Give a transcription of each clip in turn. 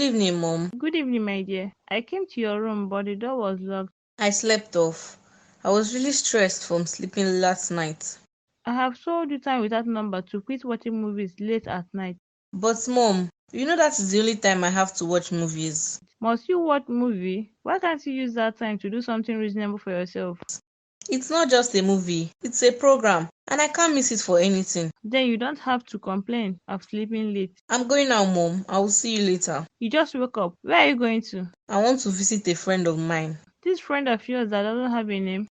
evening, Mom. Good evening, my dear. I came to your room, but the door was locked. I slept off. I was really stressed from sleeping last night. I have told you time without number to quit watching movies late at night. But, Mom, you know that is the only time I have to watch movies. Must you watch movie? Why can't you use that time to do something reasonable for yourself? It's not just a movie, it's a program, and I can't miss it for anything. Then you don't have to complain of sleeping late. I'm going now, Mom. I will see you later. You just woke up. Where are you going to? I want to visit a friend of mine. This friend of yours that doesn't have a name?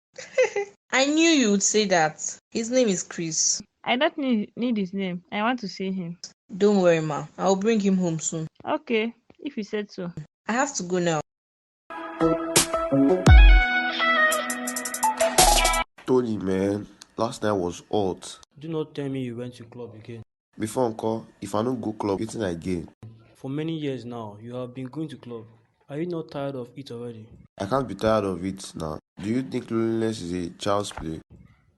I knew you would say that. His name is Chris. I don't need his name. I want to see him. Don't worry, Ma. I'll bring him home soon. Okay, if you said so. I have to go now. Tony, man, last night was hot. Do not tell me you went to club again. Before uncle, if I don't go club, wetin I gain? For many years now, you have been going to club. Are you not tired of it already? I can't be tired of it now. Do you think loneliness is a child's play?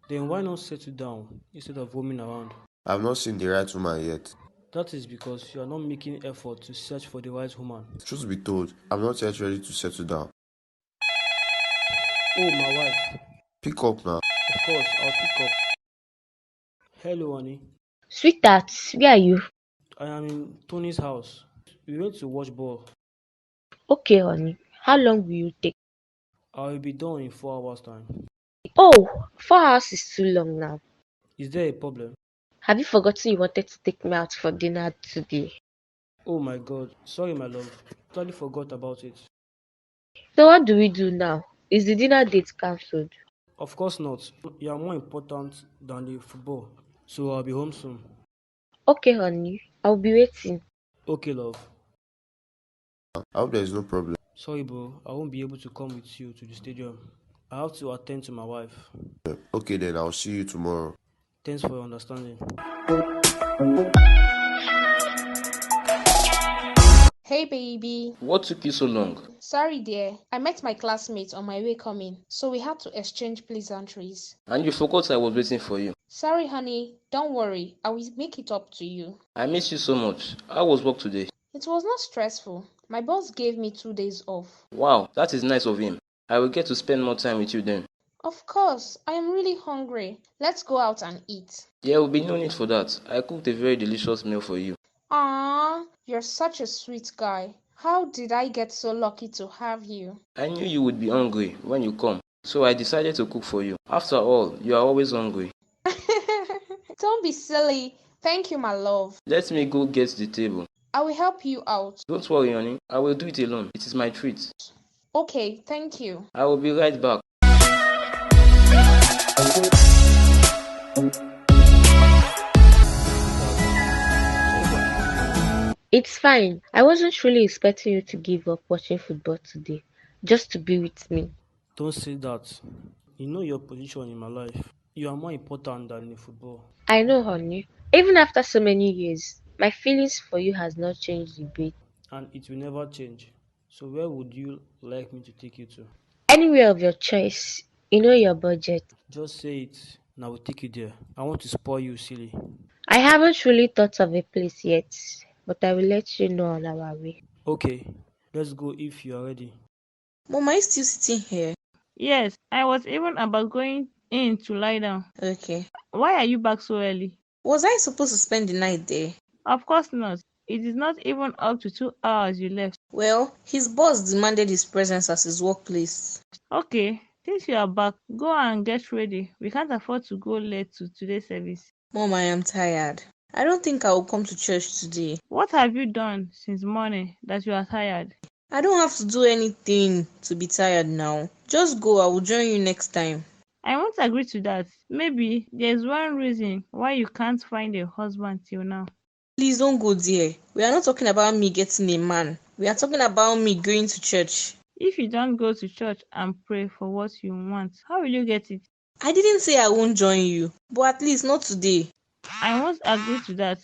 Then why not settle down instead of roaming around? I've not seen the right woman yet. That is because you are not making effort to search for the right woman. Truth be told, I'm not yet ready to settle down. Oh, my wife. Pick up now. Of course, I'll pick up. Hello, honey. Sweetheart, where are you? I am in Tony's house. We went to watch ball. Okay, honey. How long will you take? I will be done in 4 hours' time. Oh, 4 hours is too long now. Is there a problem? Have you forgotten you wanted to take me out for dinner today? Oh my God. Sorry, my love. Totally forgot about it. So what do we do now? Is the dinner date cancelled? Of course not. You are more important than the football. So I'll be home soon. Okay, honey. I'll be waiting. Okay, love. I hope there is no problem. Sorry, bro. I won't be able to come with you to the stadium. I have to attend to my wife. Okay then, I'll see you tomorrow. Thanks for your understanding. Hey baby. What took you so long? Sorry dear, I met my classmates on my way coming, so we had to exchange pleasantries. And you forgot I was waiting for you. Sorry honey, don't worry, I will make it up to you. I miss you so much. How was work today? It was not stressful. My boss gave me 2 days off. Wow, that is nice of him. I will get to spend more time with you then. Of course, I am really hungry. Let's go out and eat. There will be no need for that. I cooked a very delicious meal for you. Ah, you're such a sweet guy. How did I get so lucky to have you? I knew you would be hungry when you come, so I decided to cook for you. After all, you are always hungry. Don't be silly. Thank you, my love. Let me go get the table. I will help you out. Don't worry, honey. I will do it alone. It is my treat. Okay, thank you. I will be right back. It's fine. I wasn't really expecting you to give up watching football today, just to be with me. Don't say that. You know your position in my life. You are more important than the football. I know, honey. Even after so many years, my feelings for you has not changed a bit. And it will never change. So where would you like me to take you to? Anywhere of your choice. You know your budget. Just say it and I will take you there. I want to spoil you, silly. I haven't really thought of a place yet, but I will let you know on our way. Okay, let's go if you are ready. Mom, are you still sitting here? Yes, I was even about going in to lie down. Okay. Why are you back so early? Was I supposed to spend the night there? Of course not. It is not even up to 2 hours you left. Well, his boss demanded his presence at his workplace. Okay, since you are back, go and get ready. We can't afford to go late to today's service. Mom, I am tired. I don't think I will come to church today. What have you done since morning that you are tired? I don't have to do anything to be tired now. Just go, I will join you next time. I won't agree to that. Maybe there's one reason why you can't find a husband till now. Please don't go there. We are not talking about me getting a man. We are talking about me going to church. If you don't go to church and pray for what you want, how will you get it? I didn't say I won't join you, but at least not today. I won't agree to that.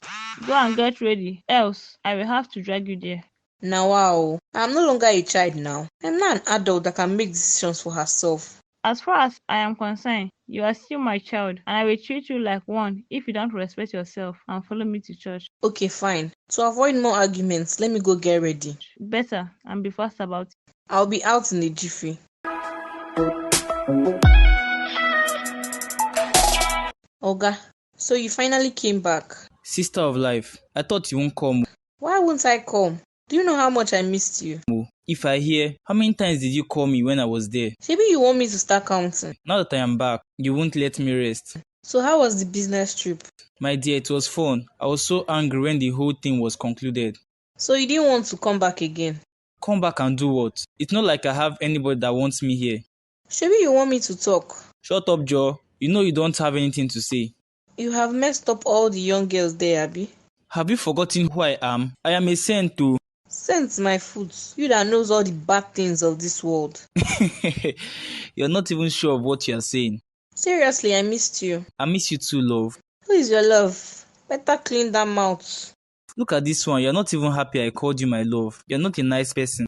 Go and get ready, else I will have to drag you there. Now, wow, I'm no longer a child now. I'm now an adult that can make decisions for herself. As far as I am concerned, you are still my child, and I will treat you like one if you don't respect yourself and follow me to church. Okay, fine. To avoid more arguments, let me go get ready. Better, and be fast about it. I'll be out in a jiffy. Oga, so you finally came back. Sister of life, I thought you won't come. Why won't I come? Do you know how much I missed you? If I hear, how many times did you call me when I was there? Maybe you want me to start counting. Now that I am back, you won't let me rest. So how was the business trip? My dear, it was fun. I was so angry when the whole thing was concluded. So you didn't want to come back again? Come back and do what? It's not like I have anybody that wants me here. Maybe you want me to talk. Shut up, Joe. You know you don't have anything to say. You have messed up all the young girls there, Abby. Have you forgotten who I am? I am a saint too. Saint my foot. You that knows all the bad things of this world. You're not even sure of what you're saying. Seriously, I missed you. I miss you too, love. Who is your love? Better clean that mouth. Look at this one. You're not even happy I called you my love. You're not a nice person.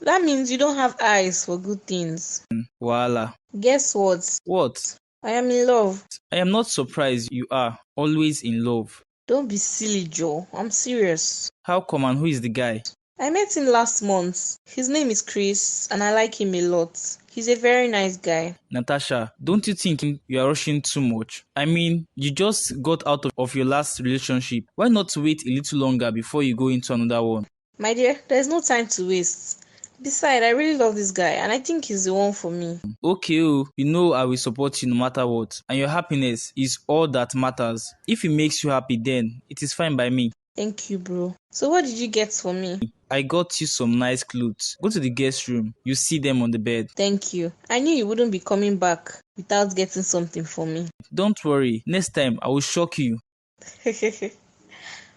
That means you don't have eyes for good things. Voila. Guess what? What? I am in love. I am not surprised you are always in love. Don't be silly, Joe. I'm serious. How come, and who is the guy? I met him last month. His name is Chris, and I like him a lot. He's a very nice guy. Natasha, don't you think you are rushing too much? I mean, you just got out of your last relationship. Why not wait a little longer before you go into another one? My dear, there's no time to waste. Besides, I really love this guy, and I think he's the one for me. Okay, you know I will support you no matter what. And your happiness is all that matters. If it makes you happy, then it is fine by me. Thank you, bro. So what did you get for me? I got you some nice clothes. Go to the guest room. You see them on the bed. Thank you. I knew you wouldn't be coming back without getting something for me. Don't worry. Next time, I will shock you.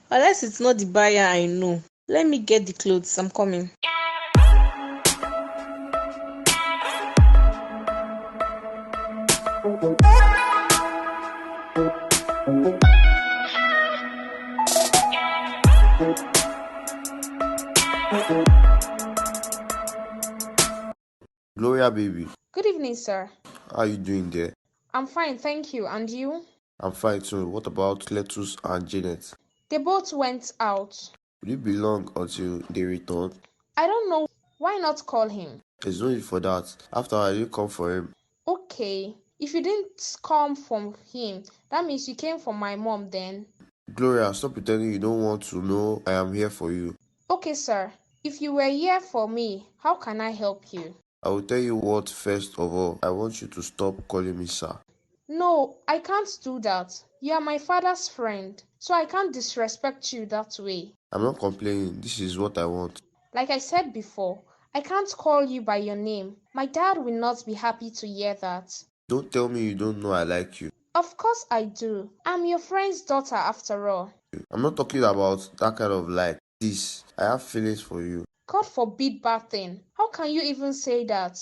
Unless it's not the buyer I know. Let me get the clothes. I'm coming. Gloria, baby, Good evening, sir. how you doing there? I'm fine, thank you. And you? I'm fine too. What about Cletus and Janet? They both went out. Will it be long until they return? I don't know. Why not call him? There's no need for that. After I didn't come for him. Okay. If you didn't come from him, that means you came from my mom then. Gloria, stop pretending you don't want to know I am here for you. Okay, sir. If you were here for me, how can I help you? I will tell you what first of all. I want you to stop calling me sir. No, I can't do that. You are my father's friend, so I can't disrespect you that way. I'm not complaining. This is what I want. Like I said before, I can't call you by your name. My dad will not be happy to hear that. Don't tell me you don't know I like you. Of course I do. I'm your friend's daughter after all. I'm not talking about that kind of like this. I have feelings for you. God forbid bad thing. How can you even say that?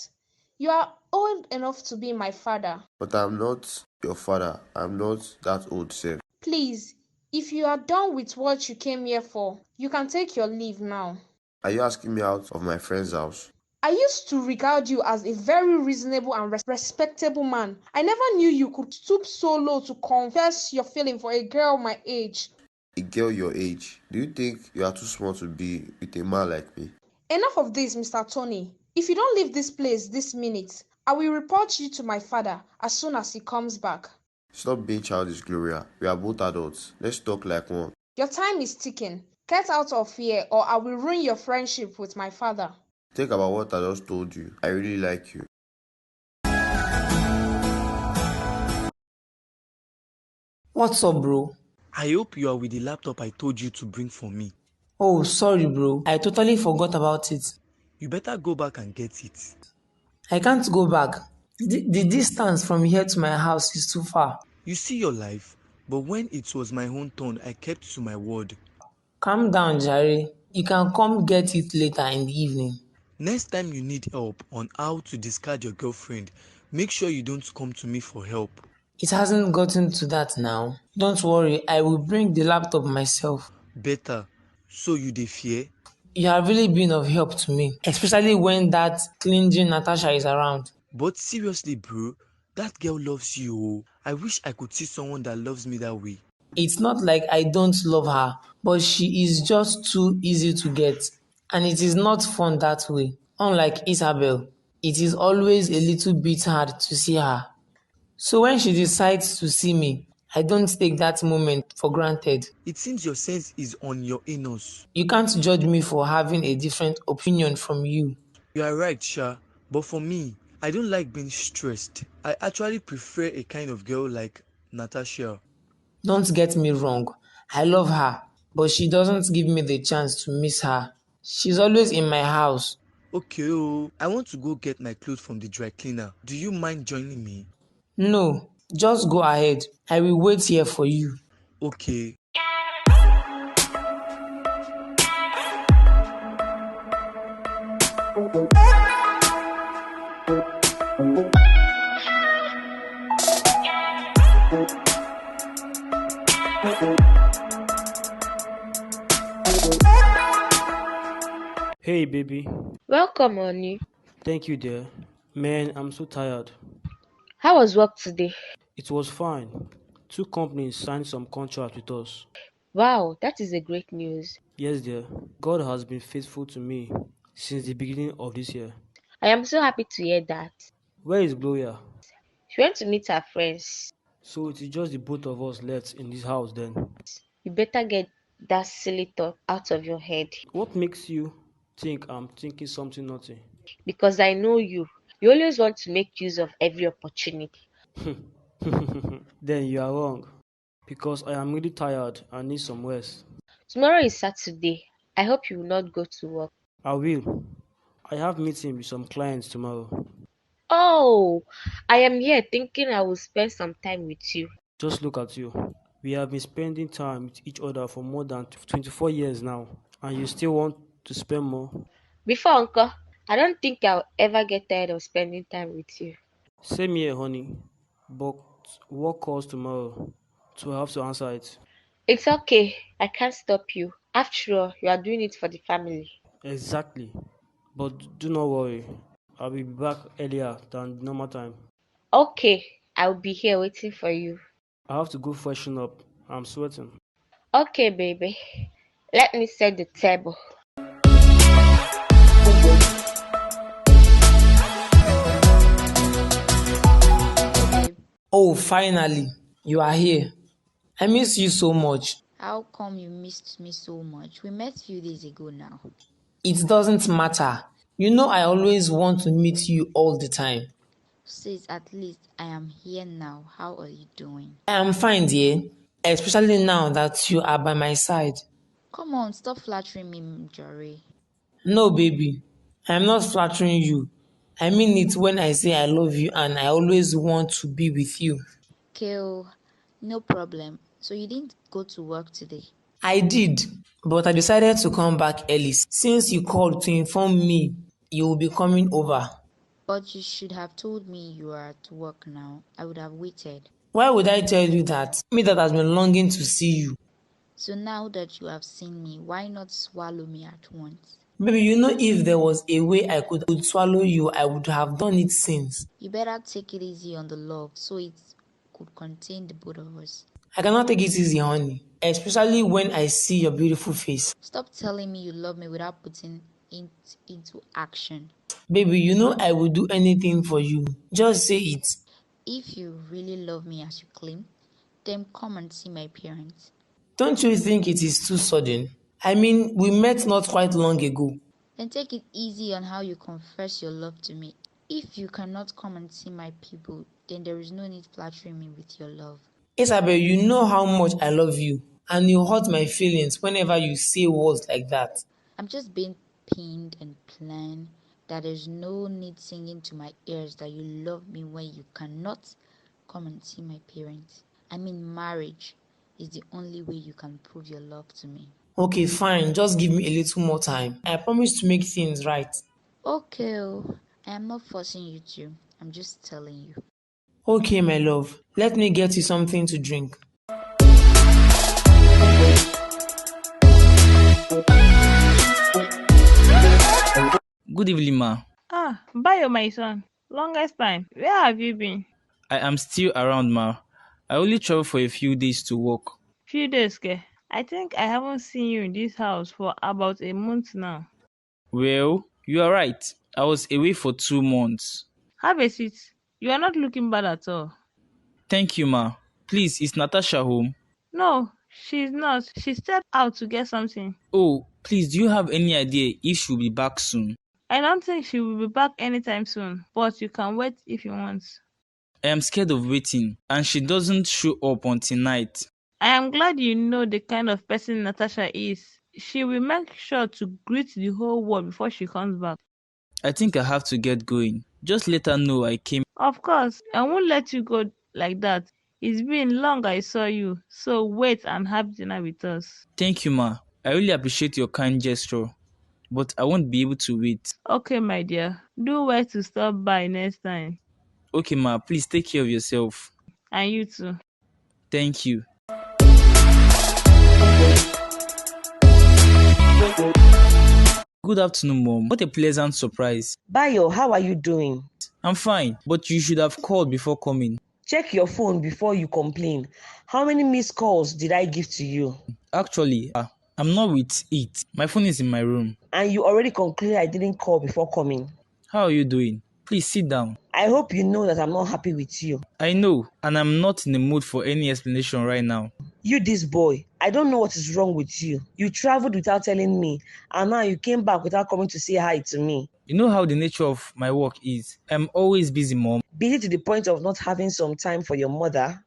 You are old enough to be my father. But I'm not your father. I'm not that old, sir. Please, if you are done with what you came here for, you can take your leave now. Are you asking me out of my friend's house? I used to regard you as a very reasonable and respectable man. I never knew you could stoop so low to confess your feeling for a girl my age. A girl your age. Do you think you are too small to be with a man like me? Enough of this, Mr. Tony. If you don't leave this place this minute, I will report you to my father as soon as he comes back. Stop being childish, Gloria. We are both adults. Let's talk like one. Your time is ticking. Get out of here or I will ruin your friendship with my father. Think about what I just told you. I really like you. What's up, bro? I hope you are with the laptop I told you to bring for me. Oh, sorry, bro. I totally forgot about it. You better go back and get it. I can't go back. The distance from here to my house is too far. You see your life, but when it was my own turn, I kept to my word. Calm down, Jerry. You can come get it later in the evening. Next time you need help on how to discard your girlfriend, make sure you don't come to me for help. It hasn't gotten to that now. Don't worry, I will bring the laptop myself. Better. So you dey fear? You have really been of help to me, especially when that clinging Natasha is around. But seriously, bro, that girl loves you. Oh. I wish I could see someone that loves me that way. It's not like I don't love her, but she is just too easy to get. And it is not fun that way. Unlike Isabel, it is always a little bit hard to see her. So when she decides to see me, I don't take that moment for granted. It seems your sense is on your anus. You can't judge me for having a different opinion from you. You are right, Sha. But for me, I don't like being stressed. I actually prefer a kind of girl like Natasha. Don't get me wrong, I love her, but she doesn't give me the chance to miss her. She's always in my house. Okay, oh, I want to go get my clothes from the dry cleaner. Do you mind joining me? No, just go ahead. I will wait here for you. Okay. Hey, baby. Welcome, honey. Thank you, dear. Man, I'm so tired. How was work today? It was fine. Two companies signed some contract with us. Wow, that is a great news. Yes, dear. God has been faithful to me since the beginning of this year. I am so happy to hear that. Where is Gloria? She went to meet her friends. So it is just the both of us left in this house then. You better get that silly thought out of your head. What makes you think I'm thinking something naughty? Because I know you. You always want to make use of every opportunity. Then you are wrong. Because I am really tired and need some rest. Tomorrow is Saturday. I hope you will not go to work. I will. I have meeting with some clients tomorrow. Oh, I am here thinking I will spend some time with you. Just look at you. We have been spending time with each other for more than 24 years now. And you still want to spend more? Before, Uncle, I don't think I'll ever get tired of spending time with you. Same here, honey. But work calls tomorrow, so I have to answer it. It's okay. I can't stop you. After all, you are doing it for the family. Exactly. But do not worry. I will be back earlier than the normal time. Okay, I'll be here waiting for you. I have to go freshen up. I'm sweating. Okay, baby. Let me set the table. Oh, finally, you are here. I miss you so much. How come you missed me so much? We met few days ago now. It doesn't matter. You know I always want to meet you all the time. Sis, at least I am here now. How are you doing? I am fine, dear. Especially now that you are by my side. Come on, stop flattering me, Jory. No, baby. I am not flattering you. I mean it when I say I love you and I always want to be with you. Kale, no problem. So you didn't go to work today? I did, but I decided to come back early since you called to inform me you will be coming over. But you should have told me you are at work now. I would have waited. Why would I tell you that? Me that has been longing to see you. So now that you have seen me, why not swallow me at once? Baby, you know if there was a way I could swallow you, I would have done it since. You better take it easy on the love so it could contain the both of us. I cannot take it easy, honey. Especially when I see your beautiful face. Stop telling me you love me without putting it into action. Baby, you know I will do anything for you. Just say it. If you really love me as you claim, then come and see my parents. Don't you think it is too sudden? I mean, we met not quite long ago. Then take it easy on how you confess your love to me. If you cannot come and see my people, then there is no need flattering me with your love. Isabel, you know how much I love you, and you hurt my feelings whenever you say words like that. I'm just being pinned and plain that there's no need singing to my ears that you love me when you cannot come and see my parents. I mean, marriage is the only way you can prove your love to me. Okay, fine. Just give me a little more time. I promise to make things right. Okay, I am not forcing you to. I'm just telling you. Okay, my love. Let me get you something to drink. Good evening, ma. Ah, Bayo, my son. Longest time. Where have you been? I am still around, ma. I only travel for a few days to work. Few days, ke. I think I haven't seen you in this house for about a month now. Well, you are right. I was away for 2 months. Have a seat. You are not looking bad at all. Thank you, ma. Please, is Natasha home? No, she's not. She stepped out to get something. Oh, please, do you have any idea if she'll be back soon? I don't think she will be back anytime soon, but you can wait if you want. I am scared of waiting, and she doesn't show up until night. I am glad you know the kind of person Natasha is. She will make sure to greet the whole world before she comes back. I think I have to get going. Just let her know I came. Of course, I won't let you go like that. It's been long I saw you, so wait and have dinner with us. Thank you, ma. I really appreciate your kind gesture, but I won't be able to wait. Okay, my dear. Do well to stop by next time. Okay, ma, please take care of yourself. And you too. Thank you. Good afternoon, Mom. What a pleasant surprise. Bayo, how are you doing? I'm fine, but you should have called before coming. Check your phone before you complain. How many missed calls did I give to you? Actually, I'm not with it. My phone is in my room. And you already concluded I didn't call before coming. How are you doing? Please sit down. I hope you know that I'm not happy with you. I know, and I'm not in the mood for any explanation right now. You, this boy, I don't know what is wrong with you. You traveled without telling me, and now you came back without coming to say hi to me. You know how the nature of my work is. I'm always busy, Mom. Busy to the point of not having some time for your mother?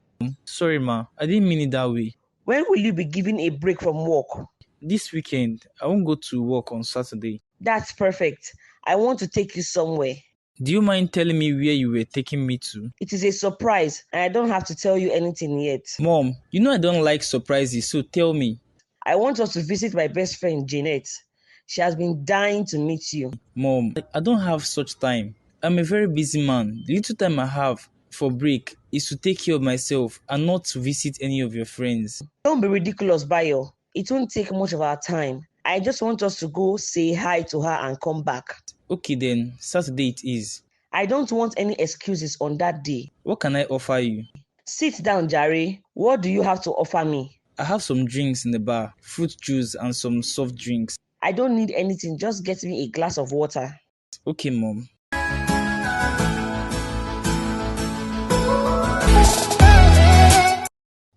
Sorry, ma. I didn't mean it that way. When will you be given a break from work? This weekend, I won't go to work on Saturday. That's perfect. I want to take you somewhere. Do you mind telling me where you were taking me to? It is a surprise, and I don't have to tell you anything yet. Mom, you know I don't like surprises, so tell me. I want us to visit my best friend, Jeanette. She has been dying to meet you. Mom, I don't have such time. I'm a very busy man. The little time I have for break is to take care of myself and not to visit any of your friends. Don't be ridiculous, Bayo. It won't take much of our time. I just want us to go say hi to her and come back. Okay then, Saturday it is. I don't want any excuses on that day. What can I offer you? Sit down, Jare. What do you have to offer me? I have some drinks in the bar, fruit juice and some soft drinks. I don't need anything, just get me a glass of water. Okay, Mom.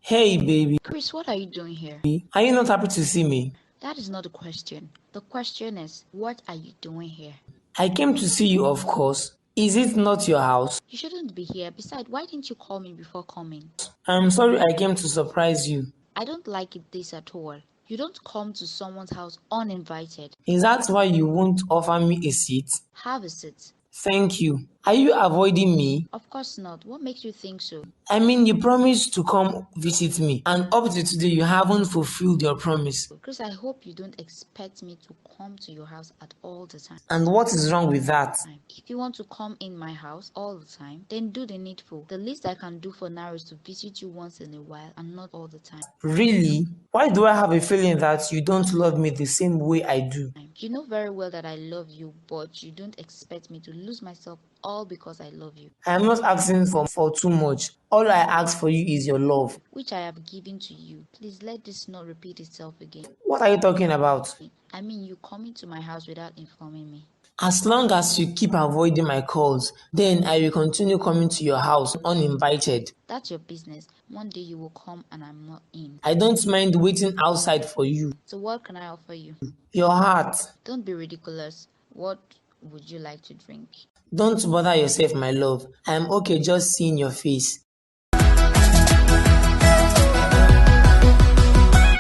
Hey, baby. Chris, what are you doing here? Are you not happy to see me? That is not the question. The question is, what are you doing here? I came to see you, of course. Is it not your house? You shouldn't be here. Besides, why didn't you call me before coming? I'm sorry I came to surprise you. I don't like it this at all. You don't come to someone's house uninvited. Is that why you won't offer me a seat? Have a seat. Thank you. Are you avoiding me? Of course not. What makes you think so? I mean, you promised to come visit me, and up to today you haven't fulfilled your promise. Chris, I hope you don't expect me to come to your house at all the time. And what is wrong with that? If you want to come in my house all the time, then do the needful. The least I can do for now is to visit you once in a while and not all the time. Really? Why do I have a feeling that you don't love me the same way I do? You know very well that I love you, but you don't expect me to lose myself all because I love you. I am not asking for too much. All I ask for you is your love, which I have given to you. Please let this not repeat itself again. What are you talking about? I mean, you coming to my house without informing me. As long as you keep avoiding my calls, then I will continue coming to your house uninvited. That's your business. One day you will come and I'm not in. I don't mind waiting outside for you. So what can I offer you? Your heart. Don't be ridiculous. What would you like to drink? Don't bother yourself, my love. I am okay just seeing your face.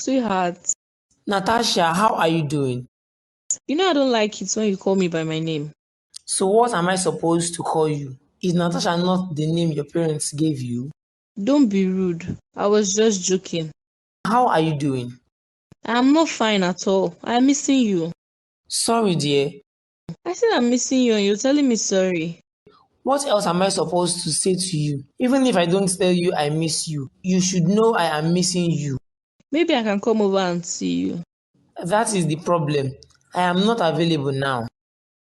Sweetheart. Natasha, how are you doing? You know I don't like it when you call me by my name. So what am I supposed to call you? Is Natasha not the name your parents gave you? Don't be rude. I was just joking. How are you doing? I'm not fine at all. I'm missing you. Sorry, dear. I said I'm missing you and you're telling me sorry. What else am I supposed to say to you? Even if I don't tell you I miss you, you should know I am missing you. Maybe I can come over and see you. That is the problem. I am not available now.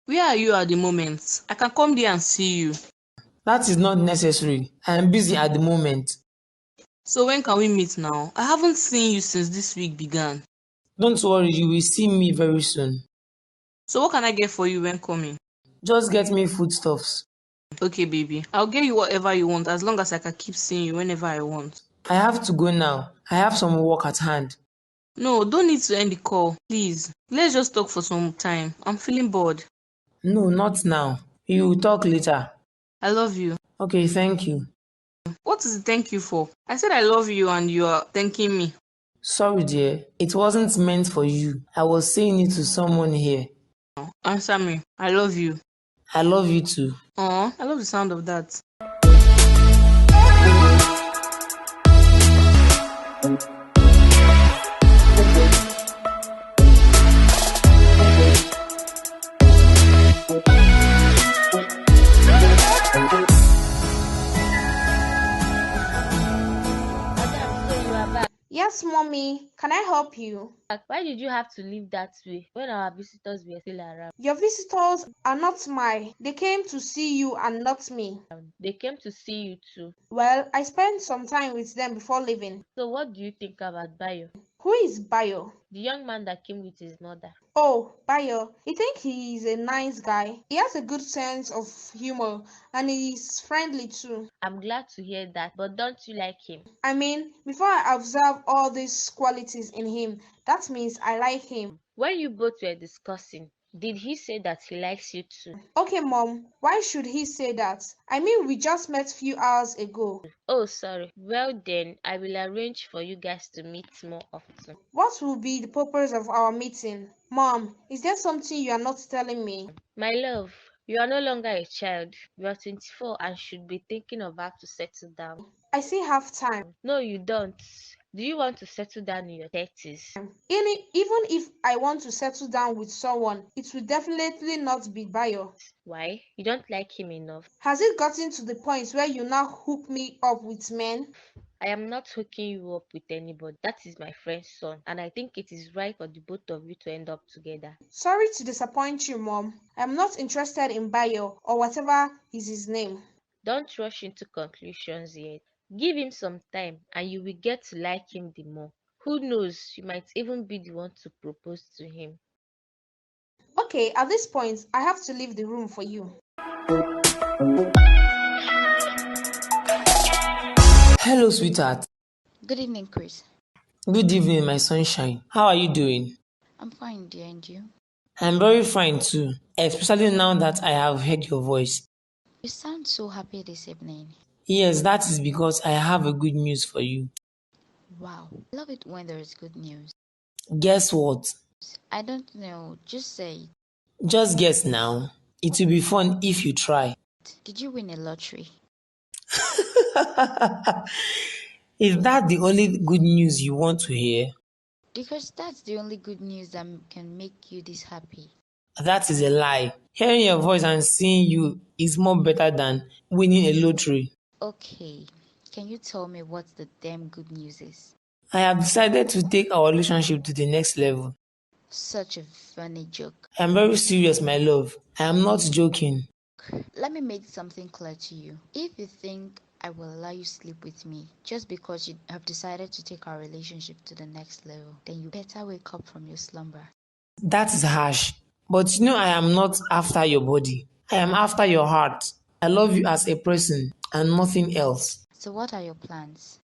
Where are you at the moment? I can come there and see you. That is not necessary. I am busy at the moment. So when can we meet now? I haven't seen you since this week began. Don't worry, you will see me very soon. So what can I get for you when coming? Just get me foodstuffs. Okay, baby. I'll get you whatever you want as long as I can keep seeing you whenever I want. I have to go now. I have some work at hand. No, don't need to end the call. Please. Let's just talk for some time. I'm feeling bored. No, not now. We will talk later. I love you. Okay, thank you. What is the thank you for? I said I love you and you are thanking me. Sorry, dear. It wasn't meant for you. I was saying it to someone here. Answer me. I love you. I love you too. Aw, I love the sound of that. Yes, mommy. Can I help you? Why did you have to leave that way when our visitors were still around? Your visitors are not mine. They came to see you and not me. They came to see you too. Well, I spent some time with them before leaving. So what do you think about Bayo? Who is Bayo? The young man that came with his mother. Oh, Bayo. I think he is a nice guy. He has a good sense of humor and he is friendly too. I'm glad to hear that, but don't you like him? I mean, before I observe all these qualities in him, that means I like him. When you both were discussing, did he say that he likes you too? Okay, Mom, why should he say that? I mean, we just met few hours ago. Oh, sorry. Well then, I will arrange for you guys to meet more often. What will be the purpose of our meeting? Mom, is there something you are not telling me? My love, you are no longer a child. You are 24 and should be thinking of how to settle down. I still have time. No, you don't. Do you want to settle down in your 30s? Even if I want to settle down with someone, it will definitely not be Bayo. Why? You don't like him enough? Has it gotten to the point where you now hook me up with men? I am not hooking you up with anybody. That is my friend's son, and I think it is right for the both of you to end up together. Sorry to disappoint you, Mom. I'm not interested in Bayo or whatever is his name. Don't rush into conclusions yet. Give him some time, and you will get to like him the more. Who knows, you might even be the one to propose to him. Okay, at this point, I have to leave the room for you. Hello, sweetheart. Good evening, Chris. Good evening, my sunshine. How are you doing? I'm fine, dear, and you? I'm very fine too, especially now that I have heard your voice. You sound so happy this evening. Yes, that is because I have a good news for you. Wow, I love it when there is good news. Guess what? I don't know, just say it. Just guess now. It will be fun if you try. Did you win a lottery? Is that the only good news you want to hear? Because that's the only good news that can make you this happy. That is a lie. Hearing your voice and seeing you is more better than winning a lottery. Okay, can you tell me what the damn good news is? I have decided to take our relationship to the next level. Such a funny joke. I am very serious, my love. I am not joking. Let me make something clear to you. If you think I will allow you sleep with me just because you have decided to take our relationship to the next level, then you better wake up from your slumber. That is harsh. But you know I am not after your body. I am after your heart. I love you as a person and nothing else. So what are your plans?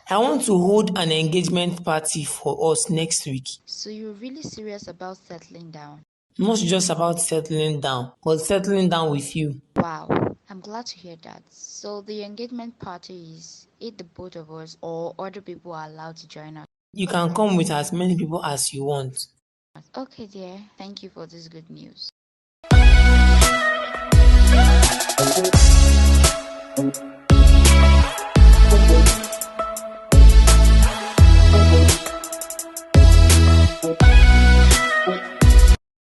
I want to hold an engagement party for us next week. So you're really serious about settling down? Not just about settling down, but settling down with you. Wow, I'm glad to hear that. So the engagement party is it the both of us or other people are allowed to join us? You can come with as many people as you want. Okay, dear. Thank you for this good news.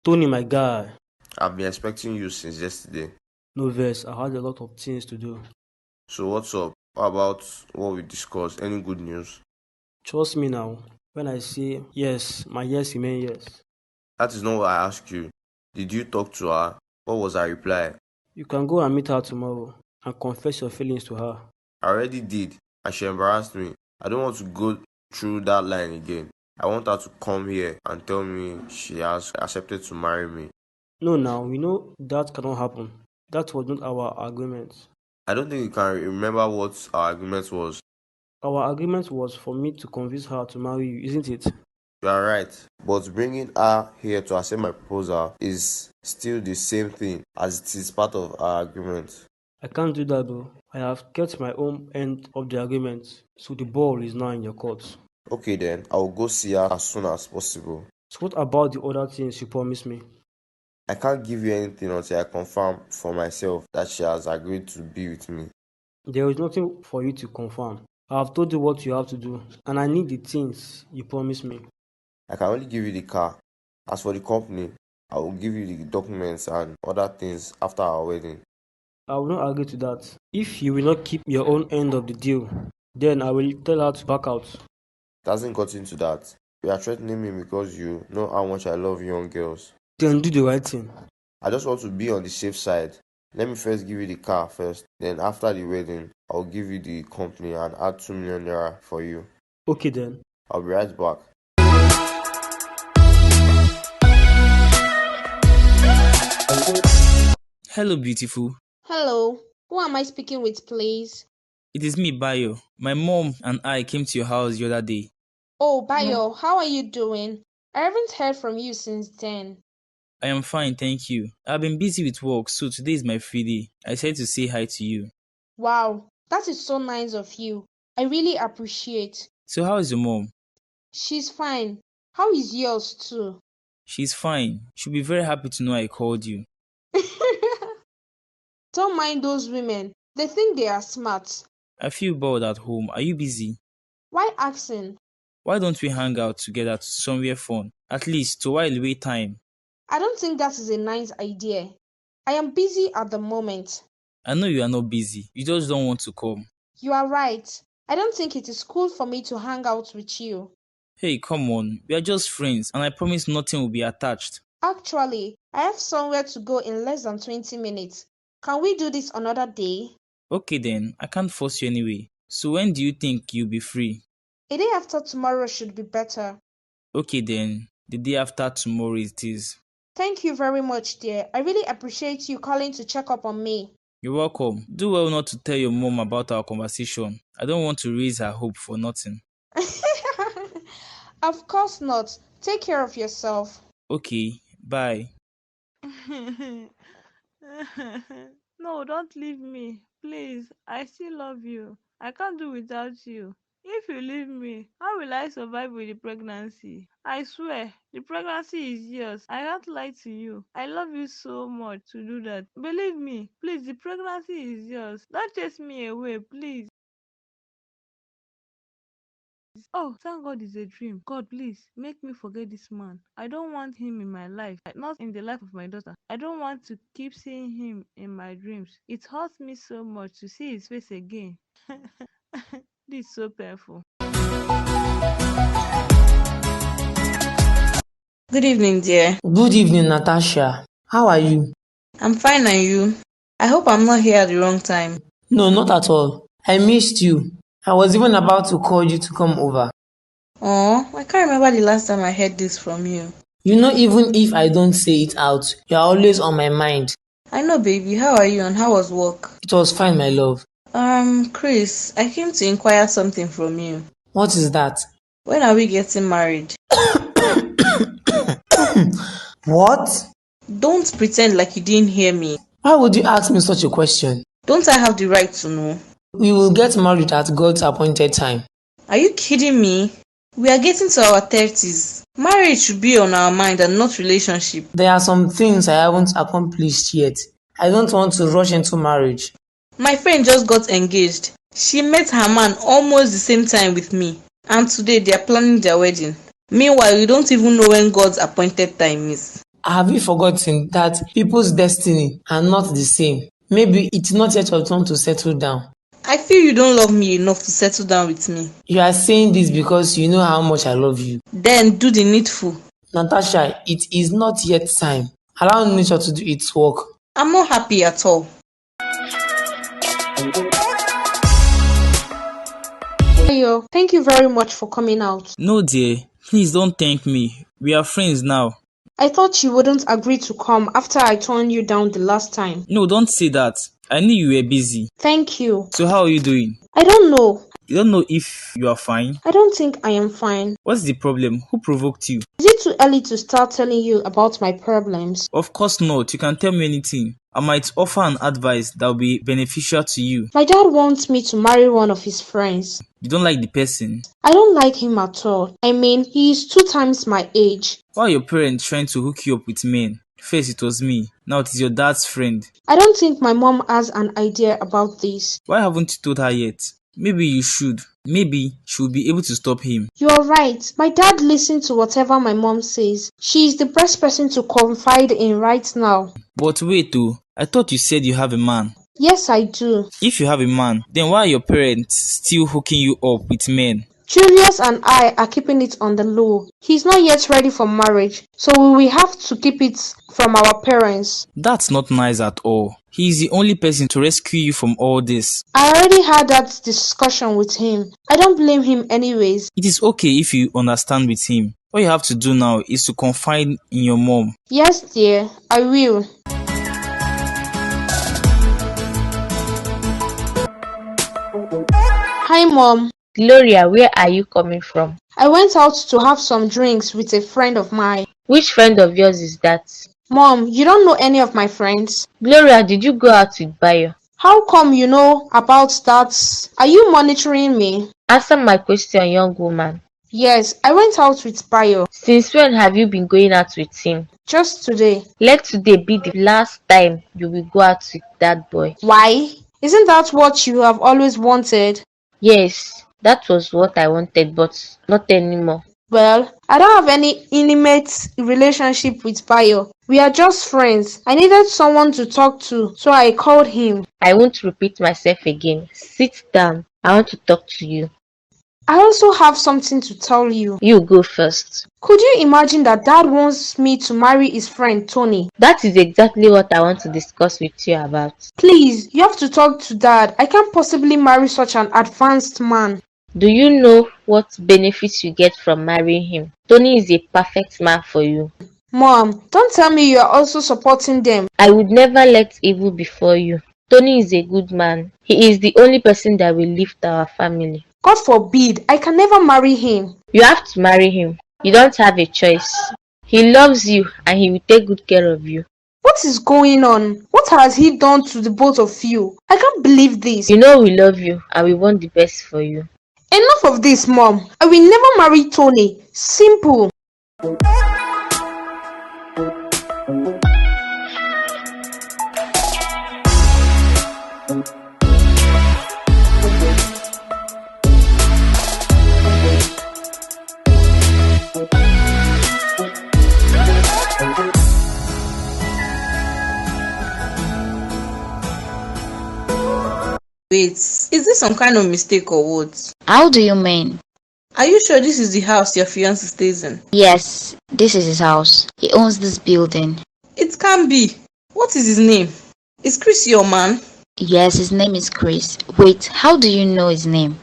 Tony, my guy. I've been expecting you since yesterday. No verse, I had a lot of things to do. So what's up? How about what we discussed? Any good news? Trust me now. When I say yes, my yes remain yes. That is not what I asked you. Did you talk to her? What was her reply? You can go and meet her tomorrow and confess your feelings to her. I already did, and she embarrassed me. I don't want to go through that line again. I want her to come here and tell me she has accepted to marry me. No, now, we know that cannot happen. That was not our agreement. I don't think you can remember what our agreement was. Our agreement was for me to convince her to marry you, isn't it? You are right, but bringing her here to accept my proposal is still the same thing as it is part of our agreement. I can't do that though. I have kept my own end of the agreement, so the ball is now in your court. Okay then, I will go see her as soon as possible. So what about the other things you promised me? I can't give you anything until I confirm for myself that she has agreed to be with me. There is nothing for you to confirm. I have told you what you have to do, and I need the things you promised me. I can only give you the car. As for the company, I will give you the documents and other things after our wedding. I will not agree to that. If you will not keep your own end of the deal, then I will tell her to back out. It hasn't got into that. You are threatening me because you know how much I love young girls. Then do the right thing. I just want to be on the safe side. Let me first give you the car first. Then after the wedding, I'll give you the company and add 2 million naira for you. Okay then. I'll be right back. Hello, beautiful. Hello, who am I speaking with, please? It is me, Bayo. My mom and I came to your house the other day. Oh, Bayo, how are you doing? I haven't heard from you since then. I am fine, thank you. I've been busy with work, so today is my free day. I said to say hi to you. Wow, that is so nice of you. I really appreciate. So how is your mom? She's fine. How is yours too? She's fine. She'll be very happy to know I called you. Don't mind those women. They think they are smart. I feel bored at home. Are you busy? Why asking? Why don't we hang out together to somewhere fun? At least to while away time. I don't think that is a nice idea. I am busy at the moment. I know you are not busy. You just don't want to come. You are right. I don't think it is cool for me to hang out with you. Hey, come on. We are just friends and I promise nothing will be attached. Actually, I have somewhere to go in less than 20 minutes. Can we do this another day? Okay then, I can't force you anyway. So when do you think you'll be free? A day after tomorrow should be better. Okay then, the day after tomorrow it is. Thank you very much, dear. I really appreciate you calling to check up on me. You're welcome. Do well not to tell your mom about our conversation. I don't want to raise her hope for nothing. Of course not. Take care of yourself. Okay, bye. No, don't leave me. Please, I still love you. I can't do without you. If you leave me, how will I survive with the pregnancy? I swear, the pregnancy is yours. I can't lie to you. I love you so much to do that. Believe me, please, the pregnancy is yours. Don't chase me away, please. Oh, thank God it's a dream. God, please, make me forget this man. I don't want him in my life, not in the life of my daughter. I don't want to keep seeing him in my dreams. It hurts me so much to see his face again. This is so painful. Good evening, dear. Good evening, Natasha. How are you? I'm fine, and you? I hope I'm not here at the wrong time. No, not at all. I missed you. I was even about to call you to come over. Oh, I can't remember the last time I heard this from you. You know, even if I don't say it out, you're always on my mind. I know, baby. How are you and how was work? It was fine, my love. Chris, I came to inquire something from you. What is that? When are we getting married? What? Don't pretend like you didn't hear me. Why would you ask me such a question? Don't I have the right to know? We will get married at God's appointed time. Are you kidding me? We are getting to our 30s. Marriage should be on our mind and not relationship. There are some things I haven't accomplished yet. I don't want to rush into marriage. My friend just got engaged. She met her man almost the same time with me. And today they are planning their wedding. Meanwhile, you don't even know when God's appointed time is. Have you forgotten that people's destiny are not the same? Maybe it's not yet your turn to settle down. I feel you don't love me enough to settle down with me. You are saying this because you know how much I love you. Then do the needful. Natasha, it is not yet time. Allow nature to do its work. I'm not happy at all. Ayo, thank you very much for coming out. No dear, please don't thank me. We are friends now. I thought you wouldn't agree to come after I turned you down the last time. No, don't say that. I knew you were busy. Thank you. So how are you doing? I don't know. You don't know if you are fine? I don't think I am fine. What's the problem? Who provoked you? Is it too early to start telling you about my problems? Of course not. You can tell me anything. I might offer an advice that will be beneficial to you. My dad wants me to marry one of his friends. You don't like the person? I don't like him at all. I mean, he is 2 times my age. Why are your parents trying to hook you up with men? First it was me, now it is your dad's friend. I don't think my mom has an idea about this. Why haven't you told her yet? Maybe you should. Maybe she will be able to stop him. You are right. My dad listens to whatever my mom says. She is the best person to confide in right now. But wait though, I thought you said you have a man. Yes, I do. If you have a man, then why are your parents still hooking you up with men? Julius and I are keeping it on the low. He's not yet ready for marriage, so we will have to keep it from our parents. That's not nice at all. He is the only person to rescue you from all this. I already had that discussion with him. I don't blame him anyways. It is okay if you understand with him. What you have to do now is to confide in your mom. Yes, dear, I will. Hi, Mom. Gloria, where are you coming from? I went out to have some drinks with a friend of mine. Which friend of yours is that? Mom, you don't know any of my friends? Gloria, did you go out with Bayo? How come you know about that? Are you monitoring me? Answer my question, young woman. Yes, I went out with Bayo. Since when have you been going out with him? Just today. Let today be the last time you will go out with that boy. Why? Isn't that what you have always wanted? Yes, that was what I wanted, but not anymore. Well, I don't have any intimate relationship with Bayo. We are just friends. I needed someone to talk to, so I called him. I won't repeat myself again. Sit down. I want to talk to you. I also have something to tell you. You go first. Could you imagine that Dad wants me to marry his friend Tony? That is exactly what I want to discuss with you about. Please, you have to talk to Dad. I can't possibly marry such an advanced man. Do you know what benefits you get from marrying him? Tony is a perfect man for you. Mom, don't tell me you are also supporting them. I would never let evil befall you. Tony is a good man. He is the only person that will lift our family. God forbid, I can never marry him. You have to marry him. You don't have a choice. He loves you and he will take good care of you. What is going on? What has he done to the both of you? I can't believe this. You know we love you and we want the best for you. Enough of this, Mom. I will never marry Tony. Simple. Wait, is this some kind of mistake or what? How do you mean? Are you sure this is the house your fiancé stays in? Yes, this is his house. He owns this building. It can't be. What is his name? Is Chris your man? Yes, his name is Chris. Wait, how do you know his name?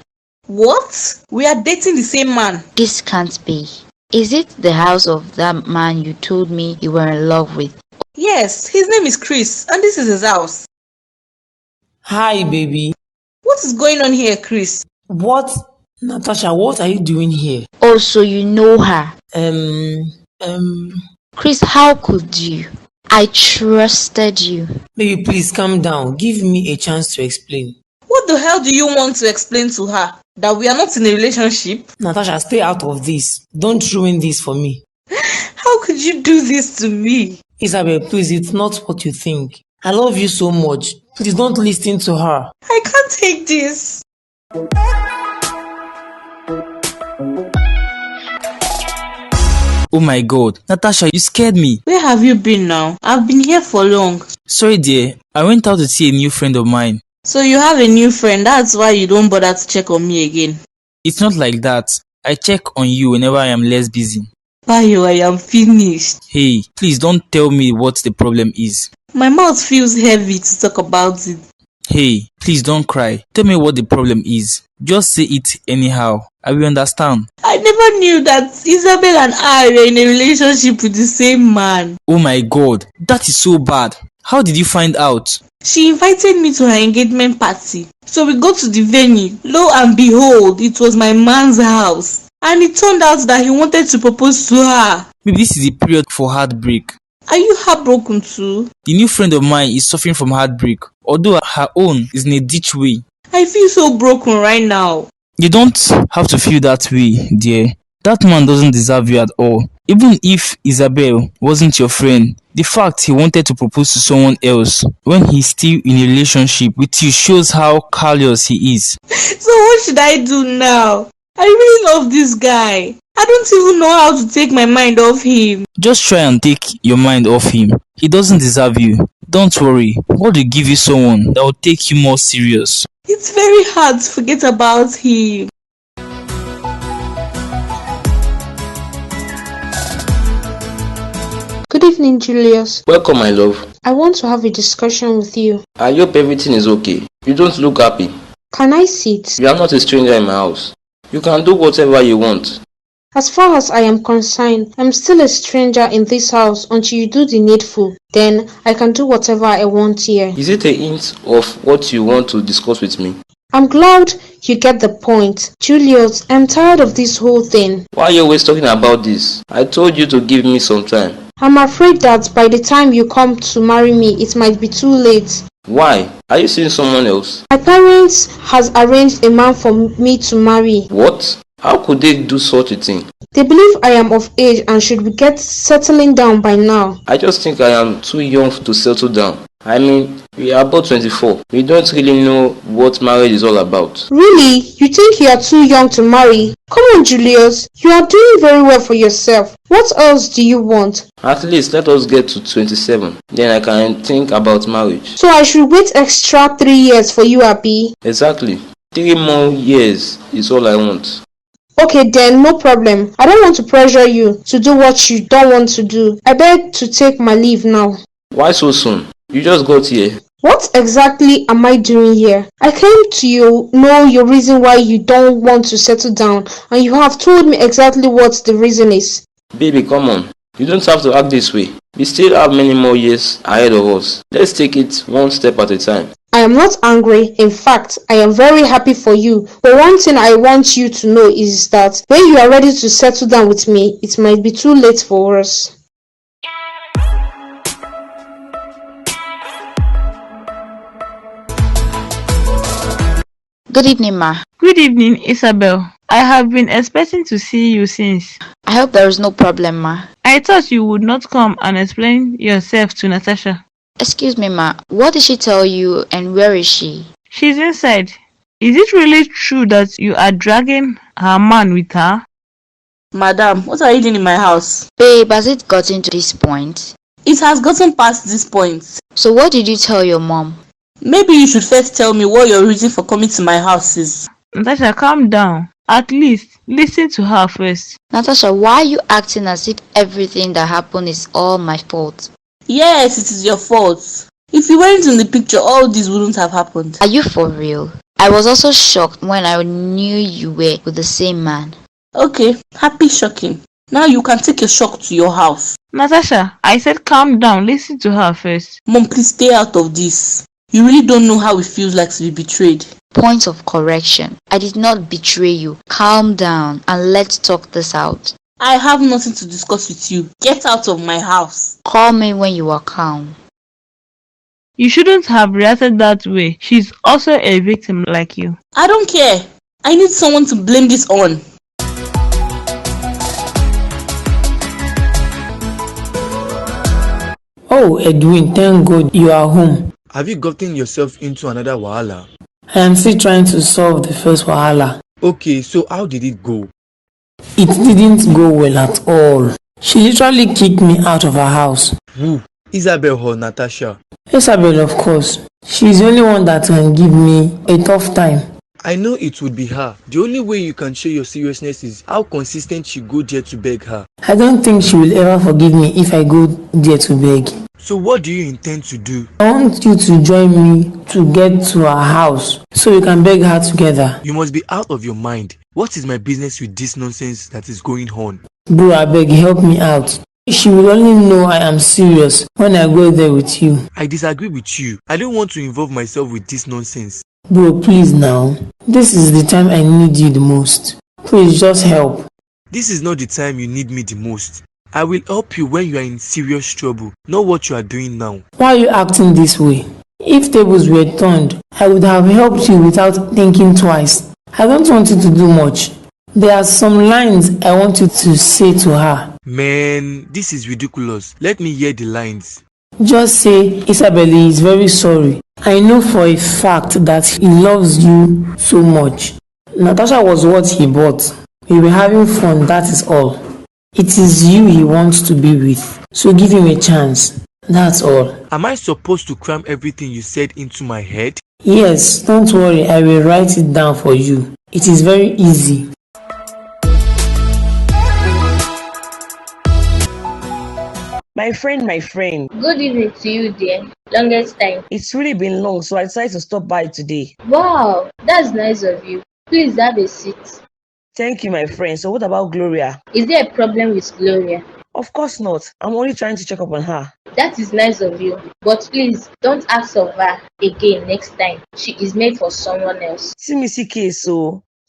What? We are dating the same man. This can't be. Is it the house of that man you told me you were in love with? Yes, his name is Chris, and this is his house. Hi, baby. What is going on here, Chris? What? Natasha, what are you doing here? Oh, so you know her. Chris, how could you? I trusted you. Baby, please calm down. Give me a chance to explain. What the hell do you want to explain to her? That we are not in a relationship? Natasha, stay out of this. Don't ruin this for me. How could you do this to me? Isabel, please, it's not what you think. I love you so much. Please don't listen to her. I can't take this. Oh my god, Natasha, you scared me. Where have you been now? I've been here for long. Sorry dear, I went out to see a new friend of mine. So you have a new friend, that's why you don't bother to check on me again. It's not like that. I check on you whenever I am less busy. Bayo, I am finished. Hey, please don't tell me what the problem is. My mouth feels heavy to talk about it. Hey, please don't cry. Tell me what the problem is. Just say it anyhow. I will understand. I never knew that Isabel and I were in a relationship with the same man. Oh my god, that is so bad. How did you find out? She invited me to her engagement party. So we go to the venue. Lo and behold, it was my man's house. And it turned out that he wanted to propose to her. Maybe this is the period for heartbreak. Are you heartbroken too? The new friend of mine is suffering from heartbreak, although her own is in a ditch way. I feel so broken right now. You don't have to feel that way, dear. That man doesn't deserve you at all. Even if Isabel wasn't your friend, the fact he wanted to propose to someone else when he's still in a relationship with you shows how callous he is. So what should I do now? I really love this guy. I don't even know how to take my mind off him. Just try and take your mind off him. He doesn't deserve you. Don't worry. God will give you someone that will take you more serious. It's very hard to forget about him. Good evening, Julius. Welcome, my love. I want to have a discussion with you. I hope everything is okay. You don't look happy. Can I sit? You are not a stranger in my house. You can do whatever you want. As far as I am concerned, I'm still a stranger in this house until you do the needful. Then I can do whatever I want here. Is it a hint of what you want to discuss with me? I'm glad you get the point. Julius, I'm tired of this whole thing. Why are you always talking about this? I told you to give me some time. I'm afraid that by the time you come to marry me, it might be too late. Why? Are you seeing someone else? My parents has arranged a man for me to marry. What? How could they do such a thing? They believe I am of age and should get settling down by now. I just think I am too young to settle down. I mean, we are about 24. We don't really know what marriage is all about. Really? You think you are too young to marry? Come on, Julius. You are doing very well for yourself. What else do you want? At least let us get to 27. Then I can think about marriage. So I should wait extra 3 years for you, Abi? Exactly. 3 more years is all I want. Okay then, no problem. I don't want to pressure you to do what you don't want to do. I beg to take my leave now. Why so soon? You just got here. What exactly am I doing here? I came to you know your reason why you don't want to settle down, and you have told me exactly what the reason is. Baby, come on. You don't have to act this way. We still have many more years ahead of us. Let's take it one step at a time. I am not angry. In fact, I am very happy for you. But one thing I want you to know is that when you are ready to settle down with me, it might be too late for us. Good evening, ma. Good evening, Isabel. I have been expecting to see you since. I hope there is no problem, ma. I thought you would not come and explain yourself to Natasha. Excuse me, ma. What did she tell you and where is she? She's inside. Is it really true that you are dragging her man with her? Madam, what are you doing in my house? Babe, has it gotten to this point? It has gotten past this point. So what did you tell your mom? Maybe you should first tell me what your reason for coming to my house is. Natasha, calm down. At least, listen to her first. Natasha, why are you acting as if everything that happened is all my fault? Yes, it is your fault. If you weren't in the picture, all this wouldn't have happened. Are you for real? I was also shocked when I knew you were with the same man. Okay, happy shocking. Now you can take a shock to your house. Natasha, I said calm down. Listen to her first. Mom, please stay out of this. You really don't know how it feels like to be betrayed. Point of correction. I did not betray you. Calm down and let's talk this out. I have nothing to discuss with you. Get out of my house. Call me when you are calm. You shouldn't have reacted that way. She's also a victim like you. I don't care. I need someone to blame this on. Oh, Edwin, thank God you are home. Have you gotten yourself into another wahala? I am still trying to solve the first wahala. Okay, so how did it go? It didn't go well at all. She literally kicked me out of her house. Who? Isabel or Natasha? Isabel, of course. She's the only one that can give me a tough time. I know it would be her. The only way you can show your seriousness is how consistent you go there to beg her. I don't think she will ever forgive me if I go there to beg. So what do you intend to do? I want you to join me to get to her house so we can beg her together. You must be out of your mind. What is my business with this nonsense that is going on? Bro, I beg, help me out. She will only know I am serious when I go there with you. I disagree with you. I don't want to involve myself with this nonsense. Bro, please now. This is the time I need you the most. Please just help. This is not the time you need me the most. I will help you when you are in serious trouble, not what you are doing now. Why are you acting this way? If tables were turned, I would have helped you without thinking twice. I don't want you to do much. There are some lines I want you to say to her. Man, this is ridiculous. Let me hear the lines. Just say, Isabel is very sorry. I know for a fact that he loves you so much. Natasha was what he bought. We were having fun, that is all. It is you he wants to be with. So give him a chance. That's all. Am I supposed to cram everything you said into my head? Yes, don't worry, I will write it down for you. It is very easy. My friend. Good evening to you, dear. Longest time. It's really been long, so I decided to stop by today. Wow, that's nice of you. Please have a seat. Thank you, my friend. So what about Gloria? Is there a problem with Gloria? Of course not. I'm only trying to check up on her. That is nice of you. But please, don't ask of her again next time. She is made for someone else. See me see case,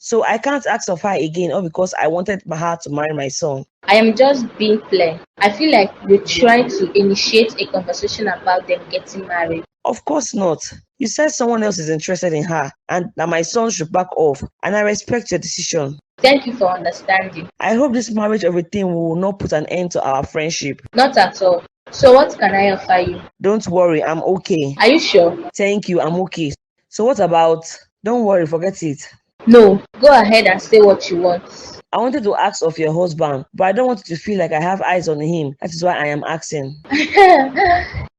so I can't ask of her again, all because I wanted her to marry my son. I am just being clear. I feel like you're trying to initiate a conversation about them getting married. Of course not. You said someone else is interested in her and that my son should back off, and I respect your decision. Thank you for understanding. I hope this marriage of a thing will not put an end to our friendship. Not at all. So what can I offer you? Don't worry, I'm okay. Are you sure? Thank you, I'm okay. So what about... Don't worry, forget it. No, go ahead and say what you want. I wanted to ask of your husband, but I don't want you to feel like I have eyes on him. That is why I am asking.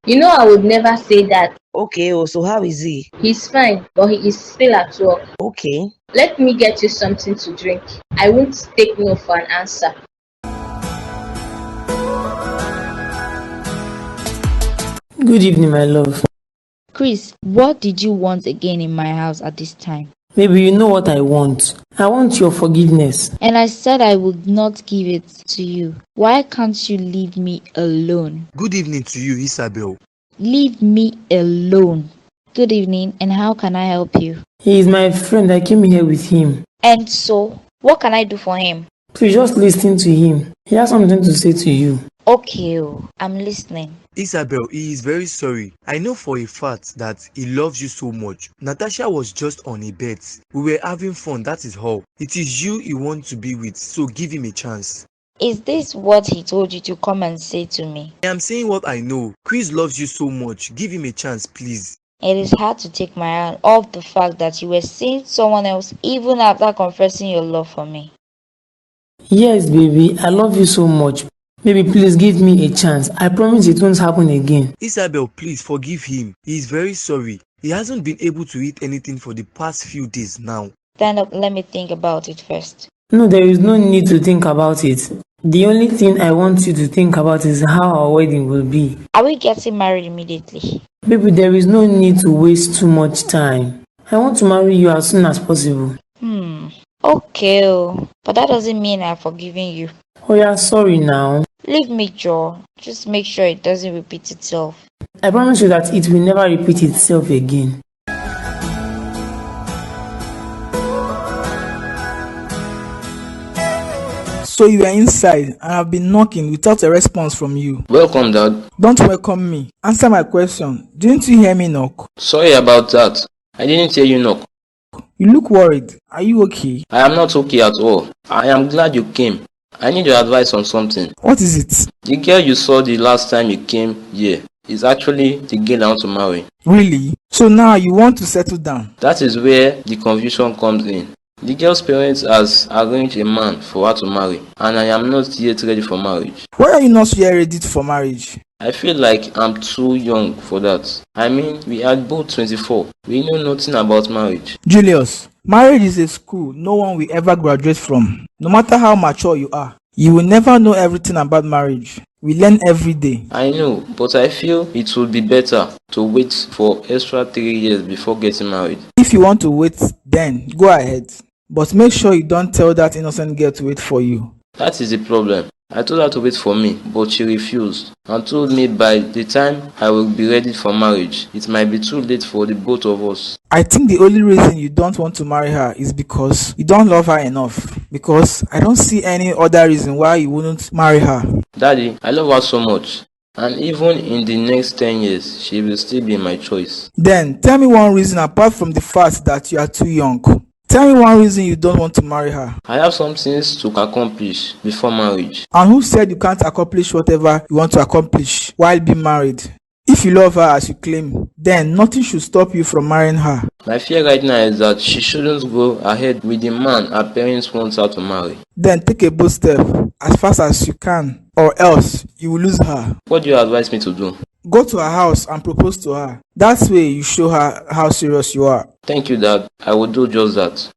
You know I would never say that. Okay, so how is he? He's fine, but he is still at work. Okay. Let me get you something to drink. I won't take no for an answer. Good evening, my love. Chris, what did you want again in my house at this time? Maybe you know what I want. I want your forgiveness. And I said I would not give it to you. Why can't you leave me alone? Good evening to you, Isabel. Leave me alone. Good evening, and how can I help you? He is my friend. I came here with him. And so, what can I do for him? Please just listen to him. He has something to say to you. Okay, I'm listening. Isabel, he is very sorry. I know for a fact that he loves you so much. Natasha was just on a bet. We were having fun, that is all. It is you he wants to be with, so give him a chance. Is this what he told you to come and say to me? I am saying what I know. Chris loves you so much. Give him a chance, please. It is hard to take my hand off the fact that you were seeing someone else even after confessing your love for me. Yes, baby, I love you so much. Baby, please give me a chance. I promise it won't happen again. Isabel, please forgive him. He is very sorry. He hasn't been able to eat anything for the past few days now. Stand up, let me think about it first. No, there is no need to think about it. The only thing I want you to think about is how our wedding will be. Are we getting married immediately? Baby, there is no need to waste too much time. I want to marry you as soon as possible. Okay, but that doesn't mean I've forgiven you. Oh yeah, sorry now. Leave me, Joe. Just make sure it doesn't repeat itself. I promise you that it will never repeat itself again. So you are inside and I've been knocking without a response from you. Welcome, Dad. Don't welcome me. Answer my question. Didn't you hear me knock? Sorry about that. I didn't hear you knock. You look worried. Are you okay? I am not okay at all. I am glad you came. I need your advice on something. What is it? The girl you saw the last time you came here is actually the girl I want to marry. Really? So now you want to settle down? That is where the confusion comes in. The girl's parents has arranged a man for her to marry, and I am not yet ready for marriage. Why are you not yet ready for marriage? I feel like I'm too young for that. I mean, we are both 24. We know nothing about marriage. Julius, marriage is a school no one will ever graduate from. No matter how mature you are, you will never know everything about marriage. We learn every day. I know, but I feel it would be better to wait for extra 3 years before getting married. If you want to wait, then go ahead. But make sure you don't tell that innocent girl to wait for you. That is the problem. I told her to wait for me, but she refused and told me by the time I will be ready for marriage, it might be too late for the both of us. I think the only reason you don't want to marry her is because you don't love her enough. Because I don't see any other reason why you wouldn't marry her. Daddy, I love her so much. And even in the next 10 years, she will still be my choice. Then tell me one reason apart from the fact that you are too young. Tell me one reason you don't want to marry her. I have some things to accomplish before marriage. And who said you can't accomplish whatever you want to accomplish while being married? If you love her as you claim, then nothing should stop you from marrying her. My fear right now is that she shouldn't go ahead with the man her parents want her to marry. Then take a bold step as fast as you can, or else you will lose her. What do you advise me to do? Go to her house and propose to her. That way you show her how serious you are. Thank you, Dad. I will do just that.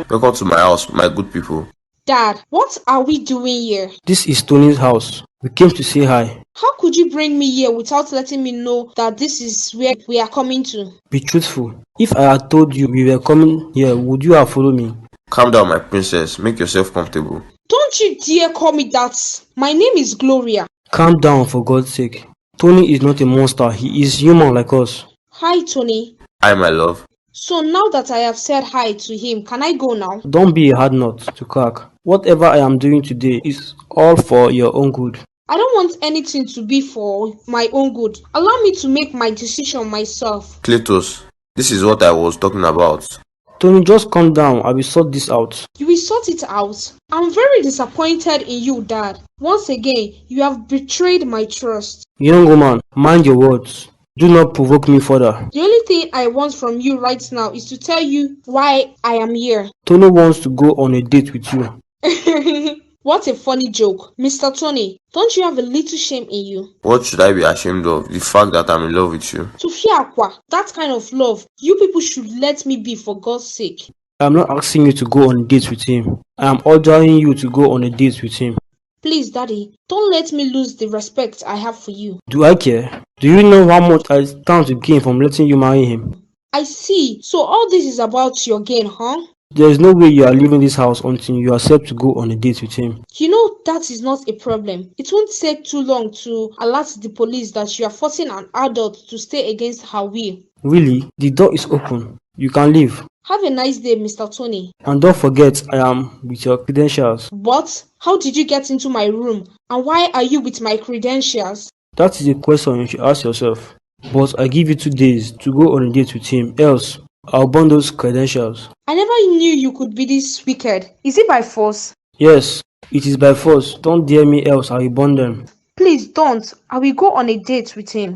Welcome to my house, my good people. Dad, what are we doing here? This is Tony's house. We came to say hi. How could you bring me here without letting me know that this is where we are coming to? Be truthful. If I had told you we were coming here, would you have followed me? Calm down, my princess. Make yourself comfortable. Don't you dare call me that. My name is Gloria. Calm down, for God's sake. Tony is not a monster. He is human like us. Hi, Tony. Hi, my love. So now that I have said hi to him, can I go now? Don't be a hard nut to crack. Whatever I am doing today is all for your own good. I don't want anything to be for my own good. Allow me to make my decision myself. Cletus, this is what I was talking about. Tony, just calm down. I will sort this out. You will sort it out. I'm very disappointed in you, Dad. Once again, you have betrayed my trust. Young woman, mind your words. Do not provoke me further. The only thing I want from you right now is to tell you why I am here. Tony wants to go on a date with you. What a funny joke. Mr. Tony, don't you have a little shame in you? What should I be ashamed of? The fact that I'm in love with you. Tufiakwa, that kind of love, you people should let me be for God's sake. I am not asking you to go on a date with him. I am ordering you to go on a date with him. Please, Daddy, don't let me lose the respect I have for you. Do I care? Do you know how much I stand to gain from letting you marry him? I see. So all this is about your gain, huh? There is no way you are leaving this house until you accept to go on a date with him. You know that is not a problem. It won't take too long to alert the police that you are forcing an adult to stay against her will. Really? The door is open. You can leave. Have a nice day, Mr. Tony. And don't forget, I am with your credentials. What? How did you get into my room? And why are you with my credentials? That is a question you should ask yourself. But I give you 2 days to go on a date with him, else I'll burn those credentials. I never knew you could be this wicked. Is it by force? Yes, it is by force. Don't dare me, else I will burn them. Please don't. I will go on a date with him.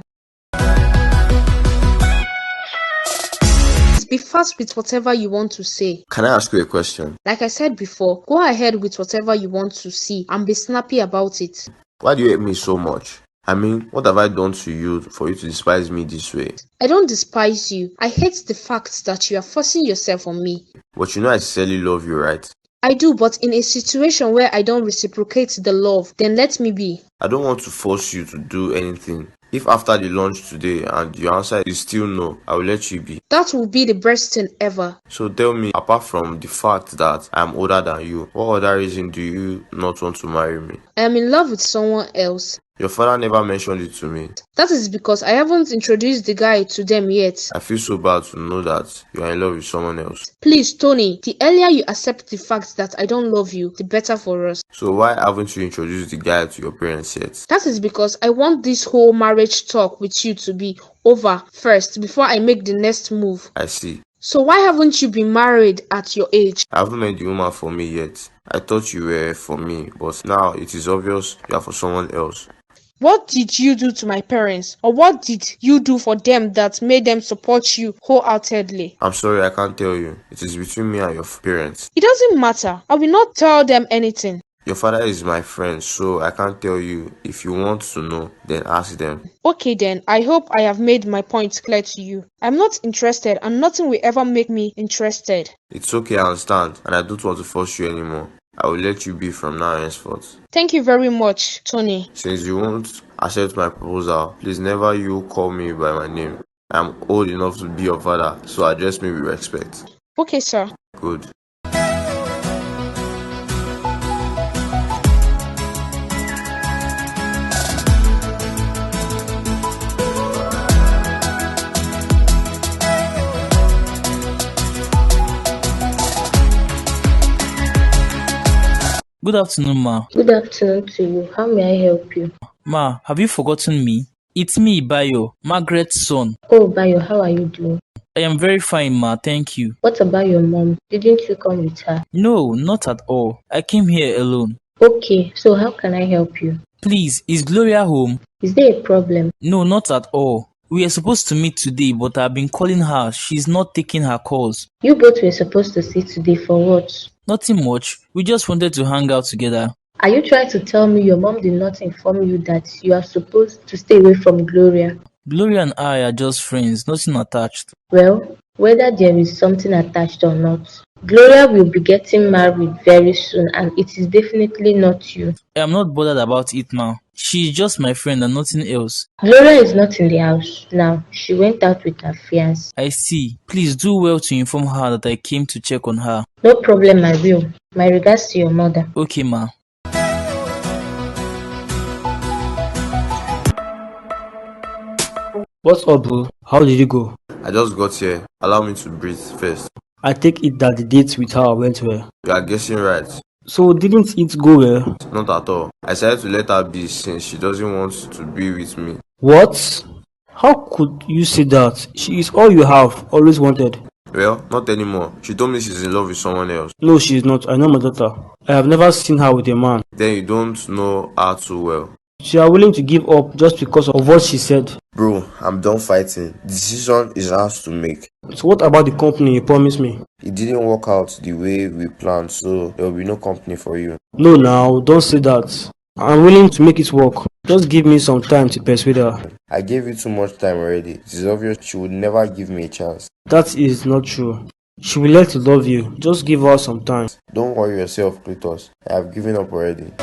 Be fast with whatever you want to say. Can I ask you a question? Like I said before, go ahead with whatever you want to see and be snappy about it. Why do you hate me so much? I mean, what have I done to you for you to despise me this way? I don't despise you. I hate the fact that you are forcing yourself on me. But you know I sincerely love you, right? I do, but in a situation where I don't reciprocate the love, then let me be. I don't want to force you to do anything. If after the lunch today and your answer is still no, I will let you be. That will be the best thing ever. So tell me, apart from the fact that I am older than you, what other reason do you not want to marry me? I am in love with someone else. Your father never mentioned it to me. That is because I haven't introduced the guy to them yet. I feel so bad to know that you are in love with someone else. Please, Tony, the earlier you accept the fact that I don't love you, the better for us. So why haven't you introduced the guy to your parents yet? That is because I want this whole marriage talk with you to be over first before I make the next move. I see. So why haven't you been married at your age? I haven't met the woman for me yet. I thought you were for me, but now it is obvious you are for someone else. What did you do to my parents? Or what did you do for them that made them support you wholeheartedly? I'm sorry, I can't tell you. It is between me and your parents. It doesn't matter. I will not tell them anything. Your father is my friend, so I can't tell you. If you want to know, then ask them. Okay then, I hope I have made my point clear to you. I'm not interested and nothing will ever make me interested. It's okay, I understand, and I don't want to force you anymore. I will let you be from now henceforth. Thank you very much, Tony. Since you won't accept my proposal, please never you call me by my name. I'm old enough to be your father, so address me with respect. Okay, sir. Good. Good afternoon, ma. Good afternoon to you. How may I help you? Ma, have you forgotten me? It's me, Bayo, Margaret's son. Oh, Bayo, how are you doing? I am very fine, ma, thank you. What about your mom? Didn't you come with her? No, not at all. I came here alone. Okay, so how can I help you? Please, is Gloria home? Is there a problem? No, not at all. We are supposed to meet today, but I've been calling her. She's not taking her calls. You both were supposed to see today for what? Nothing much. We just wanted to hang out together. Are you trying to tell me your mom did not inform you that you are supposed to stay away from Gloria? Gloria and I are just friends, nothing attached. Well, whether there is something attached or not, Gloria will be getting married very soon and it is definitely not you. I am not bothered about it now. She is just my friend and nothing else. Gloria is not in the house now. She went out with her fiancé. I see. Please do well to inform her that I came to check on her. No problem, I will. My regards to your mother. Okay, ma. What's up, bro? How did it go? I just got here. Allow me to breathe first. I take it that the date with her went well. You are guessing right. So didn't it go well? Not at all. I decided to let her be since she doesn't want to be with me. What? How could you say that? She is all you have always wanted. Well, not anymore. She told me she's in love with someone else. No, she is not. I know my daughter. I have never seen her with a man. Then you don't know her too well. She are willing to give up just because of what she said. Bro, I'm done fighting. The decision is ours to make. So what about the company you promised me? It didn't work out the way we planned, so there will be no company for you. No, now, don't say that. I'm willing to make it work. Just give me some time to persuade her. I gave you too much time already. It is obvious she would never give me a chance. That is not true. She will learn to love you. Just give her some time. Don't worry yourself, Cletus. I have given up already.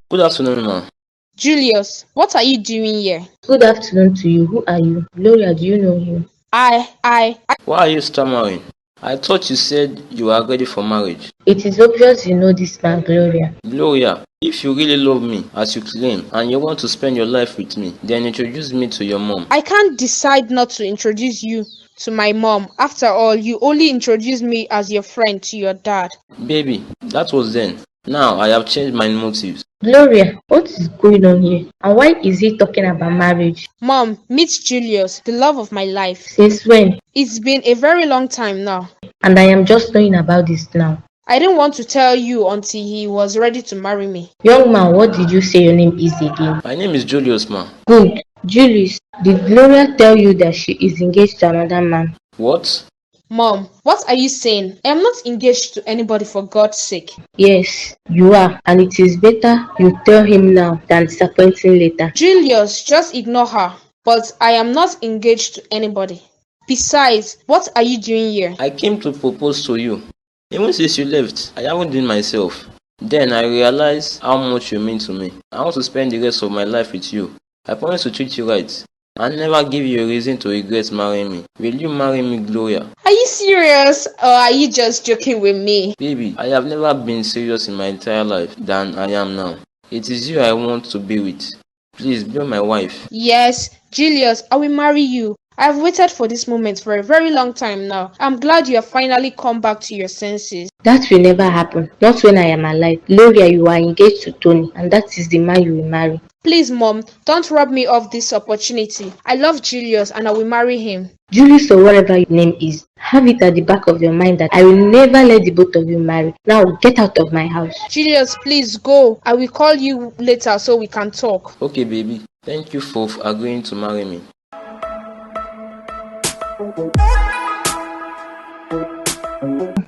Good afternoon, ma. Julius, what are you doing here? Good afternoon to you. Who are you? Gloria, do you know him? I. Why are you stammering? I thought you said you are ready for marriage. It is obvious you know this man, Gloria. Gloria, if you really love me, as you claim, and you want to spend your life with me, then introduce me to your mom. I can't decide not to introduce you to my mom. After all, you only introduced me as your friend to your dad. Baby, that was then. Now I have changed my motives. Gloria, what is going on here? And why is he talking about marriage? Mom, meet Julius, the love of my life. Since when? It's been a very long time now. And I am just knowing about this now. I didn't want to tell you until he was ready to marry me. Young man, what did you say your name is again? My name is Julius, ma. Good. Julius, did Gloria tell you that she is engaged to another man? What? Mom, what are you saying? I am not engaged to anybody, for God's sake. Yes, you are, and it is better you tell him now than disappointing later. Julius, just ignore her. But I am not engaged to anybody. Besides, what are you doing here? I came to propose to you. Even since you left, I haven't been myself. Then I realized how much you mean to me. I want to spend the rest of my life with you. I promise to treat you right. I never give you a reason to regret marrying me. Will you marry me, Gloria? Are you serious, or are you just joking with me? Baby, I have never been serious in my entire life than I am now. It is you I want to be with. Please be my wife. Yes, Julius, I will marry you. I have waited for this moment for a very long time now. I'm glad you have finally come back to your senses. That will never happen. Not when I am alive. Gloria, you are engaged to Tony, and that is the man you will marry. Please, Mom, don't rob me of this opportunity. I love Julius and I will marry him. Julius or whatever your name is, have it at the back of your mind that I will never let the both of you marry. Now get out of my house. Julius, please go. I will call you later so we can talk. Okay, baby. Thank you for agreeing to marry me.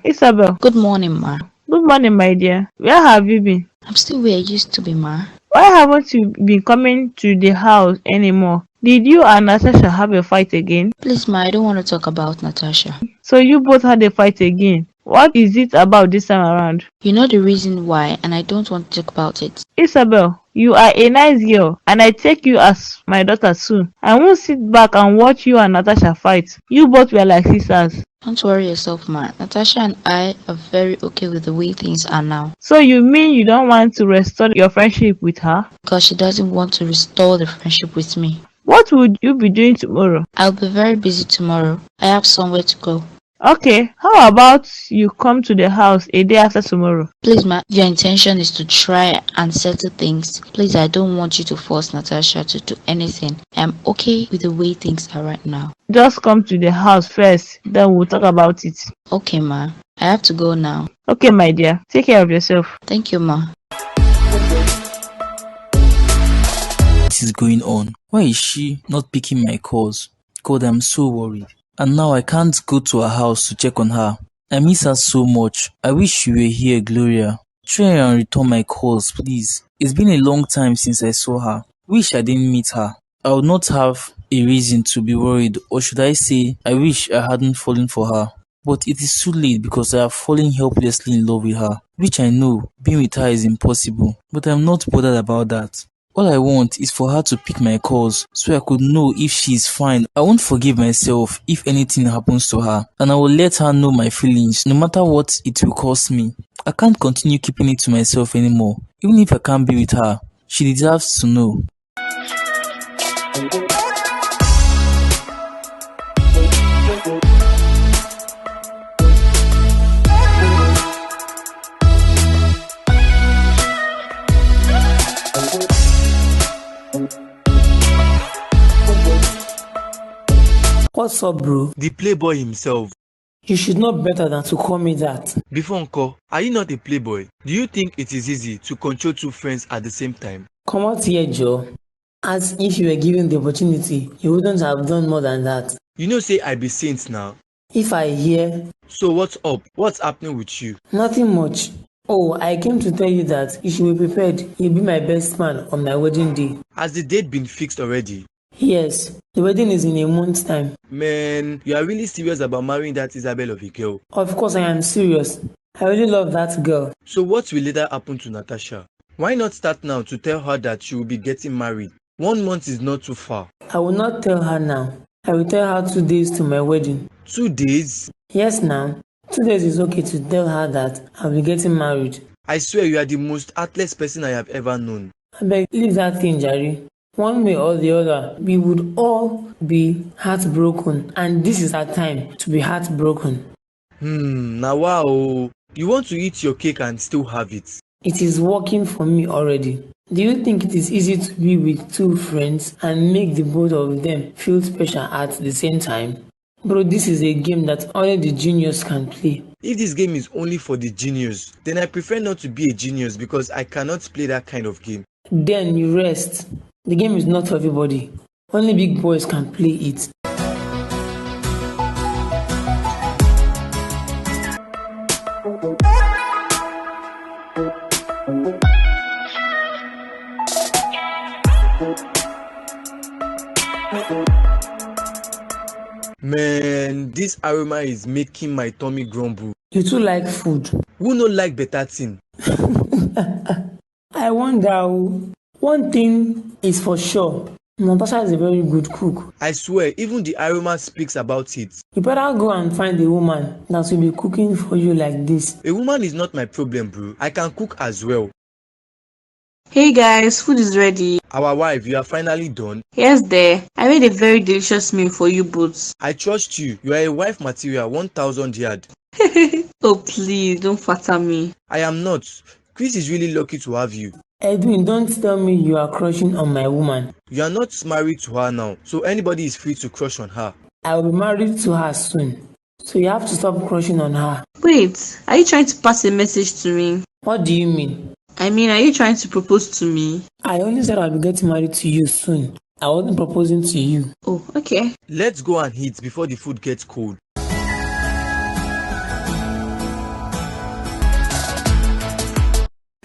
Isabel. Good morning, ma. Good morning, my dear. Where have you been? I'm still where I used to be, ma. Why haven't you been coming to the house anymore? Did you and Natasha have a fight again? Please, ma, I don't want to talk about Natasha. So you both had a fight again. What is it about this time around? You know the reason why, and I don't want to talk about it. Isabel, you are a nice girl, and I take you as my daughter soon. I won't sit back and watch you and Natasha fight. You both were like sisters. Don't worry yourself, ma. Natasha and I are very okay with the way things are now. So you mean you don't want to restore your friendship with her? Because she doesn't want to restore the friendship with me. What would you be doing tomorrow? I'll be very busy tomorrow. I have somewhere to go. Okay, how about you come to the house a day after tomorrow? Please, ma, if your intention is to try and settle things, please, I don't want you to force Natasha to do anything. I'm okay with the way things are right now. Just come to the house first, then we'll talk about it. Okay, ma. I have to go now. Okay, my dear. Take care of yourself. Thank you, ma. What is going on? Why is she not picking my calls? God, I'm so worried. And now I can't go to her house to check on her. I miss her so much. I wish you were here, Gloria. Try and return my calls, please. It's been a long time since I saw her. Wish I didn't meet her. I would not have a reason to be worried, or should I say, I wish I hadn't fallen for her. But it is too late because I have fallen helplessly in love with her, which I know being with her is impossible. But I'm not bothered about that. All I want is for her to pick my calls so I could know if she is fine. I won't forgive myself if anything happens to her, and I will let her know my feelings no matter what it will cost me. I can't continue keeping it to myself anymore. Even if I can't be with her, she deserves to know. What's up, bro? The playboy himself. You should know better than to call me that. Before Uncle, are you not a playboy? Do you think it is easy to control two friends at the same time? Come out here, Joe. As if you were given the opportunity, you wouldn't have done more than that. You know say I be saint now. If I hear... So what's up? What's happening with you? Nothing much. Oh, I came to tell you that you should be prepared. You'll be my best man on my wedding day. Has the date been fixed already? Yes, the wedding is in a month's time. Man, you are really serious about marrying that Isabel of a girl? Of course I am serious. I really love that girl. So what will later happen to Natasha? Why not start now to tell her that she will be getting married? 1 month is not too far. I will not tell her now. I will tell her 2 days to my wedding. 2 days? Yes, now. 2 days is okay to tell her that I'll be getting married. I swear you are the most heartless person I have ever known. I beg, leave that thing, Jerry. One way or the other, we would all be heartbroken, and this is our time to be heartbroken. Now wow, you want to eat your cake and still have it. It is working for me already. Do you think it is easy to be with 2 friends and make the both of them feel special at the same time? Bro, this is a game that only the genius can play. If this game is only for the genius, then I prefer not to be a genius because I cannot play that kind of game. Then you rest. The game is not for everybody. Only big boys can play it. Man, this aroma is making my tummy grumble. You too like food. Who no like better thing? I wonder. One thing is for sure. Natasha is a very good cook. I swear, even the aroma speaks about it. You better go and find a woman that will be cooking for you like this. A woman is not my problem, bro. I can cook as well. Hey guys, food is ready. Our wife, you are finally done. Yes, there. I made a very delicious meal for you both. I trust you. You are a wife material, 1,000 yard. Oh please, don't flatter me. I am not. Chris is really lucky to have you. Edwin, don't tell me you are crushing on my woman. You are not married to her now, so anybody is free to crush on her. I will be married to her soon. So you have to stop crushing on her. Wait, are you trying to pass a message to me? What do you mean? I mean, are you trying to propose to me? I only said I'll be getting married to you soon. I wasn't proposing to you. Oh, okay. Let's go and eat before the food gets cold.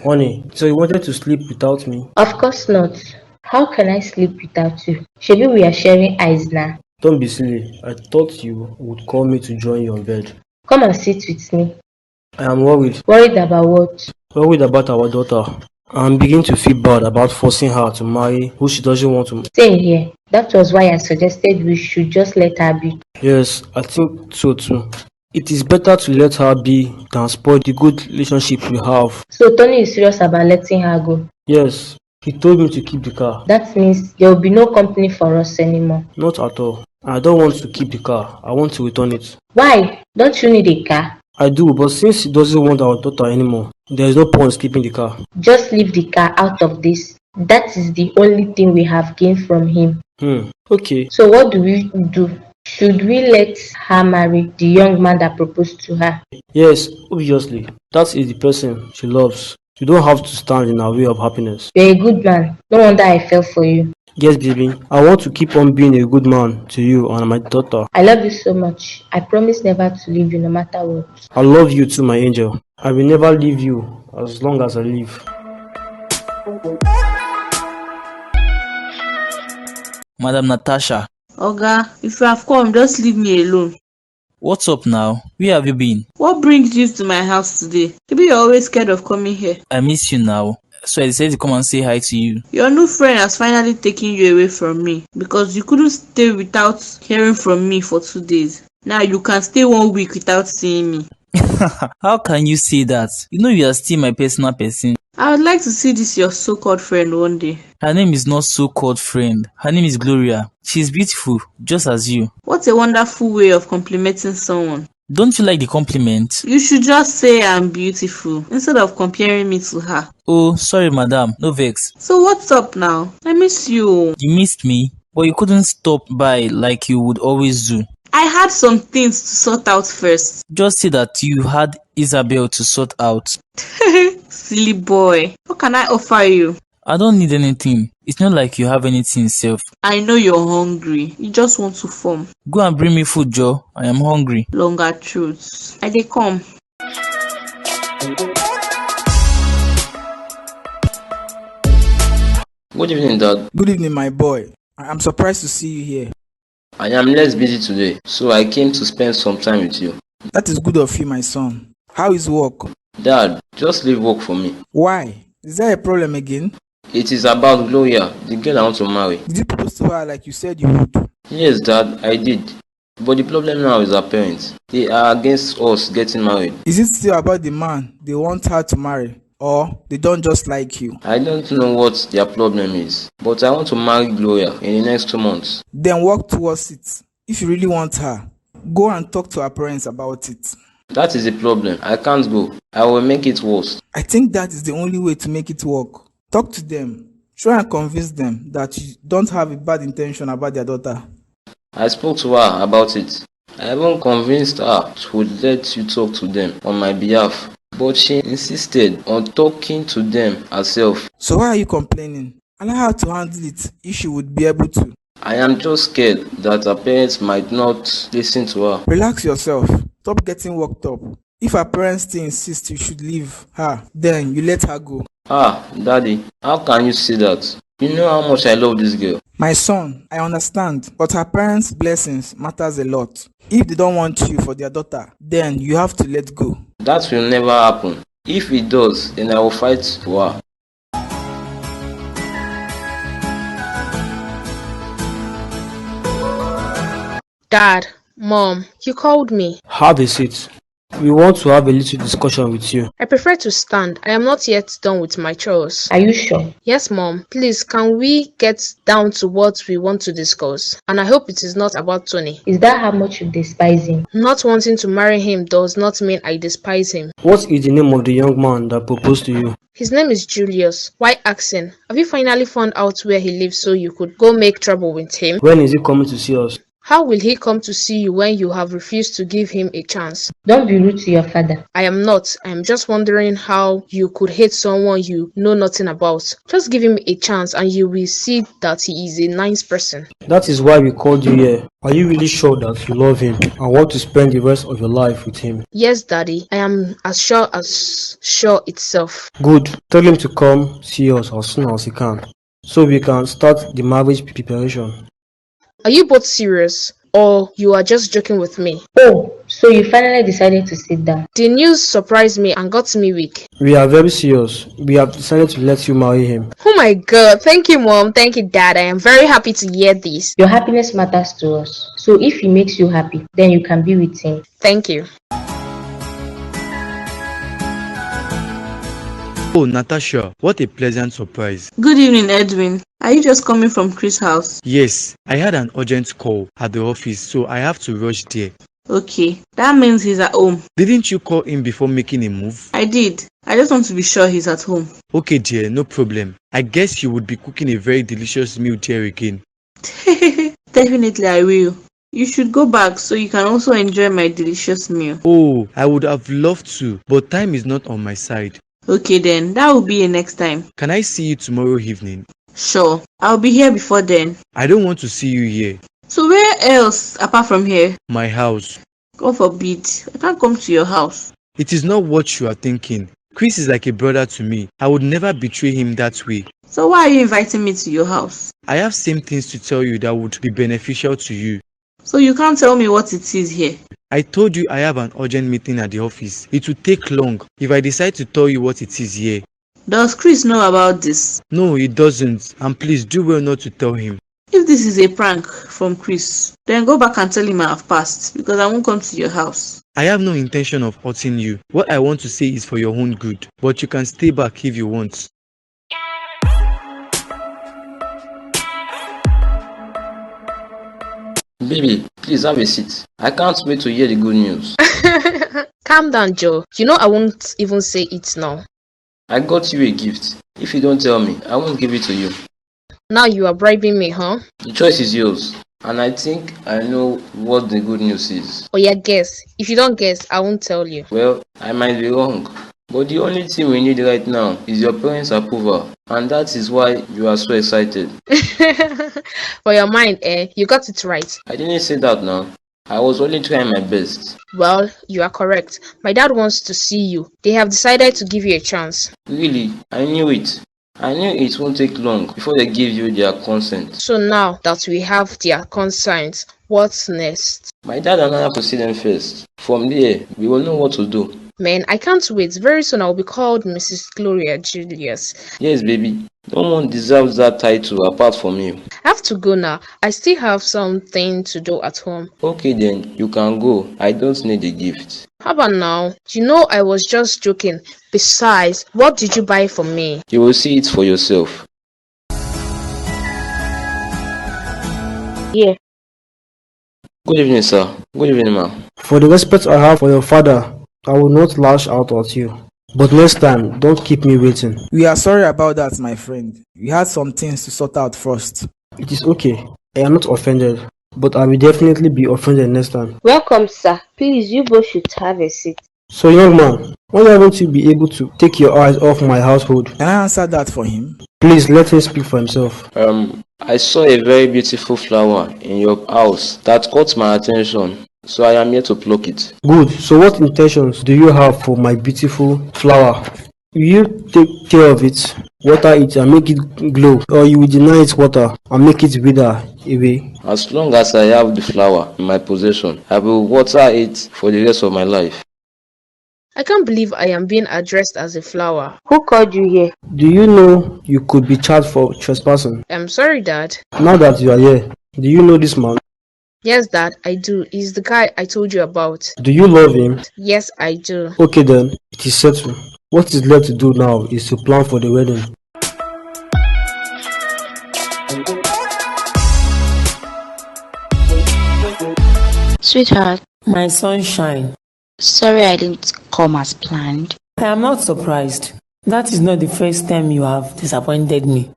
Honey, so you wanted to sleep without me? Of course not. How can I sleep without you? Shebi we are sharing eyes now. Don't be silly. I thought you would call me to join you on bed. Come and sit with me. I am worried. Worried about what? Worried about our daughter. I'm beginning to feel bad about forcing her to marry who she doesn't want to. Same here. That was why I suggested we should just let her be. Yes, I think so too. It is better to let her be than spoil the good relationship we have. So Tony is serious about letting her go? Yes, he told me to keep the car. That means there will be no company for us anymore. Not at all. I don't want to keep the car. I want to return it. Why? Don't you need a car? I do, but since he doesn't want our daughter anymore, there is no point keeping the car. Just leave the car out of this. That is the only thing we have gained from him. Okay. So what do we do? Should we let her marry the young man that proposed to her? Yes, obviously. That is the person she loves. You don't have to stand in her way of happiness. You're a good man. No wonder I fell for you. Yes, baby. I want to keep on being a good man to you and my daughter. I love you so much. I promise never to leave you no matter what. I love you too, my angel. I will never leave you as long as I live. Madam Natasha, Oga, if you have come, just leave me alone. what's up now? Where have you been? What brings you to my house today? Maybe you're always scared of coming here. I miss you now, so I decided to come and say hi to you. Your new friend has finally taken you away from me because you couldn't stay without hearing from me for 2 days. Now you can stay 1 week without seeing me. How can you say that? You know you are still my personal person. I would like to see this your so-called friend one day. Her name is not so-called friend. Her name is Gloria. She's beautiful, just as you. What a wonderful way of complimenting someone. Don't you like the compliment? You should just say I'm beautiful instead of comparing me to her. Oh, sorry madam, no vex. So what's up now? I miss you. You missed me, but you couldn't stop by like you would always do. I had some things to sort out first. Just say that you had Isabel to sort out. Silly boy. What can I offer you? I don't need anything. It's not like you have anything self. I know you're hungry. You just want to form. Go and bring me food, Joe. I am hungry. Longer truths. I dey come. Good evening, Dad. Good evening, my boy. I'm surprised to see you here. I am less busy today, so I came to spend some time with you. That is good of you, my son. How is work? Dad, just leave work for me. Why? Is there a problem again? It is about Gloria, the girl I want to marry. Did you propose to her like you said you would? Yes, Dad, I did. But the problem now is her parents. They are against us getting married. Is it still about the man they want her to marry? Or they don't just like you? I don't know what their problem is, but I want to marry Gloria in the next 2 months. Then work towards it. If you really want her, go and talk to her parents about it. That is the problem. I can't go. I will make it worse. I think that is the only way to make it work. Talk to them. Try and convince them that you don't have a bad intention about their daughter. I spoke to her about it. I even convinced her to let you talk to them on my behalf. But she insisted on talking to them herself. So why are you complaining? Allow her to handle it if she would be able to. I am just scared that her parents might not listen to her. Relax yourself. Stop getting worked up. If her parents still insist you should leave her, then you let her go. Daddy, how can you say that? You know how much I love this girl. My son, I understand, but her parents' blessings matters a lot. If they don't want you for their daughter, then you have to let go. That will never happen. If it does, then I will fight for her. Dad, Mom, you called me. Have a seat. We want to have a little discussion with you. I prefer to stand. I am not yet done with my chores. Are you sure? Yes, Mom. Please, can we get down to what we want to discuss? And I hope it is not about Tony. Is that how much you despise him? Not wanting to marry him does not mean I despise him. What is the name of the young man that proposed to you? His name is Julius. Why asking? Have you finally found out where he lives so you could go make trouble with him? When is he coming to see us? How will he come to see you when you have refused to give him a chance? Don't be rude to your father. I am not. I am just wondering how you could hate someone you know nothing about. Just give him a chance and you will see that he is a nice person. That is why we called you here. Are you really sure that you love him and want to spend the rest of your life with him? Yes, Daddy. I am as sure itself. Good. Tell him to come see us as soon as he can, so we can start the marriage preparation. Are you both serious? Or you are just joking with me? Oh, so you finally decided to sit down. The news surprised me and got me weak. We are very serious. We have decided to let you marry him. Oh my God. Thank you, Mom. Thank you, Dad. I am very happy to hear this. Your happiness matters to us. So if he makes you happy, then you can be with him. Thank you. Oh, Natasha, what a pleasant surprise. Good evening, Edwin. Are you just coming from Chris' house? Yes, I had an urgent call at the office, so I have to rush there. Okay, that means he's at home. Didn't you call him before making a move? I did. I just want to be sure he's at home. Okay, dear, no problem. I guess you would be cooking a very delicious meal there again. Definitely I will. You should go back so you can also enjoy my delicious meal. Oh, I would have loved to, but time is not on my side. Okay then, that will be a next time. Can I see you tomorrow evening? Sure, I'll be here before then. I don't want to see you here. So where else apart from here? My house. God forbid, I can't come to your house. It is not what you are thinking. Chris is like a brother to me. I would never betray him that way. So why are you inviting me to your house? I have same things to tell you that would be beneficial to you. So you can't tell me what it is here? I told you I have an urgent meeting at the office. It will take long if I decide to tell you what it is here. Does Chris know about this? No, he doesn't. And please do well not to tell him. If this is a prank from Chris, then go back and tell him I have passed because I won't come to your house. I have no intention of hurting you. What I want to say is for your own good. But you can stay back if you want. Baby, please have a seat. I can't wait to hear the good news. Calm down, Joe. You know I won't even say it now. I got you a gift. If you don't tell me, I won't give it to you. Now you are bribing me, huh? The choice is yours. And I think I know what the good news is. Oh yeah, guess. If you don't guess, I won't tell you. Well, I might be wrong. But the only thing we need right now is your parents' approval. And that is why you are so excited. For your mind, you got it right. I didn't say that now. I was only trying my best. Well, you are correct. My dad wants to see you. They have decided to give you a chance. Really? I knew it. I knew it won't take long before they give you their consent. So now that we have their consent, what's next? My dad and I have to see them first. From there, we will know what to do. Man, I can't wait. Very soon I'll be called Mrs. Gloria Julius. Yes, baby. No one deserves that title apart from you. I have to go now. I still have something to do at home. Okay then, you can go. I don't need a gift. How about now? You know I was just joking. Besides, what did you buy for me? You will see it for yourself. Yeah. Good evening, sir. Good evening, ma'am. For the respect I have for your father, I will not lash out at you. But next time, don't keep me waiting. We are sorry about that, my friend. We had some things to sort out first. It is okay. I am not offended. But I will definitely be offended next time. Welcome, sir. Please, you both should have a seat. So, young man, when haven't you be able to take your eyes off my household? Can I answer that for him? Please let him speak for himself. I saw a very beautiful flower in your house that caught my attention. So I am here to pluck it. Good. So what intentions do you have for my beautiful flower? Will you take care of it, water it and make it glow, or you will deny it water and make it wither away? As long as I have the flower in my possession, I will water it for the rest of my life. I can't believe I am being addressed as a flower. Who called you here? Do you know you could be charged for trespassing? I'm sorry, Dad. Now that you are here, do you know this man? Yes, Dad, I do. He's the guy I told you about. Do you love him? Yes, I do. Okay then, it is settled. What is left to do now is to plan for the wedding. Sweetheart, My sunshine. sorry I didn't come as planned. I am not surprised. That is not the first time you have disappointed me.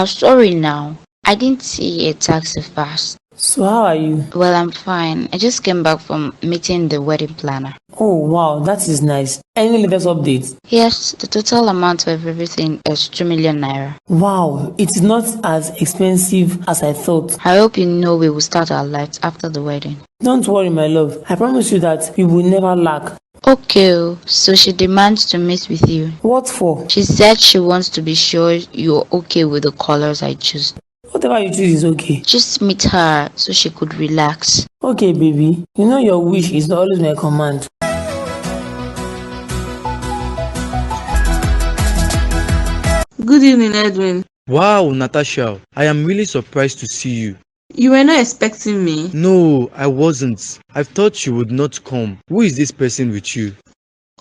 Sorry now. I didn't see a taxi fast. So how are you? Well, I'm fine. I just came back from meeting the wedding planner. Oh wow, that is nice. Any latest updates? Yes, the total amount of everything is 2 million naira. Wow, it is not as expensive as I thought. I hope you know we will start our lives after the wedding. Don't worry, my love. I promise you that we will never lack. Okay, so she demands to meet with you. What for? She said she wants to be sure you're okay with the colors I choose. Whatever you choose is okay. Just meet her so she could relax. Okay, baby. You know your wish is always my command. Good evening, Edwin. Wow, Natasha, I am really surprised to see you. You were not expecting me? No, I wasn't. I thought you would not come. Who is this person with you?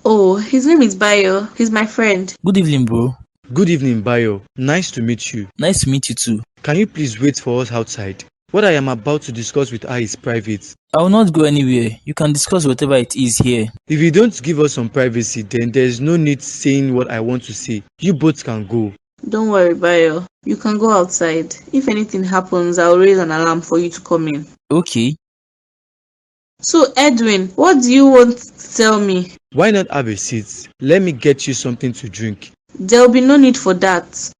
Oh, his name is Bayo. He's my friend. Good evening, bro. Good evening, Bayo. Nice to meet you. Nice to meet you too. Can you please wait for us outside? What I am about to discuss with her is private. I will not go anywhere. You can discuss whatever it is here. If you don't give us some privacy, then there is no need saying what I want to say. You both can go. Don't worry, Bayo. You can go outside. If anything happens, I'll raise an alarm for you to come in. Okay. So, Edwin, what do you want to tell me? Why not have a seat? Let me get you something to drink. There'll be no need for that.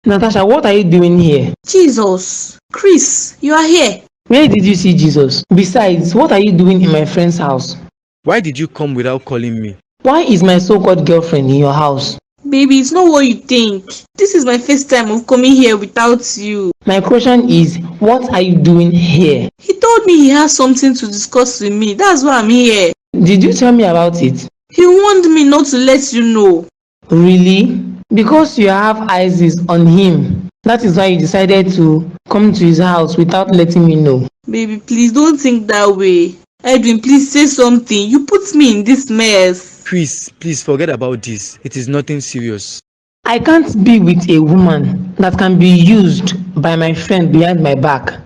Natasha, what are you doing here? Jesus. Chris, you are here. Where did you see Jesus? Besides, what are you doing in my friend's house? Why did you come without calling me? Why is my so-called girlfriend in your house? Baby, it's not what you think. This is my first time of coming here without you. My question is, what are you doing here? He told me he has something to discuss with me. That's why I'm here. Did you tell me about it? He warned me not to let you know. Really? Because you have eyes on him. That is why you decided to come to his house without letting me know. Baby, please don't think that way. Edwin, please say something. You put me in this mess. Chris, please forget about this. It is nothing serious. I can't be with a woman that can be used by my friend behind my back.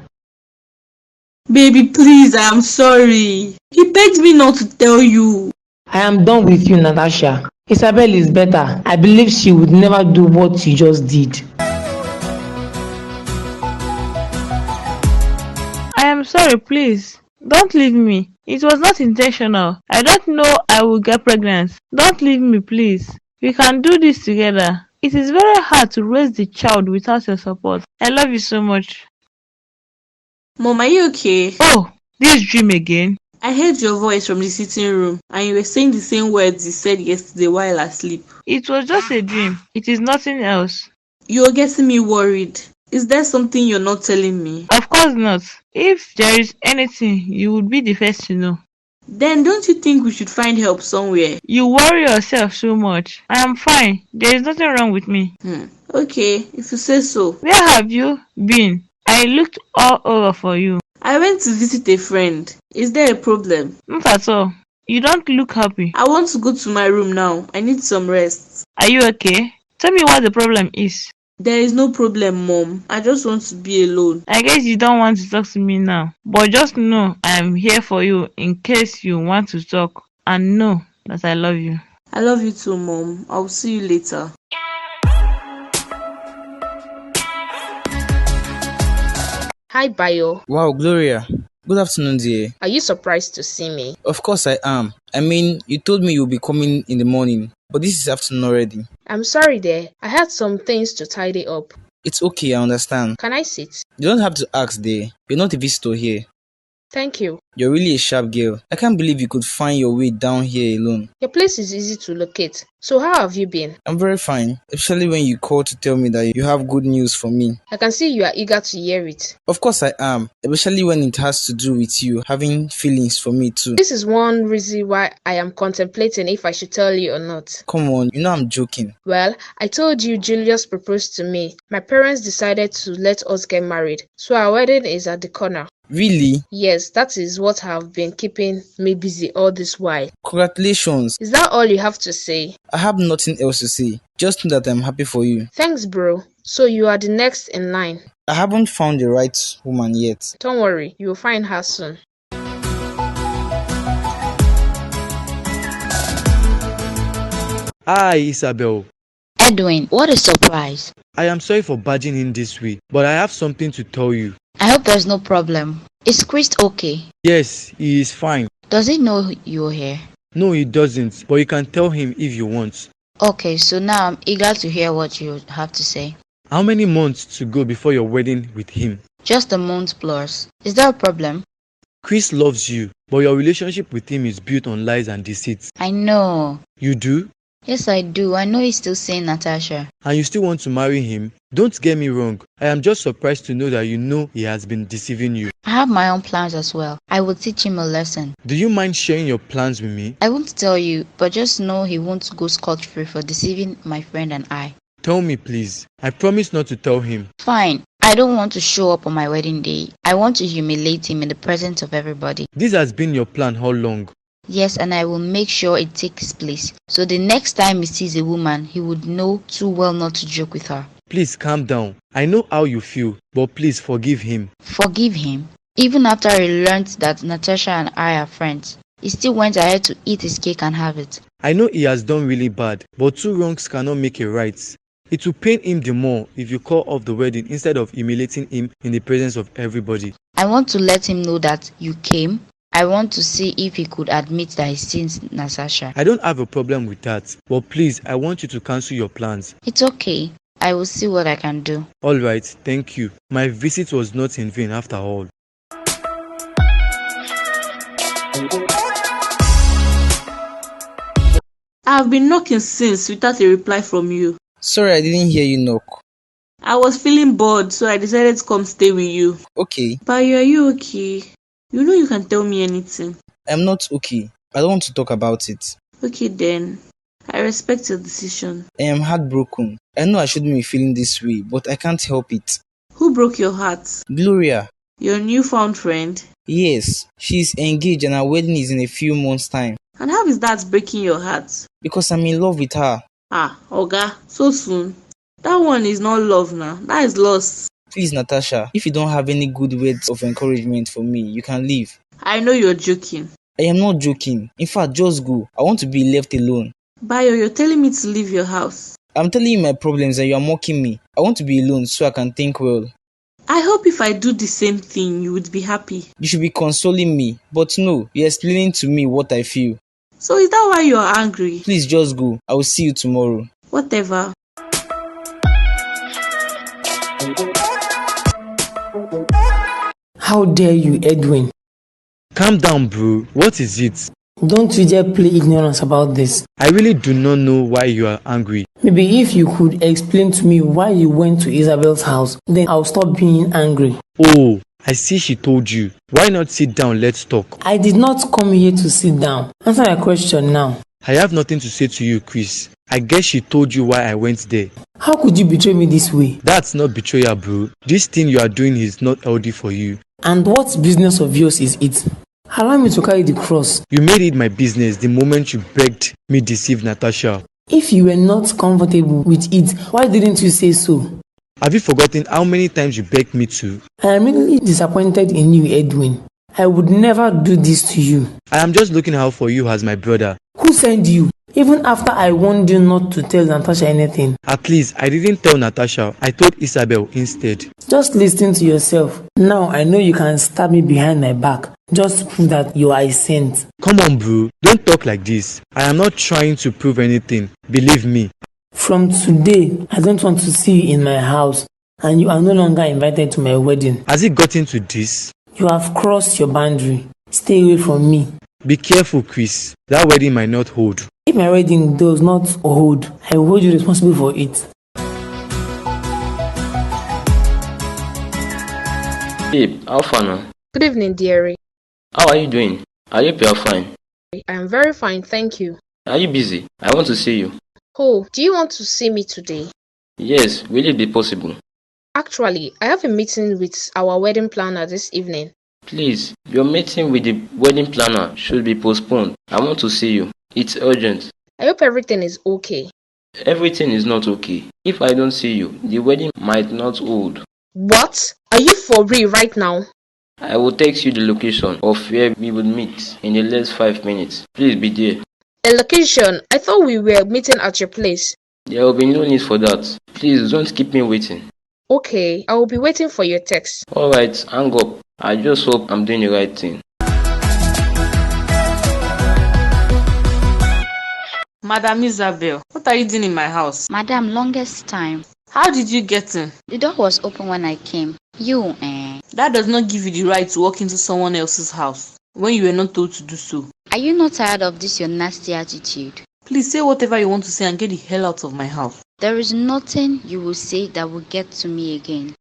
Baby, please, I am sorry. He begged me not to tell you. I am done with you, Natasha. Isabel is better. I believe she would never do what you just did. I am sorry, please. Don't leave me. It was not intentional. I don't know I will get pregnant. Don't leave me, please. We can do this together. It is very hard to raise the child without your support. I love you so much. Mom, are you okay? Oh, this dream again? I heard your voice from the sitting room and you were saying the same words you said yesterday while asleep. It was just a dream. It is nothing else. You're getting me worried. Is there something you're not telling me? Of course not. If there is anything, you would be the first to know. Then don't you think we should find help somewhere? You worry yourself so much. I am fine. There is nothing wrong with me. Okay, if you say so. Where have you been? I looked all over for you. I went to visit a friend. Is there a problem? Not at all. You don't look happy. I want to go to my room now. I need some rest. Are you okay? Tell me what the problem is. There is no problem, Mom. I just want to be alone. I guess you don't want to talk to me now. But just know I am here for you in case you want to talk. And know that I love you. I love you too, Mom. I'll see you later. Hi, Bayo. Wow, Gloria. Good afternoon, dear. Are you surprised to see me? Of course I am. I mean, you told me you'll be coming in the morning, but this is afternoon already. I'm sorry, dear. I had some things to tidy up. It's okay, I understand. Can I sit? You don't have to ask, dear. You're not a visitor here. Thank you. You're really a sharp girl. I can't believe you could find your way down here alone. Your place is easy to locate. So how have you been? I'm very fine, especially when you called to tell me that you have good news for me. I can see you are eager to hear it. Of course I am, especially when it has to do with you having feelings for me too. This is one reason why I am contemplating if I should tell you or not. Come on, you know I'm joking. Well, I told you Julius proposed to me. My parents decided to let us get married, so our wedding is at the corner. Really? Yes, that is what have been keeping me busy all this while. Congratulations. Is that all you have to say? I have nothing else to say. Just know that I'm happy for you. Thanks, bro. So you are the next in line. I haven't found the right woman yet. Don't worry, you will find her soon. Hi, Isabel. Edwin, what a surprise. I am sorry for barging in this way, but I have something to tell you. I hope there's no problem. Is Chris okay? Yes, he is fine. Does he know you're here? No, he doesn't, but you can tell him if you want. Okay, so now I'm eager to hear what you have to say. How many months to go before your wedding with him? Just a month plus. Is there a problem? Chris loves you, but your relationship with him is built on lies and deceit. I know. You do? Yes, I do. I know he's still seeing Natasha. And you still want to marry him? Don't get me wrong. I am just surprised to know that you know he has been deceiving you. I have my own plans as well. I will teach him a lesson. Do you mind sharing your plans with me? I won't tell you, but just know he won't go scot-free for deceiving my friend and I. Tell me, please. I promise not to tell him. Fine. I don't want to show up on my wedding day. I want to humiliate him in the presence of everybody. This has been your plan how long? Yes, and I will make sure it takes place. So the next time he sees a woman, he would know too well not to joke with her. Please calm down. I know how you feel, but please forgive him. Forgive him? Even after he learned that Natasha and I are friends, he still went ahead to eat his cake and have it. I know he has done really bad, but two wrongs cannot make a right. It will pain him the more if you call off the wedding instead of humiliating him in the presence of everybody. I want to let him know that you came. I want to see if he could admit that he sins Natasha. I don't have a problem with that, but please, I want you to cancel your plans. It's okay. I will see what I can do. Alright, thank you. My visit was not in vain after all. I've been knocking since without a reply from you. Sorry, I didn't hear you knock. I was feeling bored, so I decided to come stay with you. Okay. But are you okay? You know you can tell me anything. I'm not okay. I don't want to talk about it. Okay then. I respect your decision. I am heartbroken. I know I shouldn't be feeling this way, but I can't help it. Who broke your heart? Gloria. Your newfound friend? Yes, she's engaged and her wedding is in a few months' time. And how is that breaking your heart? Because I'm in love with her. Ah, Oga, so soon. That one is not love now. That is loss. Please, Natasha, if you don't have any good words of encouragement for me, you can leave. I know you're joking. I am not joking. In fact, just go. I want to be left alone. Bayo, you're telling me to leave your house. I'm telling you my problems and you are mocking me. I want to be alone so I can think well. I hope if I do the same thing, you would be happy. You should be consoling me, but no, you're explaining to me what I feel. So is that why you're angry? Please just go. I will see you tomorrow. Whatever. How dare you, Edwin? Calm down, bro. What is it? Don't you dare play ignorance about this. I really do not know why you are angry. Maybe if you could explain to me why you went to Isabel's house, then I'll stop being angry. Oh, I see she told you. Why not sit down, let's talk. I did not come here to sit down. Answer my question now. I have nothing to say to you, Chris. I guess she told you why I went there. How could you betray me this way? That's not betrayal, bro. This thing you are doing is not healthy for you. And what business of yours is it? Allow me to carry the cross. You made it my business the moment you begged me deceive Natasha. If you were not comfortable with it, why didn't you say so? Have you forgotten how many times you begged me to? I am really disappointed in you, Edwin. I would never do this to you. I am just looking out for you as my brother. Who sent you? Even after I warned you not to tell Natasha anything. At least I didn't tell Natasha. I told Isabel instead. Just listen to yourself. Now I know you can stab me behind my back. Just to prove that you are a saint. Come on, bro. Don't talk like this. I am not trying to prove anything. Believe me. From today, I don't want to see you in my house. And you are no longer invited to my wedding. Has it gotten to this? You have crossed your boundary. Stay away from me. Be careful, Chris. That wedding might not hold. If my wedding does not hold, I will hold you responsible for it. Babe, how far now? Good evening, dearie. How are you doing? I hope you are fine. I am very fine, thank you. Are you busy? I want to see you. Oh, do you want to see me today? Yes, will it be possible? Actually, I have a meeting with our wedding planner this evening. Please, your meeting with the wedding planner should be postponed. I want to see you. It's urgent. I hope everything is okay. Everything is not okay. If I don't see you, the wedding might not hold. What? Are you for real right now? I will text you the location of where we will meet in the next 5 minutes. Please be there. A location? I thought we were meeting at your place. There will be no need for that. Please don't keep me waiting. Okay, I will be waiting for your text. Alright, hang up. I just hope I'm doing the right thing. Madam Isabel, what are you doing in my house? Madam, longest time. How did you get in? The door was open when I came. You, That does not give you the right to walk into someone else's house when you were not told to do so. Are you not tired of this your nasty attitude? Please say whatever you want to say and get the hell out of my house. There is nothing you will say that will get to me again.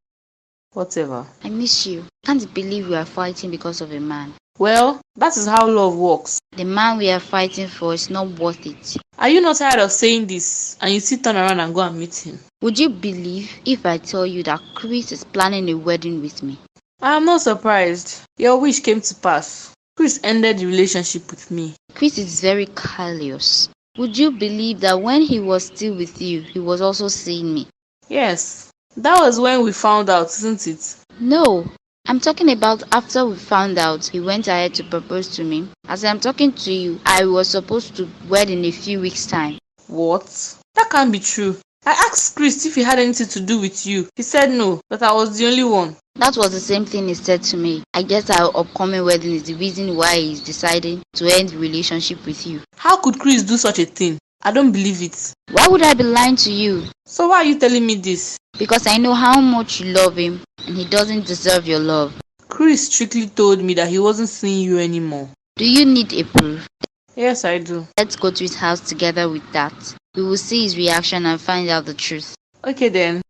Whatever. I miss you. Can't believe we are fighting because of a man. Well, that is how love works. The man we are fighting for is not worth it. Are you not tired of saying this and you still turn around and go and meet him? Would you believe if I tell you that Chris is planning a wedding with me? I am not surprised. Your wish came to pass. Chris ended the relationship with me. Chris is very callous. Would you believe that when he was still with you, he was also seeing me? Yes, that was when we found out, isn't it? No, I'm talking about after we found out he went ahead to propose to me. As I'm talking to you, I was supposed to wed in a few weeks' time. What? That can't be true. I asked Chris if he had anything to do with you. He said no, that I was the only one. That was the same thing he said to me. I guess our upcoming wedding is the reason why he's deciding to end the relationship with you. How could Chris do such a thing? I don't believe it. Why would I be lying to you? So why are you telling me this? Because I know how much you love him and he doesn't deserve your love. Chris strictly told me that he wasn't seeing you anymore. Do you need a proof? Yes, I do. Let's go to his house together with that. We will see his reaction and find out the truth. Okay then.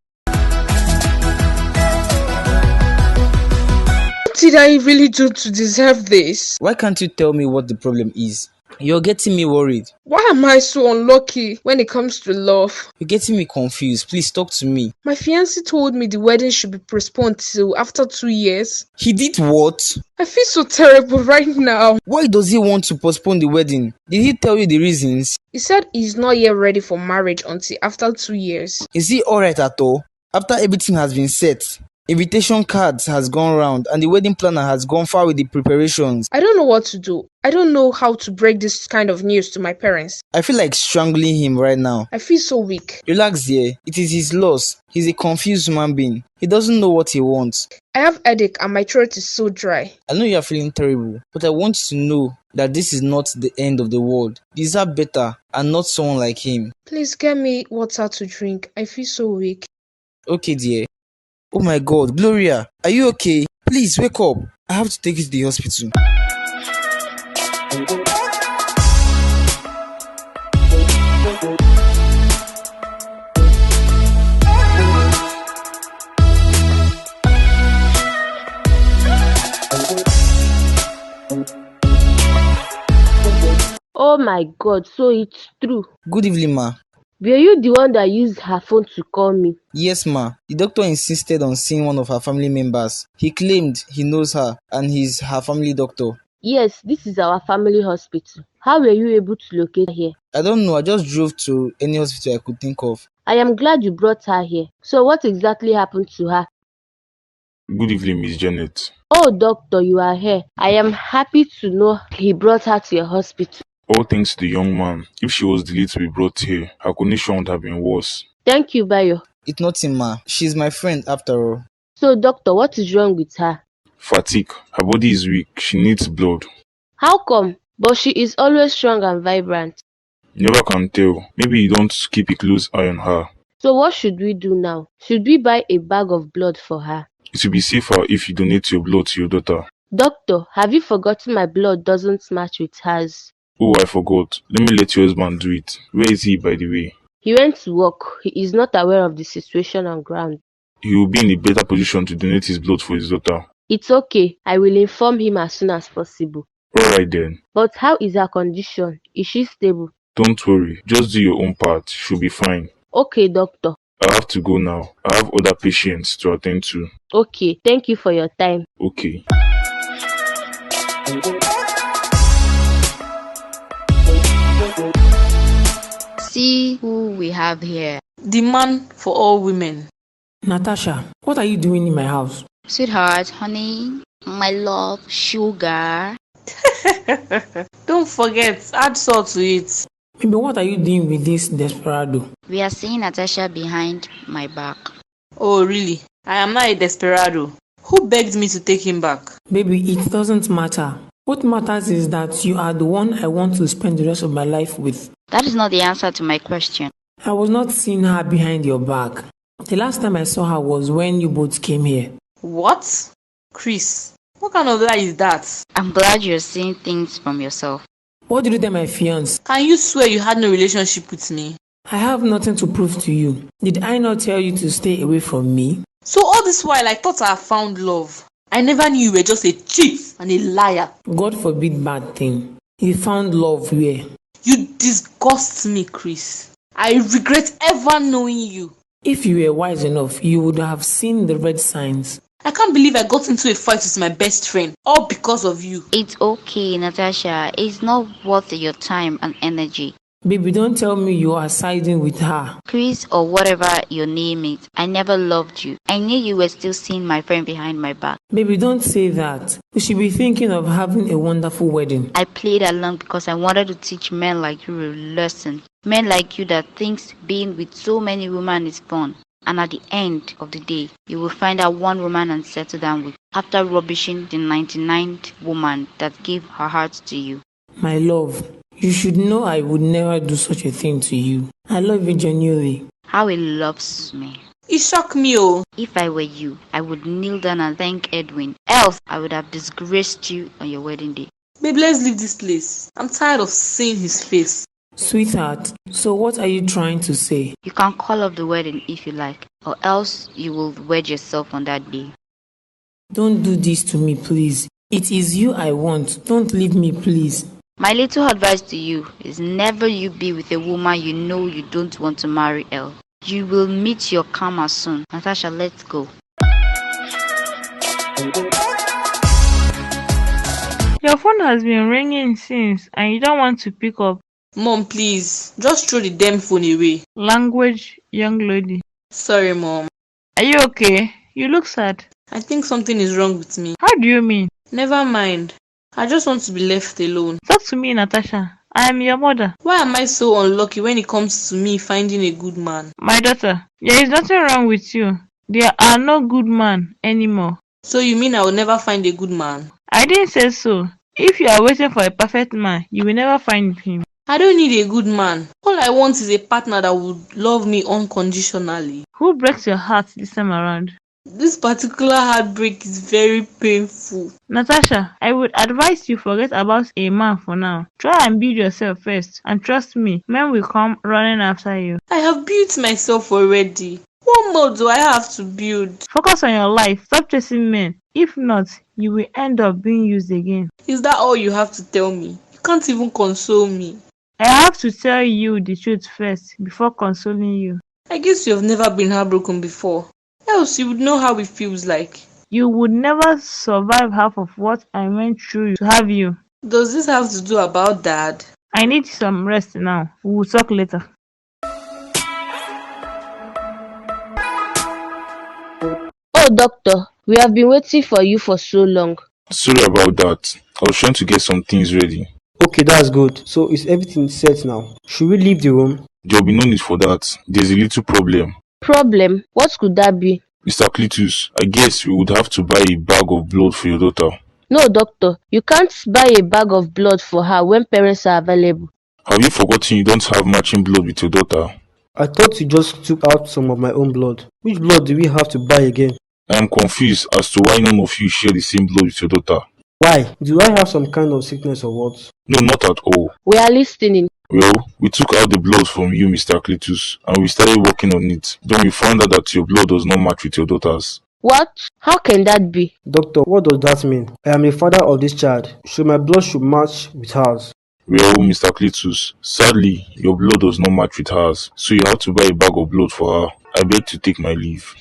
What did I really do to deserve this? Why can't you tell me what the problem is? You're getting me worried. Why am I so unlucky when it comes to love? You're getting me confused. Please talk to me. My fiancé told me the wedding should be postponed till after 2 years. He did what? I feel so terrible right now. Why does he want to postpone the wedding? Did he tell you the reasons? He said he's not yet ready for marriage until after 2 years. Is he alright at all? After everything has been set, invitation cards has gone round and the wedding planner has gone far with the preparations. I don't know what to do. I don't know how to break this kind of news to my parents. I feel like strangling him right now. I feel so weak. Relax dear. It is his loss. He's a confused human being. He doesn't know what he wants. I have headache and my throat is so dry. I know you are feeling terrible, but I want you to know that this is not the end of the world. You deserve better and not someone like him. Please get me water to drink. I feel so weak. Okay dear. Oh my god, Gloria, are you okay? Please wake up. I have to take you to the hospital. Oh my god, so it's true. Good evening, ma. Were you the one that used her phone to call me? Yes, ma. The doctor insisted on seeing one of her family members. He claimed he knows her and he's her family doctor. Yes, this is our family hospital. How were you able to locate her here? I don't know. I just drove to any hospital I could think of. I am glad you brought her here. So what exactly happened to her? Good evening, Miss Janet. Oh, doctor, you are here. I am happy to know he brought her to your hospital. All thanks to the young man. If she was delayed to be brought here, her condition would have been worse. Thank you, Bayo. It's nothing, ma. She's my friend after all. So, doctor, what is wrong with her? Fatigue. Her body is weak. She needs blood. How come? But she is always strong and vibrant. You never can tell. Maybe you don't keep a close eye on her. So what should we do now? Should we buy a bag of blood for her? It will be safer if you donate your blood to your daughter. Doctor, have you forgotten my blood doesn't match with hers? Oh, I forgot. Let me let your husband do it. Where is he, by the way? He went to work. He is not aware of the situation on ground. He will be in a better position to donate his blood for his daughter. It's okay. I will inform him as soon as possible. Alright then. But how is her condition? Is she stable? Don't worry. Just do your own part. She'll be fine. Okay, doctor. I have to go now. I have other patients to attend to. Okay, thank you for your time. Okay. See who we have here. The man for all women. Natasha, what are you doing in my house? Sweetheart, honey, my love, sugar. Don't forget, add salt to it. Baby, what are you doing with this desperado? We are seeing Natasha behind my back. Oh, really? I am not a desperado. Who begged me to take him back? Baby, it doesn't matter. What matters is that you are the one I want to spend the rest of my life with. That is not the answer to my question. I was not seeing her behind your back. The last time I saw her was when you both came here. What? Chris, what kind of lie is that? I'm glad you're seeing things from yourself. What did you tell my fiancé? Can you swear you had no relationship with me? I have nothing to prove to you. Did I not tell you to stay away from me? So all this while I thought I had found love. I never knew you were just a cheat and a liar. God forbid bad thing. You found love where? You disgust me, Chris. I regret ever knowing you. If you were wise enough, you would have seen the red signs. I can't believe I got into a fight with my best friend, all because of you. It's okay, Natasha. It's not worth your time and energy. Baby, don't tell me you are siding with her. Chris, or whatever your name is, I never loved you. I knew you were still seeing my friend behind my back. Baby, don't say that. We should be thinking of having a wonderful wedding. I played along because I wanted to teach men like you a lesson. Men like you that thinks being with so many women is fun. And at the end of the day, you will find out one woman and settle down with, after rubbishing the 99th woman that gave her heart to you. My love, you should know I would never do such a thing to you. I love you genuinely. How he loves me. It shocked me, oh. If I were you, I would kneel down and thank Edwin. Else, I would have disgraced you on your wedding day. Babe, let's leave this place. I'm tired of seeing his face. Sweetheart, so what are you trying to say? You can call off the wedding if you like, or else you will wed yourself on that day. Don't do this to me, please. It is you I want. Don't leave me, please. My little advice to you is never you be with a woman you know you don't want to marry else. You will meet your karma soon. Natasha, let's go. Your phone has been ringing since and you don't want to pick up. Mom, please, just throw the damn phone away. Language, young lady. Sorry, Mom. Are you okay? You look sad. I think something is wrong with me. How do you mean? Never mind. I just want to be left alone. Talk to me, Natasha. I am your mother. Why am I so unlucky when it comes to me finding a good man? My daughter, there is nothing wrong with you. There are no good men anymore. So you mean I will never find a good man? I didn't say so. If you are waiting for a perfect man, you will never find him. I don't need a good man. All I want is a partner that would love me unconditionally. Who breaks your heart this time around? This particular heartbreak is very painful. Natasha, I would advise you forget about a man for now. Try and build yourself first, and trust me, men will come running after you. I have built myself already. What more do I have to build? Focus on your life. Stop chasing men. If not, you will end up being used again. Is that all you have to tell me? You can't even console me. I have to tell you the truth first before consoling you. I guess you have never been heartbroken before. Else you would know how it feels like. You would never survive half of what I went through to have you. Does this have to do about Dad? I need some rest now. We will talk later. Oh, doctor, we have been waiting for you for so long. Sorry about that. I was trying to get some things ready. Okay, that's good. So is everything set now? Should we leave the room? There will be no need for that. There's a little problem. Problem? What could that be? Mr. Cletus, I guess we would have to buy a bag of blood for your daughter. No, doctor, you can't buy a bag of blood for her when parents are available. Have you forgotten you don't have matching blood with your daughter? I thought you just took out some of my own blood. Which blood do we have to buy again? I am confused as to why none of you share the same blood with your daughter. Why? Do I have some kind of sickness or what? No, not at all. We are listening. Well, we took out the blood from you, Mr. Cletus, and we started working on it. Then we found out that your blood does not match with your daughter's. What? How can that be? Doctor, what does that mean? I am the father of this child, so my blood should match with hers. Well, Mr. Cletus, sadly, your blood does not match with hers, so you have to buy a bag of blood for her. I beg to take my leave.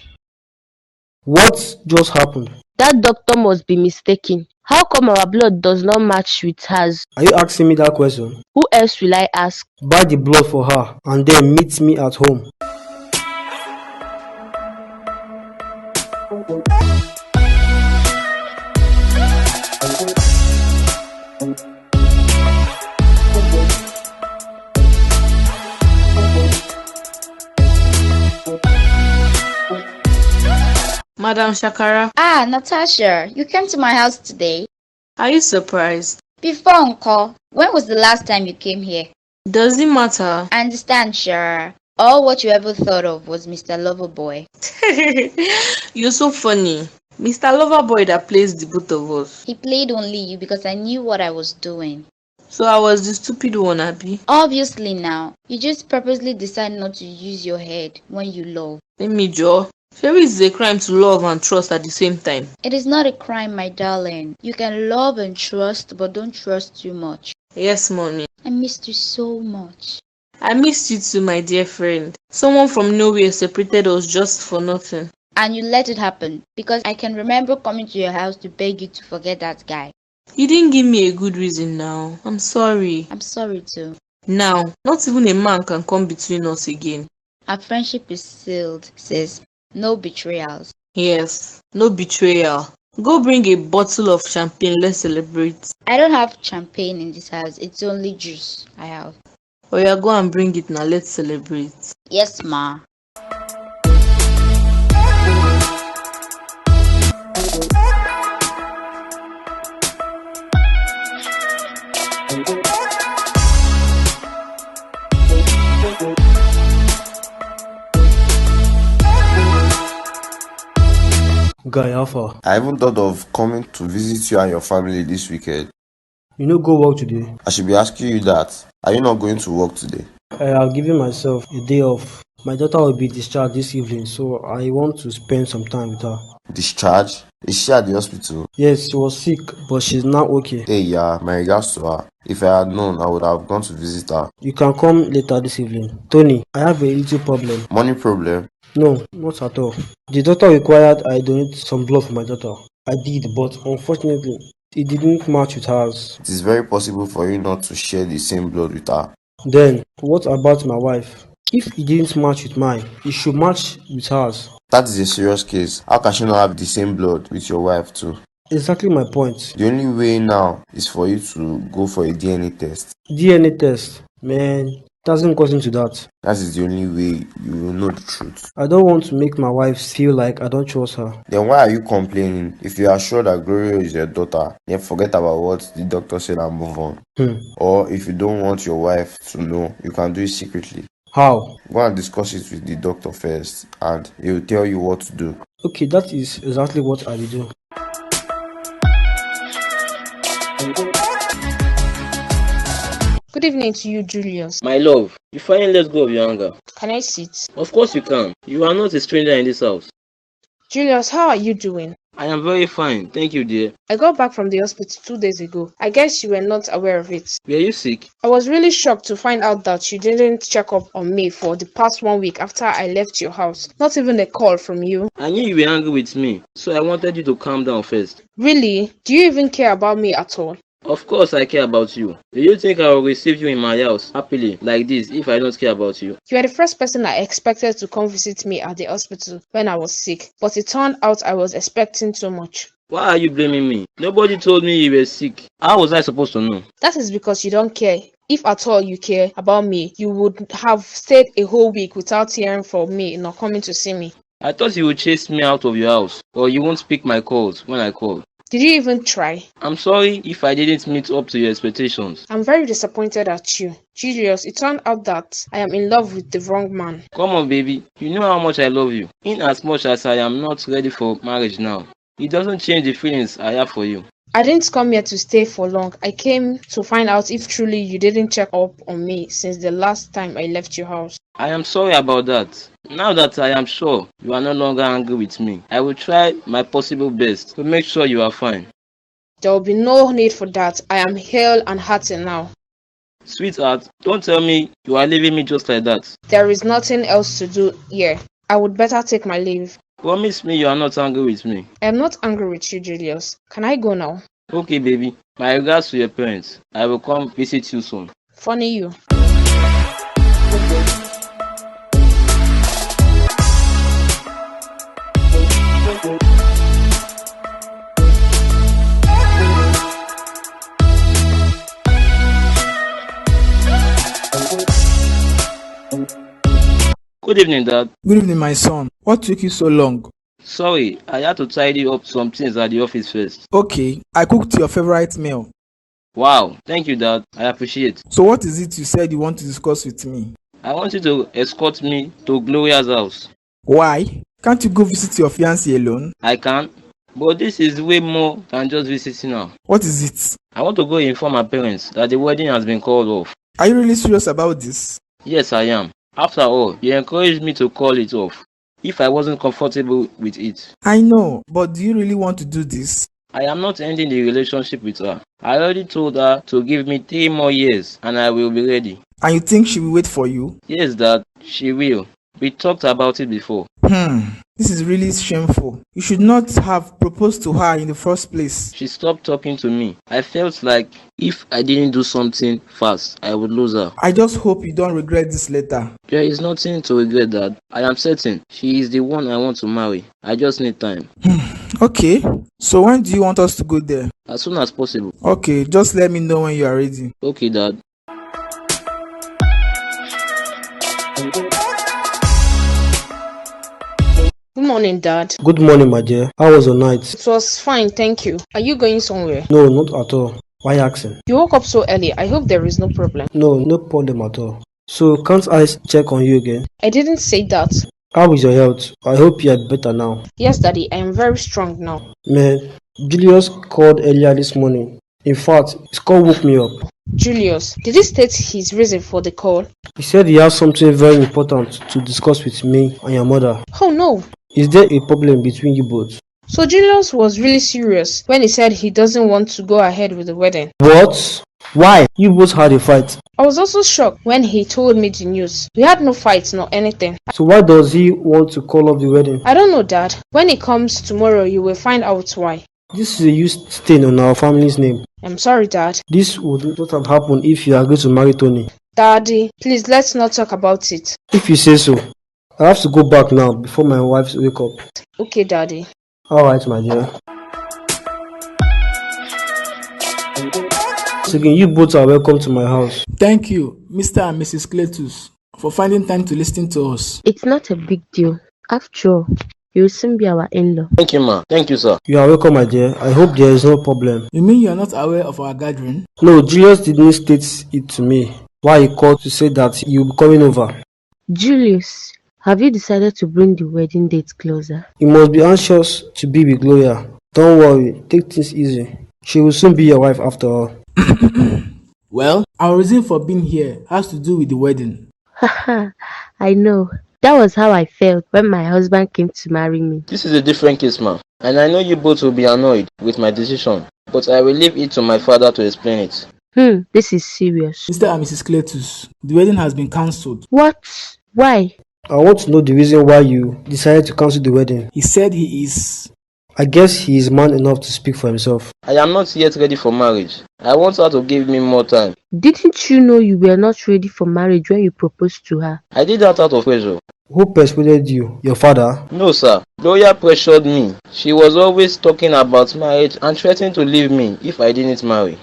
What just happened? That doctor must be mistaken. How come our blood does not match with hers? Are you asking me that question? Who else will I ask? Buy the blood for her and then meet me at home. Madam Shakara, Ah, Natasha, you came to my house today? are you surprised? Before Uncle, when was the last time you came here? Does it matter? I understand, sure. All what you ever thought of was Mr. Loverboy. You're so funny. Mr. Loverboy that plays the both of us. He played only you because I knew what I was doing. So I was the stupid one, Abby. Obviously now, you just purposely decide not to use your head when you love. Let me Joe. Maybe it's a crime to love and trust at the same time. It is not a crime, my darling. You can love and trust, but don't trust too much. Yes, mommy. I missed you so much. I missed you too, my dear friend. Someone from nowhere separated us just for nothing. And you let it happen, because I can remember coming to your house to beg you to forget that guy. You didn't give me a good reason now. I'm sorry. I'm sorry too. Now, not even a man can come between us again. Our friendship is sealed, sis. No betrayals. Yes, no betrayal. Go bring a bottle of champagne, let's celebrate. I don't have champagne in this house. It's only juice I have. Oh yeah, go and bring it now, let's celebrate. Yes, ma. Guy, how far? I even thought of coming to visit you and your family this weekend. You no go work today? I should be asking you that. Are you not going to work today? I have given myself a day off. My daughter will be discharged this evening, so I want to spend some time with her. Discharge? Is she at the hospital? Yes, she was sick, but she's now okay. Hey, yeah, my regards to her. If I had known, I would have gone to visit her. You can come later this evening. Tony, I have a little problem. Money problem? No, not at all. The doctor required I donate some blood for my daughter. I did, but unfortunately, it didn't match with hers. It is very possible for you not to share the same blood with her. Then, what about my wife? If it didn't match with mine, it should match with hers. That is a serious case. How can she not have the same blood with your wife too? Exactly my point. The only way now is for you to go for a DNA test. DNA test? Man, it hasn't gotten to that. That is the only way you will know the truth. I don't want to make my wife feel like I don't trust her. Then why are you complaining? If you are sure that Gloria is your daughter, then forget about what the doctor said and move on. Or if you don't want your wife to know, you can do it secretly. How? Go and discuss it with the doctor first, and he will tell you what to do. Okay, that is exactly what I will do. Good evening to you, Julius. My love, you finally let go of your anger. Can I sit? Of course you can. You are not a stranger in this house. Julius, how are you doing? I am very fine, thank you, dear. I got back from the hospital 2 days ago. I guess you were not aware of it. Were you sick? I was really shocked to find out that you didn't check up on me for the past 1 week after I left your house. Not even a call from you. I knew you were angry with me, so I wanted you to calm down first. Really? Do you even care about me at all? Of course I care about you. Do you think I will receive you in my house happily like this if I don't care about you? You are the first person I expected to come visit me at the hospital when I was sick, but it turned out I was expecting too much. Why are you blaming me? Nobody told me you were sick. How was I supposed to know? That is because you don't care. If at all you care about me, you would have stayed a whole week without hearing from me nor coming to see me. I thought you would chase me out of your house, or you won't pick my calls when I call. Did you even try? I'm sorry if I didn't meet up to your expectations. I'm very disappointed at you. Julius, it turned out that I am in love with the wrong man. Come on, baby. You know how much I love you. In as much as I am not ready for marriage now, it doesn't change the feelings I have for you. I didn't come here to stay for long. I came to find out if truly you didn't check up on me since the last time I left your house. I am sorry about that. Now that I am sure you are no longer angry with me, I will try my possible best to make sure you are fine. There will be no need for that. I am hale and hearty now. Sweetheart, don't tell me you are leaving me just like that. There is nothing else to do here. I would better take my leave. Promise me you are not angry with me. I am not angry with you, Julius. Can I go now? Okay, baby. My regards to your parents. I will come visit you soon. Funny you. Good evening, Dad. Good evening, my son. What took you so long? Sorry, I had to tidy up some things at the office first. Okay, I cooked your favorite meal. Wow, thank you, Dad. I appreciate. So what is it you said you want to discuss with me? I want you to escort me to Gloria's house. Why? Can't you go visit your fiancé alone? I can, but this is way more than just visiting her. What is it? I want to go inform my parents that the wedding has been called off. Are you really serious about this? Yes, I am. After all, you encouraged me to call it off if I wasn't comfortable with it. I know, but do you really want to do this? I am not ending the relationship with her. I already told her to give me 3 more years and I will be ready. And you think she will wait for you? Yes, Dad, she will. We talked about it before. This is really shameful. You should not have proposed to her in the first place. She stopped talking to me. I felt like if I didn't do something fast, I would lose her. I just hope you don't regret this later. There is nothing to regret, Dad. I am certain she is the one I want to marry. I just need time. Okay, so when do you want us to go there? As soon as possible. Okay, just let me know when you are ready. Okay, Dad. Good morning, Dad. Good morning, my dear. How was your night? It was fine, thank you. Are you going somewhere? No, not at all. Why asking? You woke up so early. I hope there is no problem. No, no problem at all. So, can't I check on you again? I didn't say that. How is your health? I hope you are better now. Yes, Daddy, I am very strong now. Man, Julius called earlier this morning. In fact, his call woke me up. Julius, did he state his reason for the call? He said he has something very important to discuss with me and your mother. Oh no. Is there a problem between you both? So Julius was really serious when he said he doesn't want to go ahead with the wedding. What? Why? You both had a fight. I was also shocked when he told me the news. We had no fights nor anything. So why does he want to call off the wedding? I don't know, Dad. When he comes tomorrow, you will find out why. This is a used stain on our family's name. I'm sorry, Dad. This would not have happened if you agreed to marry Tony. Daddy, please let's not talk about it. If you say so. I have to go back now before my wife wake up. Okay, Daddy. Alright, my dear. So again, you both are welcome to my house. Thank you, Mr. and Mrs. Cletus, for finding time to listen to us. It's not a big deal. After all, you will soon be our in-law. Thank you, ma. Thank you, sir. You are welcome, my dear. I hope there is no problem. You mean you are not aware of our gathering? No, Julius didn't state it to me. Why he called to say that you will be coming over. Julius, have you decided to bring the wedding date closer? You must be anxious to be with Gloria. Don't worry, take things easy. She will soon be your wife after all. Well, our reason for being here has to do with the wedding. Haha, I know. That was how I felt when my husband came to marry me. This is a different case, ma. And I know you both will be annoyed with my decision. But I will leave it to my father to explain it. This is serious. Mr. and Mrs. Cletus, the wedding has been cancelled. What? Why? I want to know the reason why you decided to cancel the wedding. He said he is... I guess he is man enough to speak for himself. I am not yet ready for marriage. I want her to give me more time. Didn't you know you were not ready for marriage when you proposed to her? I did that out of pressure. Who persuaded you? Your father? No, sir. Gloria pressured me. She was always talking about marriage and threatening to leave me if I didn't marry.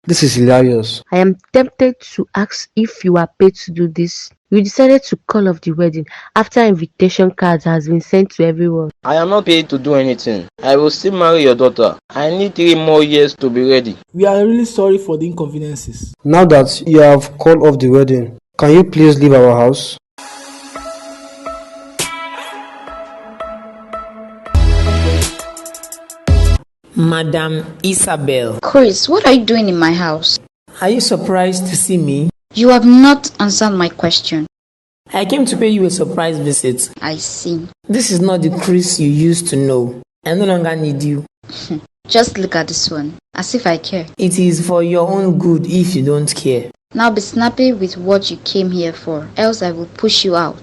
This is hilarious. I am tempted to ask if you are paid to do this. You decided to call off the wedding after invitation cards has been sent to everyone. I am not paid to do anything. I will still marry your daughter. I need 3 more years to be ready. We are really sorry for the inconveniences. Now that you have called off the wedding, can you please leave our house? Madam Isabel, Chris, what are you doing in my house? are you surprised to see me? You have not answered my question. I came to pay you a surprise visit. I see. This is not the Chris you used to know. I no longer need you. Just look at this one, as if I care. It is for your own good if you don't care. Now be snappy with what you came here for, else I will push you out.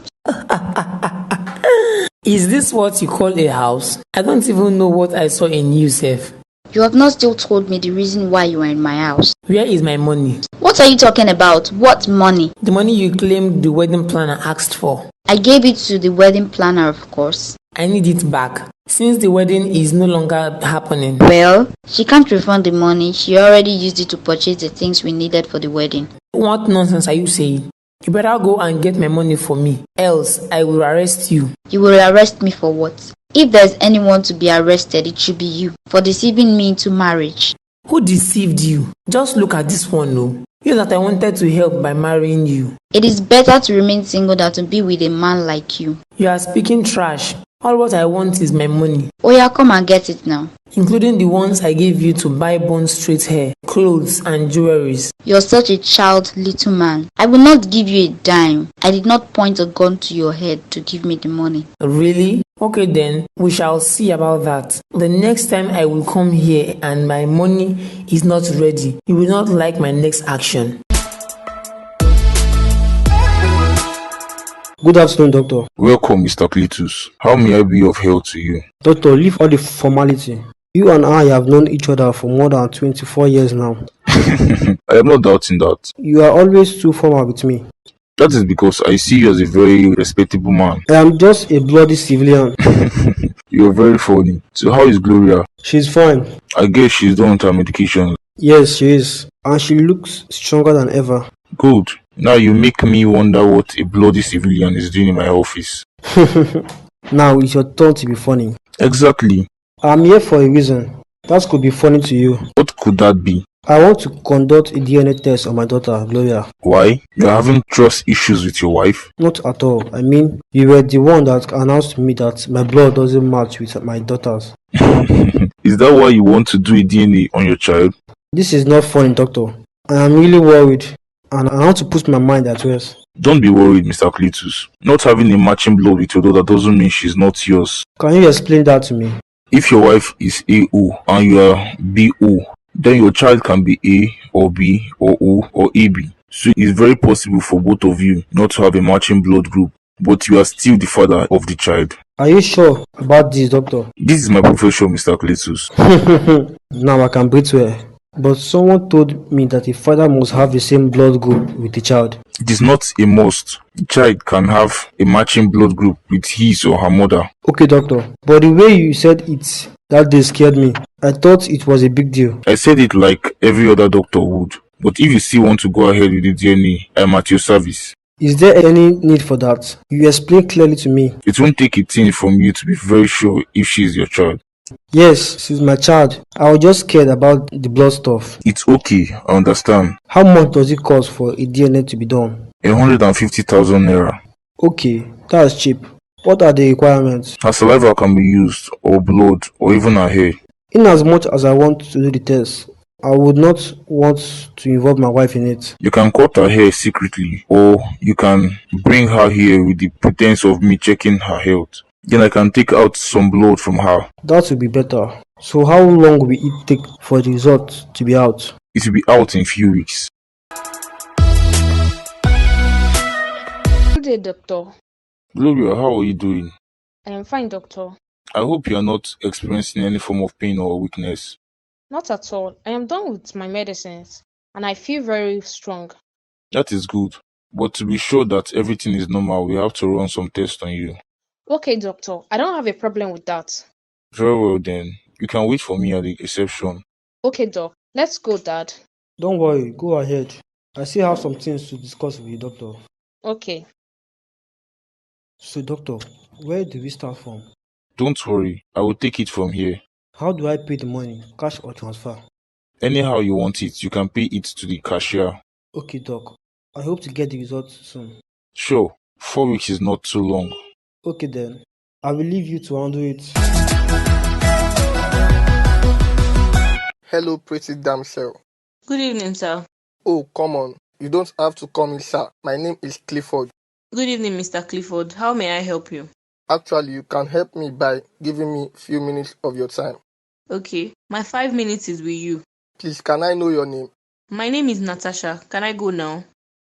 Is this what you call a house? I don't even know what I saw in you, Seth. You have not still told me the reason why you are in my house. Where is my money? What are you talking about? What money? The money you claimed the wedding planner asked for. I gave it to the wedding planner, of course. I need it back, since the wedding is no longer happening. Well, she can't refund the money. She already used it to purchase the things we needed for the wedding. What nonsense are you saying? You better go and get my money for me, else I will arrest you. You will arrest me for what? If there's anyone to be arrested, it should be you for deceiving me into marriage. Who deceived you? Just look at this one, no. You that I wanted to help by marrying you. It is better to remain single than to be with a man like you. You are speaking trash. All what I want is my money. Oh yeah, come and get it now. Including the ones I gave you to buy bone straight hair, clothes and jewelries. You're such a child, little man. I will not give you a dime. I did not point a gun to your head to give me the money. Really? Okay then, we shall see about that. The next time I will come here and my money is not ready, you will not like my next action. Good afternoon, doctor. Welcome, Mr. Cletus. How may I be of help to you? Doctor, leave all the formality. You and I have known each other for more than 24 years now. I am not doubting that. You are always too formal with me. That is because I see you as a very respectable man. I am just a bloody civilian. You are very funny. So how is Gloria? She's fine. I guess she's done with her medication. Yes, she is. And she looks stronger than ever. Good. Now you make me wonder what a bloody civilian is doing in my office. Now it's your turn to be funny. Exactly. I'm here for a reason. That could be funny to you. What could that be? I want to conduct a DNA test on my daughter, Gloria. Why? You're having trust issues with your wife? Not at all. I mean, you were the one that announced to me that my blood doesn't match with my daughter's. Is that why you want to do a DNA on your child? This is not funny, doctor. I am really worried. And I want to put my mind at rest. Don't be worried, Mr. Cletus. Not having a matching blood with your daughter doesn't mean she's not yours. Can you explain that to me? If your wife is AO and you are BO, then your child can be A or B or O or AB. So it's very possible for both of you not to have a matching blood group, but you are still the father of the child. Are you sure about this, doctor? This is my profession, Mr. Cletus. Now I can breathe well. But someone told me that a father must have the same blood group with the child. It is not a must. The child can have a matching blood group with his or her mother. Okay, doctor. But the way you said it that day scared me. I thought it was a big deal. I said it like every other doctor would. But if you still want to go ahead with the DNA, I am at your service. Is there any need for that? You explained clearly to me. It won't take a thing from you to be very sure if she is your child. Yes, she's my child. I was just scared about the blood stuff. It's okay, I understand. How much does it cost for a DNA to be done? 150,000 naira. Okay, that's cheap. What are the requirements? Her saliva can be used, or blood, or even her hair. In as much as I want to do the test, I would not want to involve my wife in it. You can cut her hair secretly, or you can bring her here with the pretense of me checking her health. Then I can take out some blood from her. That would be better. So how long will it take for the result to be out? It will be out in a few weeks. Good day, doctor. Gloria, how are you doing? I am fine, doctor. I hope you are not experiencing any form of pain or weakness. Not at all. I am done with my medicines and I feel very strong. That is good. But to be sure that everything is normal, we have to run some tests on you. Okay, doctor. I don't have a problem with that. Very well then. You can wait for me at the reception. Okay, doc. Let's go, Dad. Don't worry, go ahead. I still have some things to discuss with you, doctor. Okay. So, doctor, where do we start from? Don't worry, I will take it from here. How do I pay the money, cash or transfer? Anyhow you want it, you can pay it to the cashier. Okay, doc. I hope to get the results soon. Sure, 4 weeks is not too long. Okay then, I will leave you to handle it. Hello, pretty damsel. Good evening, sir. Oh, come on. You don't have to call me sir. My name is Clifford. Good evening, Mr. Clifford. How may I help you? Actually, you can help me by giving me a few minutes of your time. Okay, my 5 minutes is with you. Please, can I know your name? My name is Natasha. Can I go now?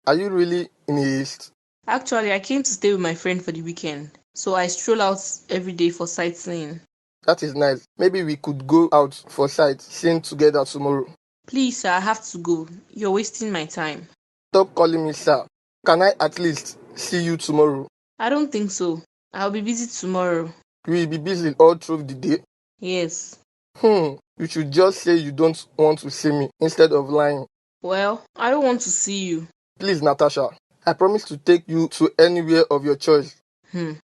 Are you really in haste? Actually, I came to stay with my friend for the weekend, so I stroll out every day for sightseeing. That is nice. Maybe we could go out for sightseeing together tomorrow. Please, sir, I have to go. You're wasting my time. Stop calling me sir. Can I at least see you tomorrow? I don't think so. I'll be busy tomorrow. You will be busy all through the day? Yes. You should just say you don't want to see me instead of lying. Well, I don't want to see you. Please, Natasha, I promise to take you to anywhere of your choice.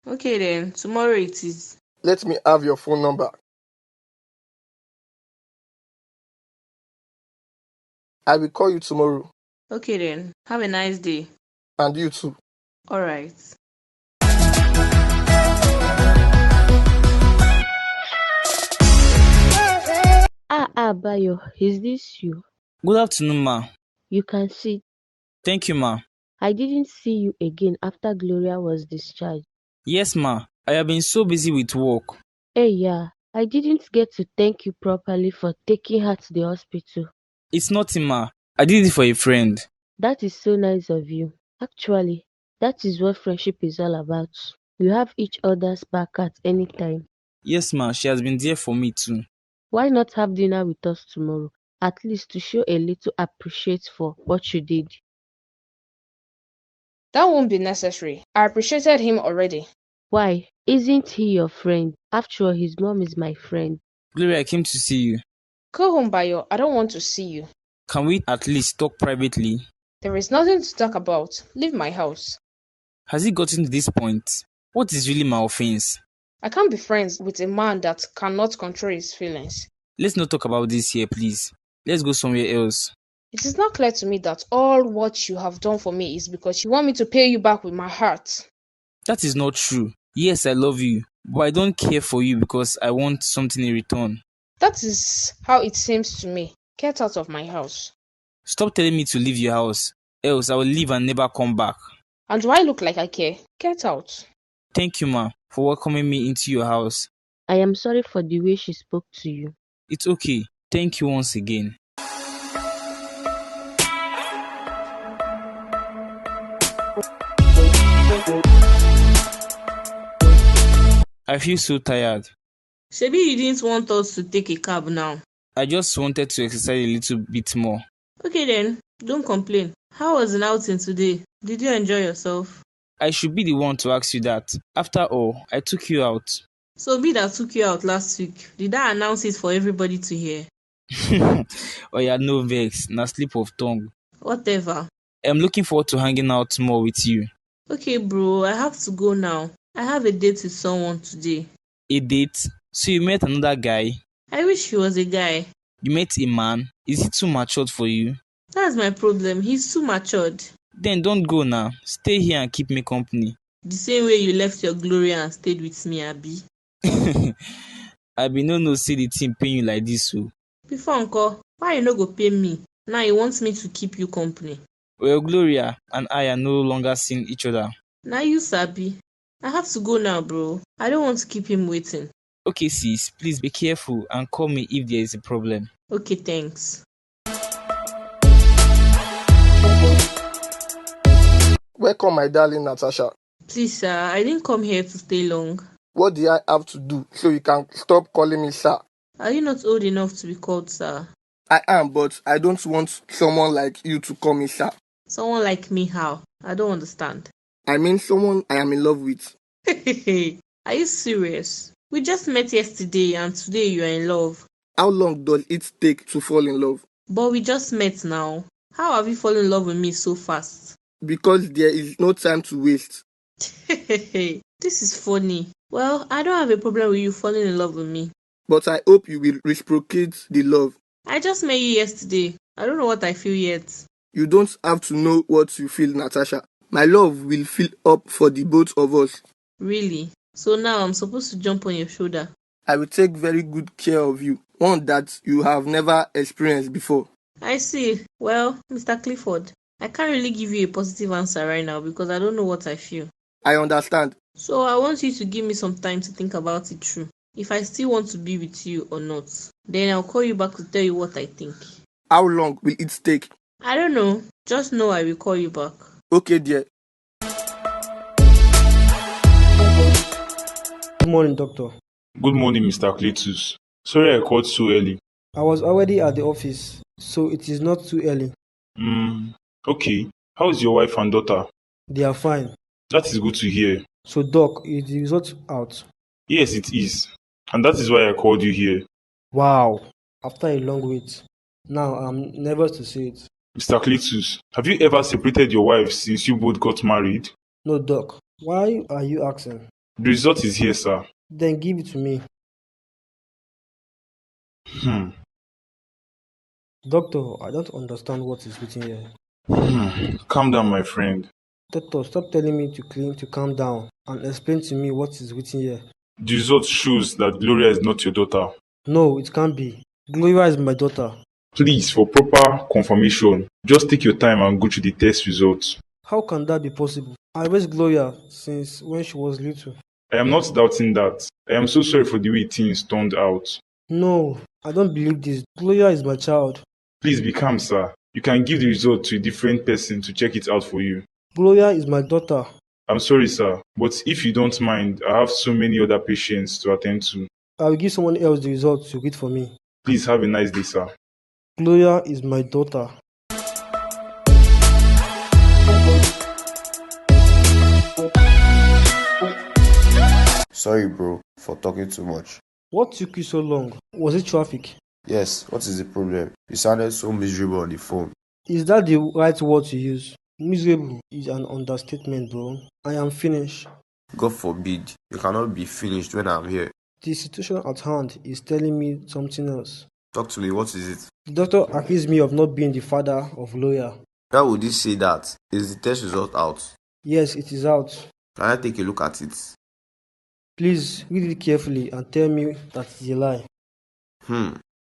Okay then, tomorrow it is. Let me have your phone number. I will call you tomorrow. Okay then, have a nice day. And you too. Alright. Bayo, is this you? Good afternoon, ma. You can sit. Thank you, ma. I didn't see you again after Gloria was discharged. Yes, ma. I have been so busy with work. Hey, yeah, I didn't get to thank you properly for taking her to the hospital. It's nothing, ma. I did it for a friend. That is so nice of you. Actually, that is what friendship is all about. You have each other's back at any time. Yes, ma. She has been there for me too. Why not have dinner with us tomorrow? At least to show a little appreciation for what you did. That won't be necessary. I appreciated him already. Why? Isn't he your friend? After all, his mom is my friend. Gloria, I came to see you. Go home, Bayo. I don't want to see you. Can we at least talk privately? There is nothing to talk about. Leave my house. Has it gotten to this point? What is really my offense? I can't be friends with a man that cannot control his feelings. Let's not talk about this here, please. Let's go somewhere else. It is not clear to me that all what you have done for me is because you want me to pay you back with my heart. That is not true. Yes, I love you, but I don't care for you because I want something in return. That is how it seems to me. Get out of my house. Stop telling me to leave your house, else I will leave and never come back. And do I look like I care? Get out. Thank you, ma, for welcoming me into your house. I am sorry for the way she spoke to you. It's okay. Thank you once again. I feel so tired. Shebi, you didn't want us to take a cab now. I just wanted to exercise a little bit more. Okay then, don't complain. How was an outing today? Did you enjoy yourself? I should be the one to ask you that. After all, I took you out. So me that took you out last week, did I announce it for everybody to hear? Oh yeah, no vex, na slip of tongue. Whatever. I'm looking forward to hanging out more with you. Okay bro, I have to go now. I have a date with someone today. A date? So you met another guy? I wish he was a guy. You met a man? Is he too matured for you? That's my problem. He's too matured. Then don't go now. Stay here and keep me company. The same way you left your Gloria and stayed with me, Abi. I be no see the thing paying you like this, so. Before uncle, why you no go pay me? Now you want me to keep you company. Well, Gloria and I are no longer seeing each other. Now you sabi. I have to go now, bro. I don't want to keep him waiting. Okay, sis, please be careful and call me if there is a problem. Okay, thanks. Welcome, my darling Natasha. Please, sir, I didn't come here to stay long. What do I have to do so you can stop calling me sir? Are you not old enough to be called sir? I am, but I don't want someone like you to call me sir. Someone like me, how? I don't understand. I mean someone I am in love with. Are you serious? We just met yesterday and today you are in love. How long does it take to fall in love? But we just met now. How have you fallen in love with me so fast? Because there is no time to waste. This is funny. Well, I don't have a problem with you falling in love with me. But I hope you will reciprocate the love. I just met you yesterday. I don't know what I feel yet. You don't have to know what you feel, Natasha. My love will fill up for the both of us. Really? So now I'm supposed to jump on your shoulder? I will take very good care of you. One that you have never experienced before. I see. Well, Mr. Clifford, I can't really give you a positive answer right now because I don't know what I feel. I understand. So I want you to give me some time to think about it through. If I still want to be with you or not, then I'll call you back to tell you what I think. How long will it take? I don't know. Just know I will call you back. Okay, dear. Good morning, doctor. Good morning, Mr. Cletus. Sorry I called so early. I was already at the office, so it is not too early. Okay. How is your wife and daughter? They are fine. That is good to hear. So, doc, is the result out? Yes, it is. And that is why I called you here. Wow. After a long wait. Now I'm nervous to say it. Mr. Cletus, have you ever separated your wife since you both got married? No, Doc. Why are you asking? The result is here, sir. Then give it to me. Hmm. Doctor, I don't understand what is written here. Calm down, my friend. Doctor, stop telling me to calm down and explain to me what is written here. The result shows that Gloria is not your daughter. No, it can't be. Gloria is my daughter. Please, for proper confirmation, just take your time and go through the test results. How can that be possible? I raised Gloria since when she was little. I am not doubting that. I am so sorry for the way things turned out. No, I don't believe this. Gloria is my child. Please be calm, sir. You can give the result to a different person to check it out for you. Gloria is my daughter. I'm sorry, sir, but if you don't mind, I have so many other patients to attend to. I will give someone else the result to read for me. Please have a nice day, sir. Gloria is my daughter. Sorry, bro, for talking too much. What took you so long? Was it traffic? Yes, what is the problem? You sounded so miserable on the phone. Is that the right word to use? Miserable is an understatement, bro. I am finished. God forbid, you cannot be finished when I'm here. The situation at hand is telling me something else. Talk to me, what is it? The doctor accused me of not being the father of Gloria. Why would you say that? Is the test result out? Yes, it is out. Can I take a look at it? Please read it carefully and tell me that it is a lie.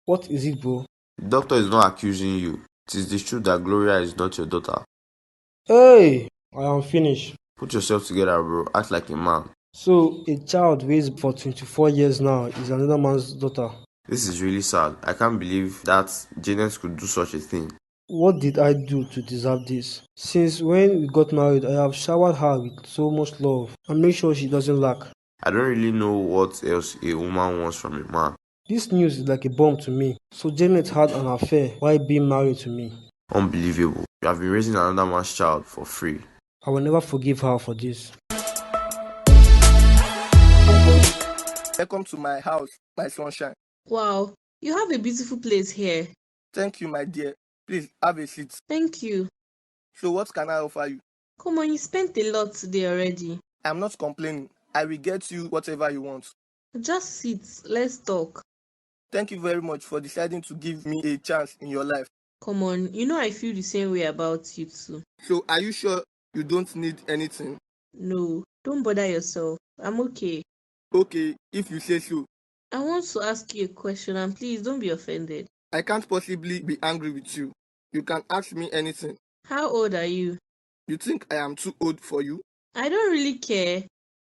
What is it, bro? The doctor is not accusing you. It is the truth that Gloria is not your daughter. Hey, I am finished. Put yourself together, bro. Act like a man. So, a child raised for 24 years now is another man's daughter. This is really sad. I can't believe that Janet could do such a thing. What did I do to deserve this? Since when we got married, I have showered her with so much love and made sure she doesn't lack. I don't really know what else a woman wants from a man. This news is like a bomb to me. So Janet had an affair while being married to me. Unbelievable. You have been raising another man's child for free. I will never forgive her for this. Welcome to my house, my sunshine. Wow, you have a beautiful place here. Thank you, my dear. Please have a seat. Thank you. So what can I offer you? Come on, you spent a lot today already. I'm not complaining. I will get you whatever you want. Just sit, let's talk. Thank you very much for deciding to give me a chance in your life. Come on, you know I feel the same way about you too. So are you sure you don't need anything? No, don't bother yourself. I'm okay. Okay, if you say so. I want to ask you a question and please don't be offended. I can't possibly be angry with you. You can ask me anything. How old are you? You think I am too old for you? I don't really care.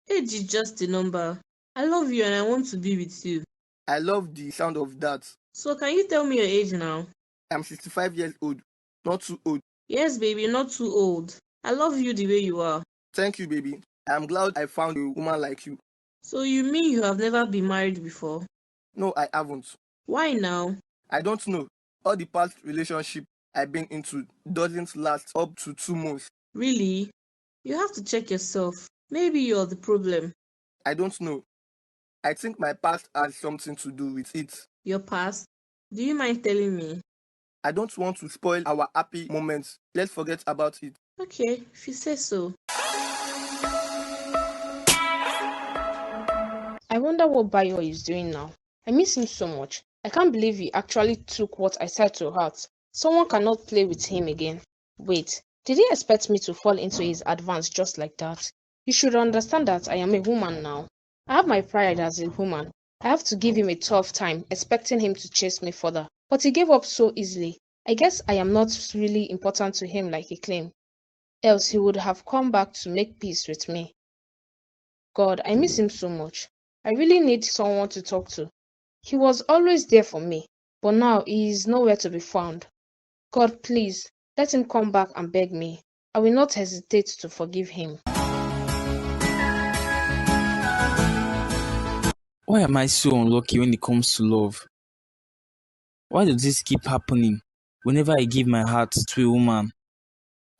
Age is just a number. I love you and I want to be with you. I love the sound of that. So can you tell me your age now? I'm 65 years old. Not too old. Yes, baby, not too old. I love you the way you are. Thank you, baby. I'm glad I found a woman like you. So you mean you have never been married before? No, I haven't. Why now? I don't know. All the past relationship I've been into doesn't last up to 2 months. Really? You have to check yourself. Maybe you're the problem. I don't know. I think my past has something to do with it. Your past? Do you mind telling me? I don't want to spoil our happy moments. Let's forget about it. Okay, if you say so. I wonder what Bayo is doing now. I miss him so much. I can't believe he actually took what I said to heart. Someone cannot play with him again. Wait, did he expect me to fall into his advance just like that? You should understand that I am a woman now. I have my pride as a woman. I have to give him a tough time, expecting him to chase me further. But he gave up so easily. I guess I am not really important to him like he claimed. Else he would have come back to make peace with me. God, I miss him so much. I really need someone to talk to. He was always there for me, but now he is nowhere to be found. God, please, let him come back and beg me. I will not hesitate to forgive him. Why am I so unlucky when it comes to love? Why does this keep happening whenever I give my heart to a woman?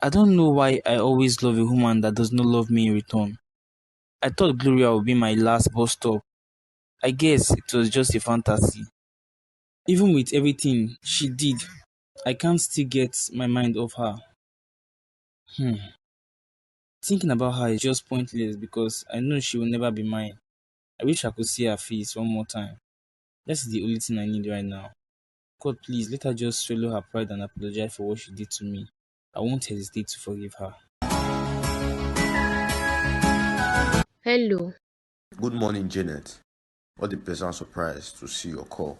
I don't know why I always love a woman that does not love me in return. I thought Gloria would be my last bus stop. I guess it was just a fantasy. Even with everything she did, I can't still get my mind off her. Thinking about her is just pointless because I know she will never be mine. I wish I could see her face one more time. That's the only thing I need right now. God, please let her just swallow her pride and apologize for what she did to me. I won't hesitate to forgive her. Hello, Good morning, Janet. What a pleasant surprise to see your call.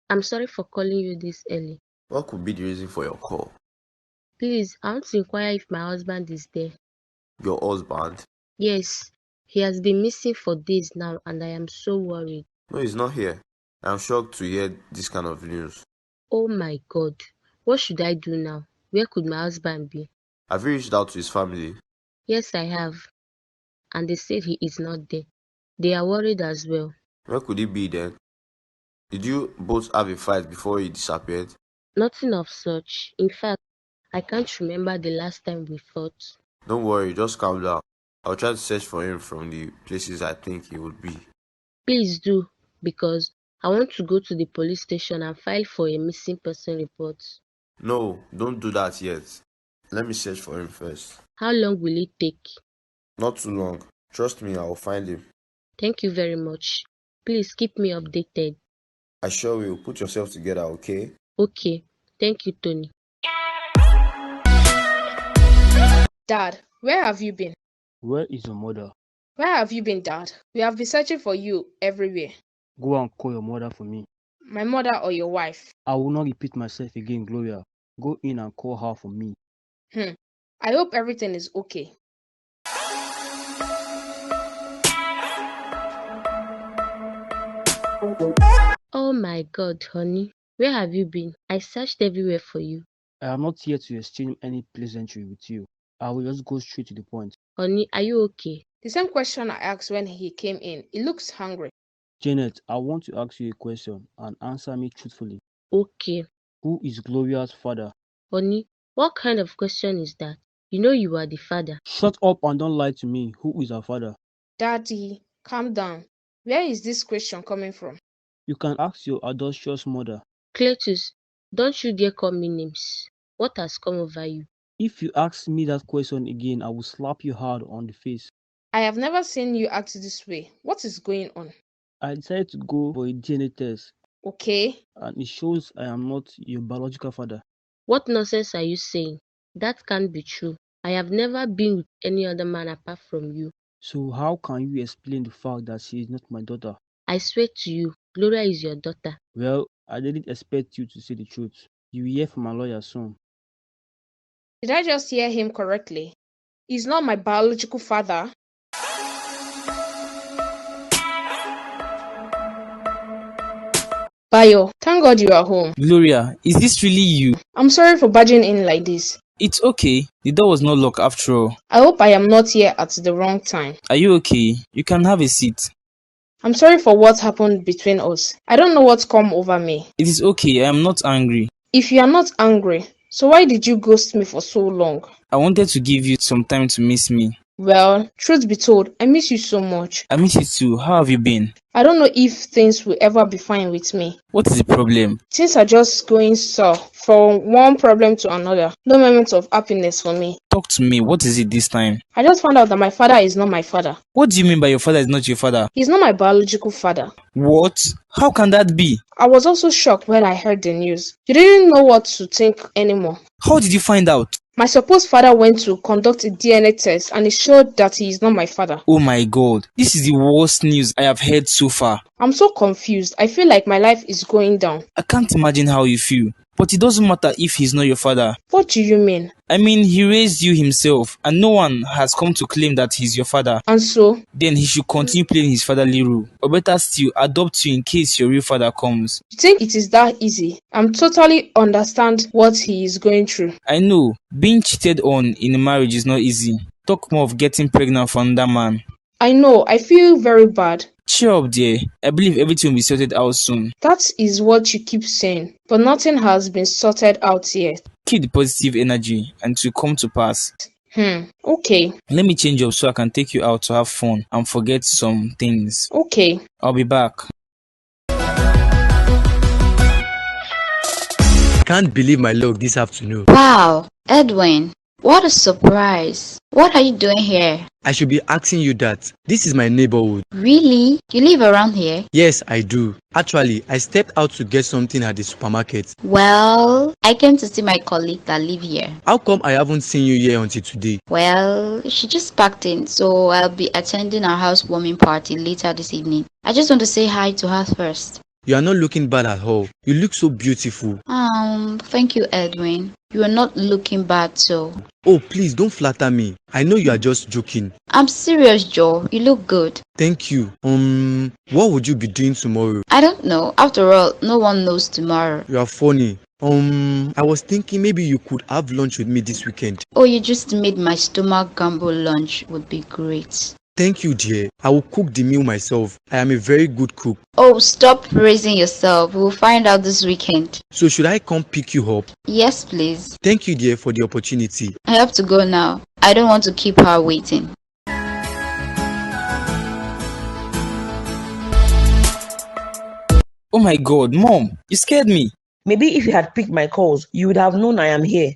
I'm sorry for calling you this early. What could be the reason for your call? Please, I want to inquire if my husband is there. Your husband? Yes, he has been missing for days now and I am so worried. No, he's not here. I'm shocked to hear this kind of news. Oh my God, what should I do now? Where could my husband be? Have you reached out to his family? Yes, I have, and they said he is not there. They are worried as well. Where could he be then? Did you both have a fight before he disappeared? Nothing of such. In fact, I can't remember the last time we fought. Don't worry, just calm down. I'll try to search for him from the places I think he would be. Please do, because I want to go to the police station and file for a missing person report. No, don't do that yet. Let me search for him first. How long will it take? Not too long. Trust me, I will find him. Thank you very much. Please keep me updated. I sure will. Put yourself together, okay? Okay. Thank you, Tony. Dad, where have you been? Where is your mother? Where have you been, Dad? We have been searching for you everywhere. Go and call your mother for me. My mother or your wife? I will not repeat myself again, Gloria. Go in and call her for me. I hope everything is okay. Oh my God, honey. Where have you been? I searched everywhere for you. I am not here to exchange any pleasantry with you. I will just go straight to the point. Honey, are you okay? The same question I asked when he came in. He looks hungry. Janet, I want to ask you a question and answer me truthfully. Okay. Who is Gloria's father? Honey, what kind of question is that? You know you are the father. Shut up and don't lie to me. Who is her father? Daddy, calm down. Where is this question coming from? You can ask your adulterous mother. Cletus, don't you dare call me names. What has come over you? If you ask me that question again, I will slap you hard on the face. I have never seen you act this way. What is going on? I decided to go for a DNA test. Okay. And it shows I am not your biological father. What nonsense are you saying? That can't be true. I have never been with any other man apart from you. So how can you explain the fact that she is not my daughter? I swear to you, Gloria is your daughter. Well, I didn't expect you to say the truth. You will hear from my lawyer soon. Did I just hear him correctly? He's not my biological father. Bayo, thank God you are home. Gloria, is this really you? I'm sorry for barging in like this. It's okay. The door was not locked after all. I hope I am not here at the wrong time. Are you okay? You can have a seat. I'm sorry for what happened between us. I don't know what's come over me. It is okay. I am not angry. If you are not angry, so why did you ghost me for so long? I wanted to give you some time to miss me. Well, truth be told, I miss you so much. I miss you too. How have you been? I don't know if things will ever be fine with me. What is the problem? Things are just going so from one problem to another. No moment of happiness for me. Talk to me. What is it this time? I just found out that my father is not my father. What do you mean by your father is not your father? He's not my biological father. What? How can that be? I was also shocked when I heard the news. You didn't know what to think anymore. How did you find out? My supposed father went to conduct a DNA test and it showed that he is not my father. Oh my God. This is the worst news I have heard so far. I'm so confused. I feel like my life is going down. I can't imagine how you feel. But it doesn't matter if he's not your father. What do you mean? I mean, he raised you himself, and no one has come to claim that he's your father. And so? Then he should continue playing his fatherly role. Or better still, adopt you in case your real father comes. You think it is that easy? I'm totally understand what he is going through. I know. Being cheated on in a marriage is not easy. Talk more of getting pregnant from another man. I know. I feel very bad. Cheer up, dear. I believe everything will be sorted out soon. That is what you keep saying, but nothing has been sorted out yet. Keep the positive energy and it will come to pass. Okay. Let me change up so I can take you out to have fun and forget some things. Okay. I'll be back. can't believe my luck this afternoon. Wow, Edwin, what a surprise. What are you doing here? I should be asking you that. This is my neighborhood. Really? You live around here? Yes, I do. Actually, I stepped out to get something at the supermarket. Well, I came to see my colleague that live here. How come I haven't seen you here until today? Well, she just packed in, so I'll be attending our housewarming party later this evening. I just want to say hi to her first. You are not looking bad at all. You look so beautiful. Thank you, Edwin. You are not looking bad, so. Oh, please don't flatter me. I know you are just joking. I'm serious, Joe. You look good. Thank you. What would you be doing tomorrow? I don't know. After all, no one knows tomorrow. You are funny. I was thinking maybe you could have lunch with me this weekend. Oh, you just made my stomach gumbo lunch. Would be great. Thank you, dear. I will cook the meal myself. I am a very good cook. Oh, stop praising yourself. We'll find out this weekend. So should I come pick you up? Yes, please. Thank you, dear, for the opportunity. I have to go now. I don't want to keep her waiting. Oh my god, Mom, you scared me. Maybe if you had picked my calls, you would have known I am here.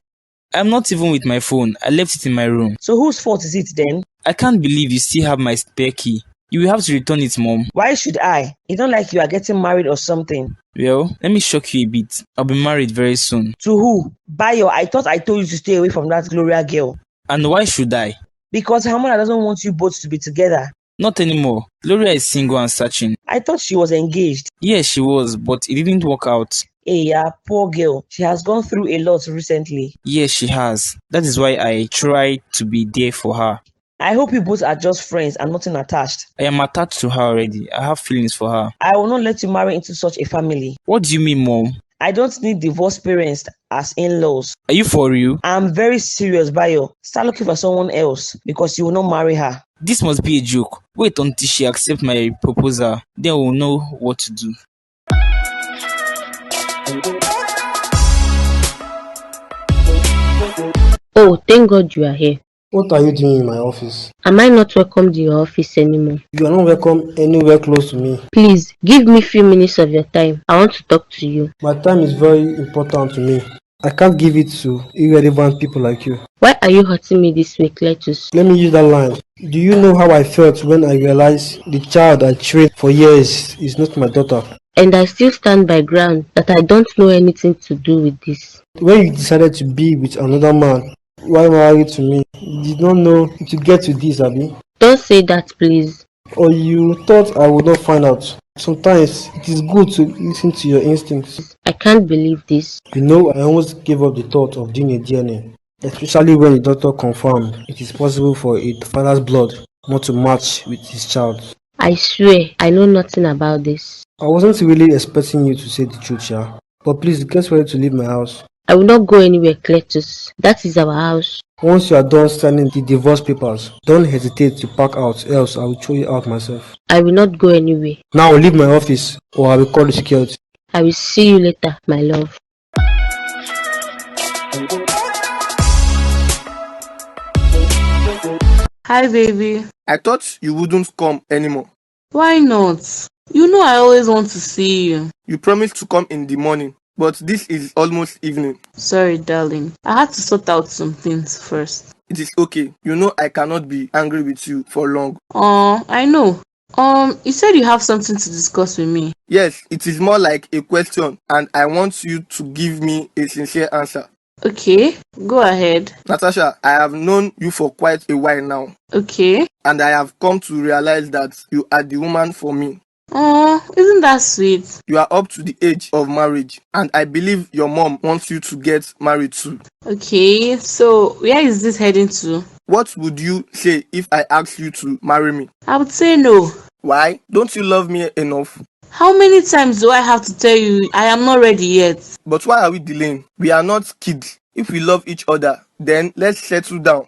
I'm not even with my phone. I left it in my room. So whose fault is it then? I can't believe you still have my spare key. You will have to return it, Mom. Why should I? It's not like you are getting married or something. Well, let me shock you a bit. I'll be married very soon. To who? Bayo, I thought I told you to stay away from that Gloria girl. And why should I? Because her mother doesn't want you both to be together. Not anymore. Gloria is single and searching. I thought she was engaged. Yes, she was, but it didn't work out. Hey, yeah, poor girl. She has gone through a lot recently. Yes, she has. That is why I try to be there for her. I hope you both are just friends and nothing attached. I am attached to her already. I have feelings for her. I will not let you marry into such a family. What do you mean, Mom? I don't need divorced parents as in-laws. Are you for real? I'm very serious, Bayo. Start looking for someone else because you will not marry her. This must be a joke. Wait until she accepts my proposal. Then we'll know what to do. Oh, thank God you are here. What are you doing in my office? Am I not welcome to your office anymore? You are not welcome anywhere close to me. Please, give me a few minutes of your time. I want to talk to you. My time is very important to me. I can't give it to irrelevant people like you. Why are you hurting me this way, Cletus? Let me use that line. Do you know how I felt when I realized the child I trained for years is not my daughter? And I still stand by ground that I don't know anything to do with this. When you decided to be with another man, why married to me? You did not know to get to this, Abby. Don't say that, please. Or you thought I would not find out. Sometimes it is good to listen to your instincts. I can't believe this. You know, I almost gave up the thought of doing a DNA, especially when the doctor confirmed it is possible for a father's blood not to match with his child. I swear, I know nothing about this. I wasn't really expecting you to say the truth, yeah. But please get ready to leave my house. I will not go anywhere, Cletus. That is our house. Once you are done signing the divorce papers, don't hesitate to pack out, else I will throw you out myself. I will not go anywhere. Now leave my office, or I will call the security. I will see you later, my love. Hi, baby. I thought you wouldn't come anymore. Why not? You know I always want to see you. You promised to come in the morning, but this is almost evening. Sorry, darling. I had to sort out some things first. It is okay. You know I cannot be angry with you for long. I know. You said you have something to discuss with me. Yes, it is more like a question, and I want you to give me a sincere answer. Okay, go ahead. Natasha, I have known you for quite a while now. Okay. And I have come to realize that you are the woman for me. Isn't that sweet? You are up to the age of marriage, and I believe your mom wants you to get married too. Okay, so where is this heading to? What would you say if I asked you to marry me? I would say no. Why? Don't you love me enough? How many times do I have to tell you I am not ready yet? But why are we delaying? We are not kids. If we love each other, then let's settle down.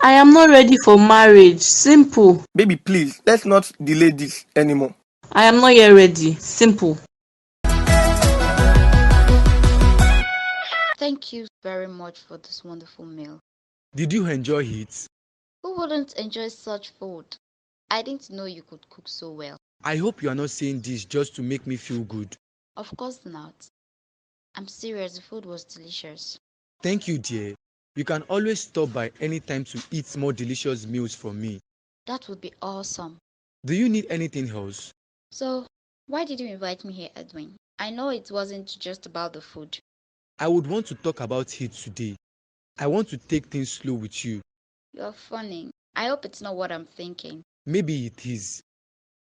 I am not ready for marriage. Simple. Baby, please, let's not delay this anymore. I am not yet ready. Simple. Thank you very much for this wonderful meal. Did you enjoy it? Who wouldn't enjoy such food? I didn't know you could cook so well. I hope you are not saying this just to make me feel good. Of course not. I'm serious, the food was delicious. Thank you, dear. You can always stop by any time to eat more delicious meals from me. That would be awesome. Do you need anything else? So, why did you invite me here, Edwin? I know it wasn't just about the food. I would want to talk about it today. I want to take things slow with you. You're funny. I hope it's not what I'm thinking. Maybe it is.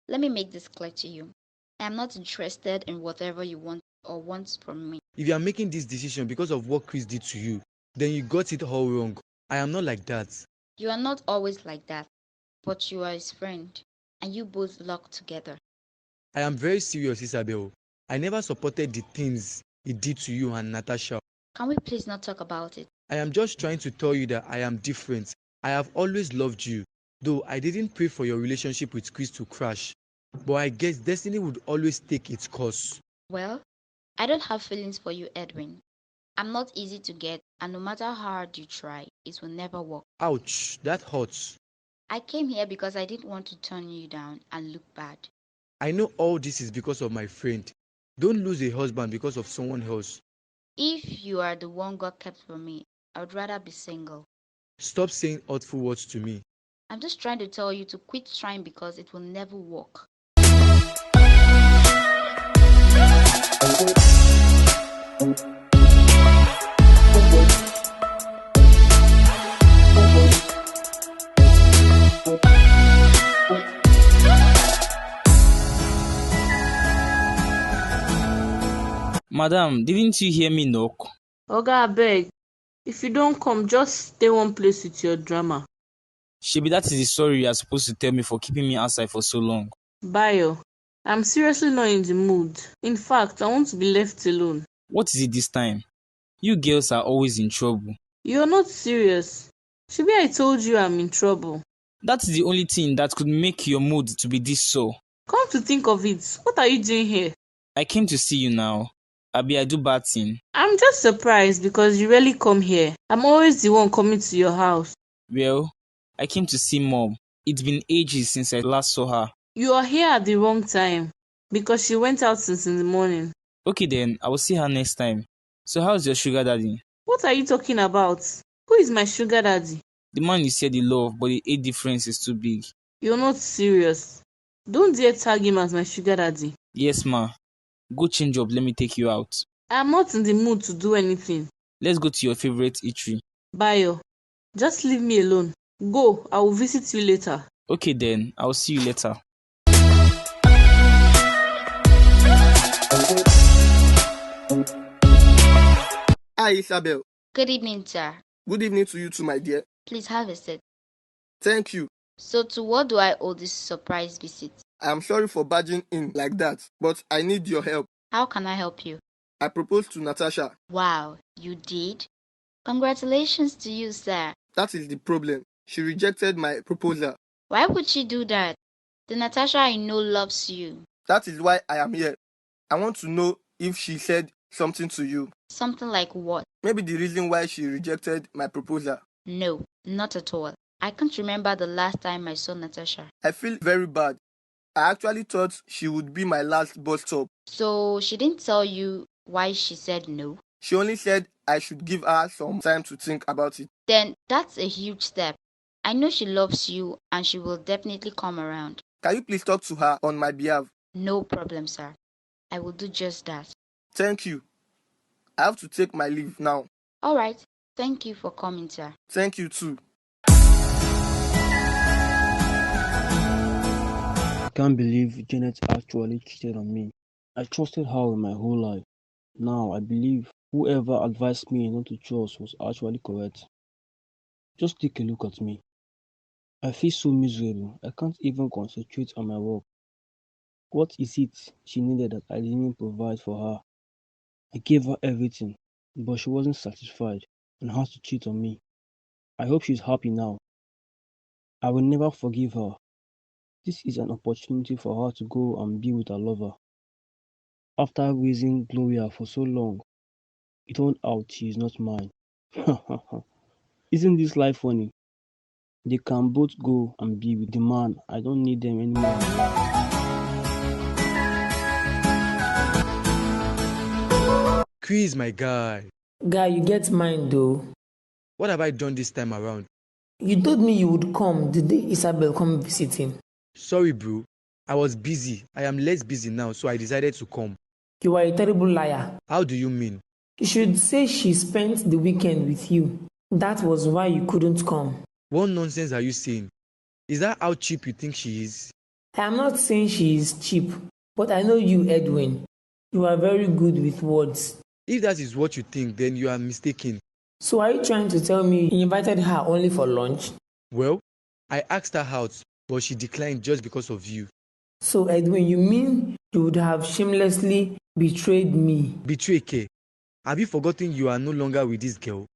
Let me make this clear to you. I am not interested in whatever you want or want from me. If you are making this decision because of what Chris did to you, then you got it all wrong. I am not like that. You are not always like that, but you are his friend, and you both lock together. I am very serious, Isabel. I never supported the things he did to you and Natasha. Can we please not talk about it? I am just trying to tell you that I am different. I have always loved you, though I didn't pray for your relationship with Chris to crash. But I guess destiny would always take its course. Well, I don't have feelings for you, Edwin. I'm not easy to get, and no matter how hard you try, it will never work. Ouch, that hurts. I came here because I didn't want to turn you down and look bad. I know all this is because of my friend. Don't lose a husband because of someone else. If you are the one God kept for me, I would rather be single. Stop saying hurtful words to me. I'm just trying to tell you to quit trying because it will never work. Madam, didn't you hear me knock? Oga abeg, if you don't come, just stay one place with your drama. Shebi, that is the story you are supposed to tell me for keeping me outside for so long. Bayo, I'm seriously not in the mood. In fact, I want to be left alone. What is it this time? You girls are always in trouble. You're not serious. Shebi, I told you I'm in trouble. That's the only thing that could make your mood to be this sore. Come to think of it, what are you doing here? I came to see you now. Abi, I do bad thing. I'm just surprised because you rarely come here. I'm always the one coming to your house. Well, I came to see Mom. It's been ages since I last saw her. You are here at the wrong time because she went out since in the morning. Okay then, I will see her next time. So how's your sugar daddy? What are you talking about? Who is my sugar daddy? The man you said you love, but the age difference is too big. You're not serious. Don't dare tag him as my sugar daddy. Yes, ma. Go change up, let me take you out. I'm not in the mood to do anything. Let's go to your favorite eatery. Bayo, just leave me alone. Go, I will visit you later. Okay then, I will see you later. Hi, Isabel. Good evening, sir. Good evening to you too, my dear. Please have a seat. Thank you. So to what do I owe this surprise visit? I am sorry for barging in like that, but I need your help. How can I help you? I proposed to Natasha. Wow, you did? Congratulations to you, sir. That is the problem. She rejected my proposal. Why would she do that? The Natasha I know loves you. That is why I am here. I want to know if she said something to you. Something like what? Maybe the reason why she rejected my proposal. No, not at all. I can't remember the last time I saw Natasha. I feel very bad. I actually thought she would be my last bus stop. So she didn't tell you why she said no? She only said I should give her some time to think about it. Then that's a huge step. I know she loves you and she will definitely come around. Can you please talk to her on my behalf? No problem, sir. I will do just that. Thank you. I have to take my leave now. All right. Thank you for coming, sir. Thank you too. I can't believe Janet actually cheated on me. I trusted her with my whole life. Now I believe whoever advised me not to trust was actually correct. Just take a look at me. I feel so miserable. I can't even concentrate on my work. What is it she needed that I didn't provide for her? I gave her everything, but she wasn't satisfied and had to cheat on me. I hope she's happy now. I will never forgive her. This is an opportunity for her to go and be with her lover. After raising Gloria for so long, it turned out she is not mine. Isn't this life funny? They can both go and be with the man. I don't need them anymore. Chris, my guy. Guy, you get mine though. What have I done this time around? You told me you would come the day Isabel come visiting. Sorry, bro. I was busy. I am less busy now, so I decided to come. You are a terrible liar. How do you mean? You should say she spent the weekend with you. That was why you couldn't come. What nonsense are you saying? Is that how cheap you think she is? I am not saying she is cheap, but I know you, Edwin. You are very good with words. If that is what you think, then you are mistaken. So are you trying to tell me you invited her only for lunch? Well, I asked her out, but she declined just because of you. So Edwin, you mean you would have shamelessly betrayed me? Betray K? Have you forgotten you are no longer with this girl?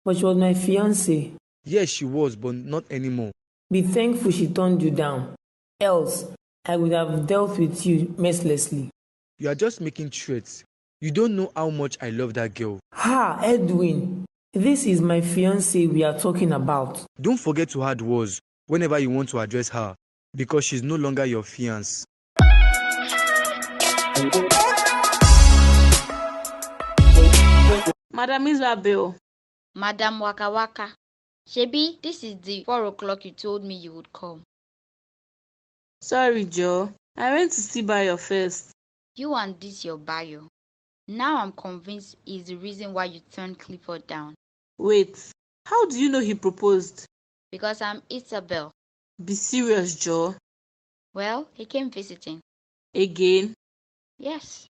But she was my fiancée. Yes, she was, but not anymore. Be thankful she turned you down. Else, I would have dealt with you mercilessly. You are just making threats. You don't know how much I love that girl. Ha, Edwin. This is my fiancée we are talking about. Don't forget to add words whenever you want to address her, because she's no longer your fiancé. Madam Isabel. Madam Waka Waka. Shebi, this is the 4 o'clock you told me you would come. Sorry, Joe. I went to see Bayo first. You and this your bio. Now I'm convinced is the reason why you turned Clifford down. Wait, how do you know he proposed? Because I'm Isabel. Be serious, Joe. Well, he came visiting. Again? Yes.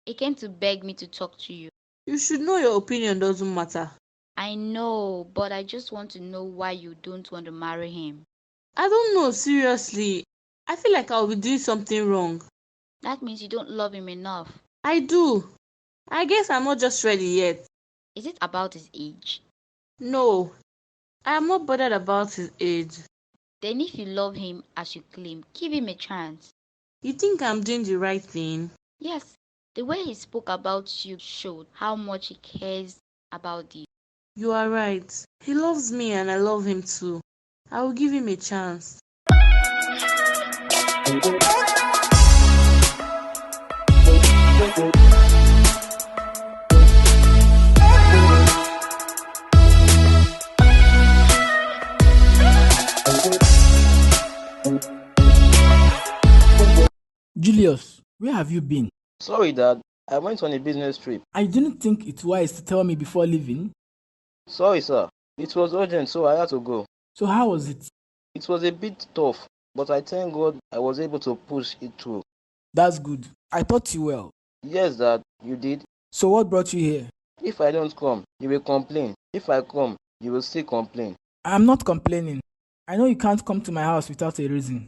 He came to beg me to talk to you. You should know your opinion doesn't matter. I know, but I just want to know why you don't want to marry him. I don't know, seriously. I feel like I'll be doing something wrong. That means you don't love him enough. I do. I guess I'm not just ready yet. Is it about his age? No, I am not bothered about his age. Then if you love him as you claim, give him a chance. You think I'm doing the right thing? Yes, the way he spoke about you showed how much he cares about you. You are right. He loves me and I love him too. I will give him a chance. Julius, where have you been? Sorry, Dad. I went on a business trip. I didn't think it wise to tell me before leaving. Sorry, sir. It was urgent, so I had to go. So how was it? It was a bit tough, but I thank God I was able to push it through. That's good. I taught you well. Yes, Dad, you did. So what brought you here? If I don't come, you will complain. If I come, you will still complain. I'm not complaining. I know you can't come to my house without a reason.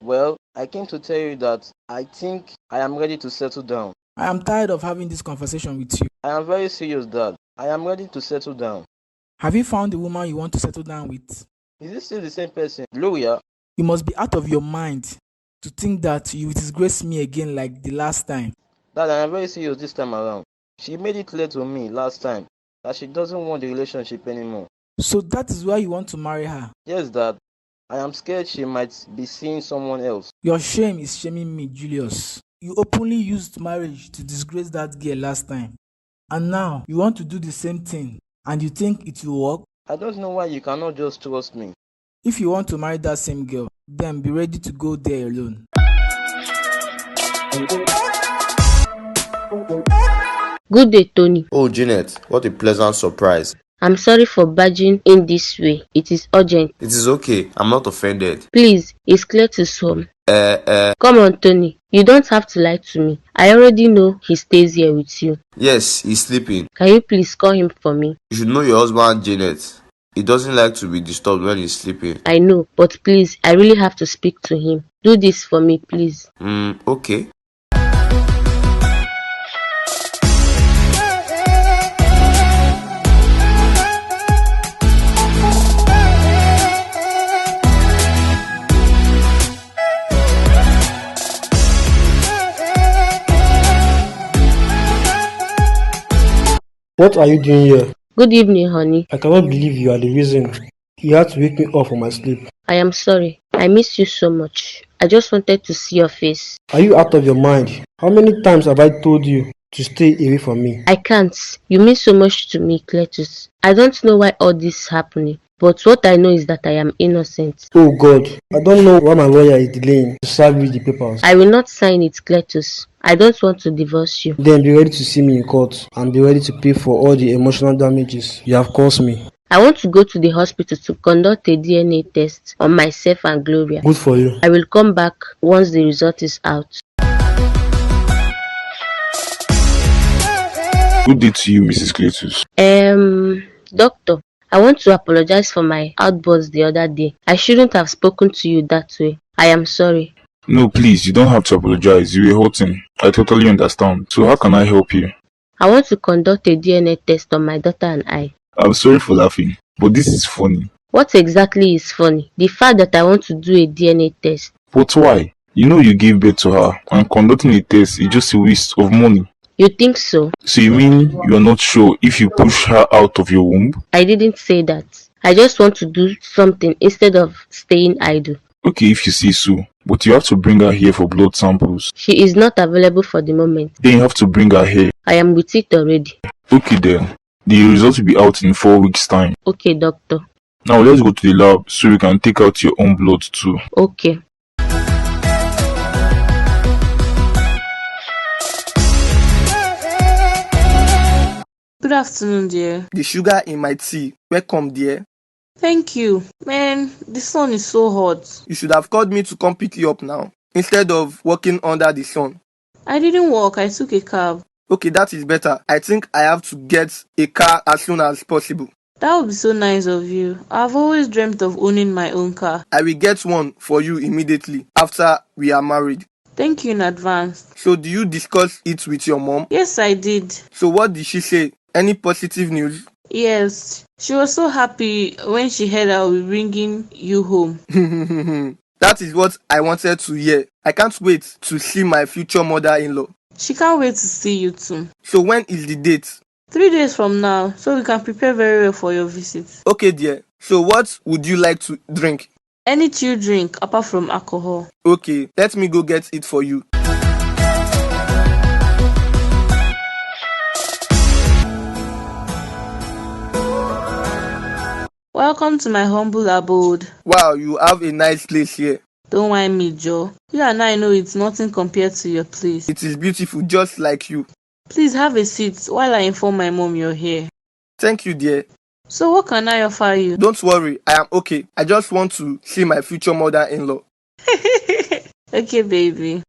Well, I came to tell you that I think I am ready to settle down. I am tired of having this conversation with you. I am very serious, Dad. I am ready to settle down. Have you found the woman you want to settle down with? Is this still the same person, Gloria? You must be out of your mind to think that you will disgrace me again like the last time. Dad, I am very serious this time around. She made it clear to me last time that she doesn't want the relationship anymore. So that is why you want to marry her? Yes, Dad. I am scared she might be seeing someone else. Your shame is shaming me, Julius. You openly used marriage to disgrace that girl last time. And now you want to do the same thing. And you think it will work? I don't know why you cannot just trust me. If you want to marry that same girl, then be ready to go there alone. Good day, Tony. Oh, Janet, what a pleasant surprise. I'm sorry for barging in this way. It is urgent. It is okay. I'm not offended. Please, it's clear to some. Come on, Tony. You don't have to lie to me. I already know he stays here with you. Yes, he's sleeping. Can you please call him for me? You should know your husband, Janet. He doesn't like to be disturbed when he's sleeping. I know, but please, I really have to speak to him. Do this for me, please. Okay. What are you doing here? Good evening, honey. I cannot believe you are the reason. You had to wake me up from my sleep. I am sorry. I miss you so much. I just wanted to see your face. Are you out of your mind? How many times have I told you to stay away from me. I can't. You mean so much to me, Cletus. I don't know why all this is happening, but what I know is that I am innocent. Oh God, I don't know why my lawyer is delaying to serve me the papers. I will not sign it, Cletus. I don't want to divorce you. Then be ready to see me in court and be ready to pay for all the emotional damages you have caused me. I want to go to the hospital to conduct a DNA test on myself and Gloria. Good for you. I will come back once the result is out. Good day to you, Mrs. Cletus. Doctor, I want to apologize for my outburst the other day. I shouldn't have spoken to you that way. I am sorry. No, please, you don't have to apologize. You were hurting. I totally understand. So how can I help you? I want to conduct a DNA test on my daughter and I. I'm sorry for laughing, but this is funny. What exactly is funny? The fact that I want to do a DNA test. But why? You know you gave birth to her, and conducting a test is just a waste of money. You think so? So you mean you are not sure if you push her out of your womb? I didn't say that. I just want to do something instead of staying idle. Okay, if you say so, but you have to bring her here for blood samples. She is not available for the moment. Then you have to bring her here. I am with it already. Okay then. The results will be out in 4 weeks' time. Okay, doctor. Now let's go to the lab so we can take out your own blood too. Okay. Good afternoon, dear. The sugar in my tea. Welcome, dear. Thank you. Man, the sun is so hot. You should have called me to come pick you up now, instead of walking under the sun. I didn't walk, I took a cab. Okay, that is better. I think I have to get a car as soon as possible. That would be so nice of you. I've always dreamt of owning my own car. I will get one for you immediately after we are married. Thank you in advance. So do you discuss it with your mom? Yes, I did. So what did she say? Any positive news? Yes, she was so happy when she heard I will be bringing you home. That is what I wanted to hear. I can't wait to see my future mother-in-law. She can't wait to see you too. So when is the date? 3 days from now, so we can prepare very well for your visit. Okay, dear. So what would you like to drink? Any chill drink apart from alcohol. Okay, let me go get it for you. Welcome to my humble abode. Wow, you have a nice place here. Don't mind me, Joe. You and I know it's nothing compared to your place. It is beautiful, just like you. Please have a seat while I inform my mom you're here. Thank you, dear. So what can I offer you? Don't worry, I am okay. I just want to see my future mother-in-law. Okay, baby.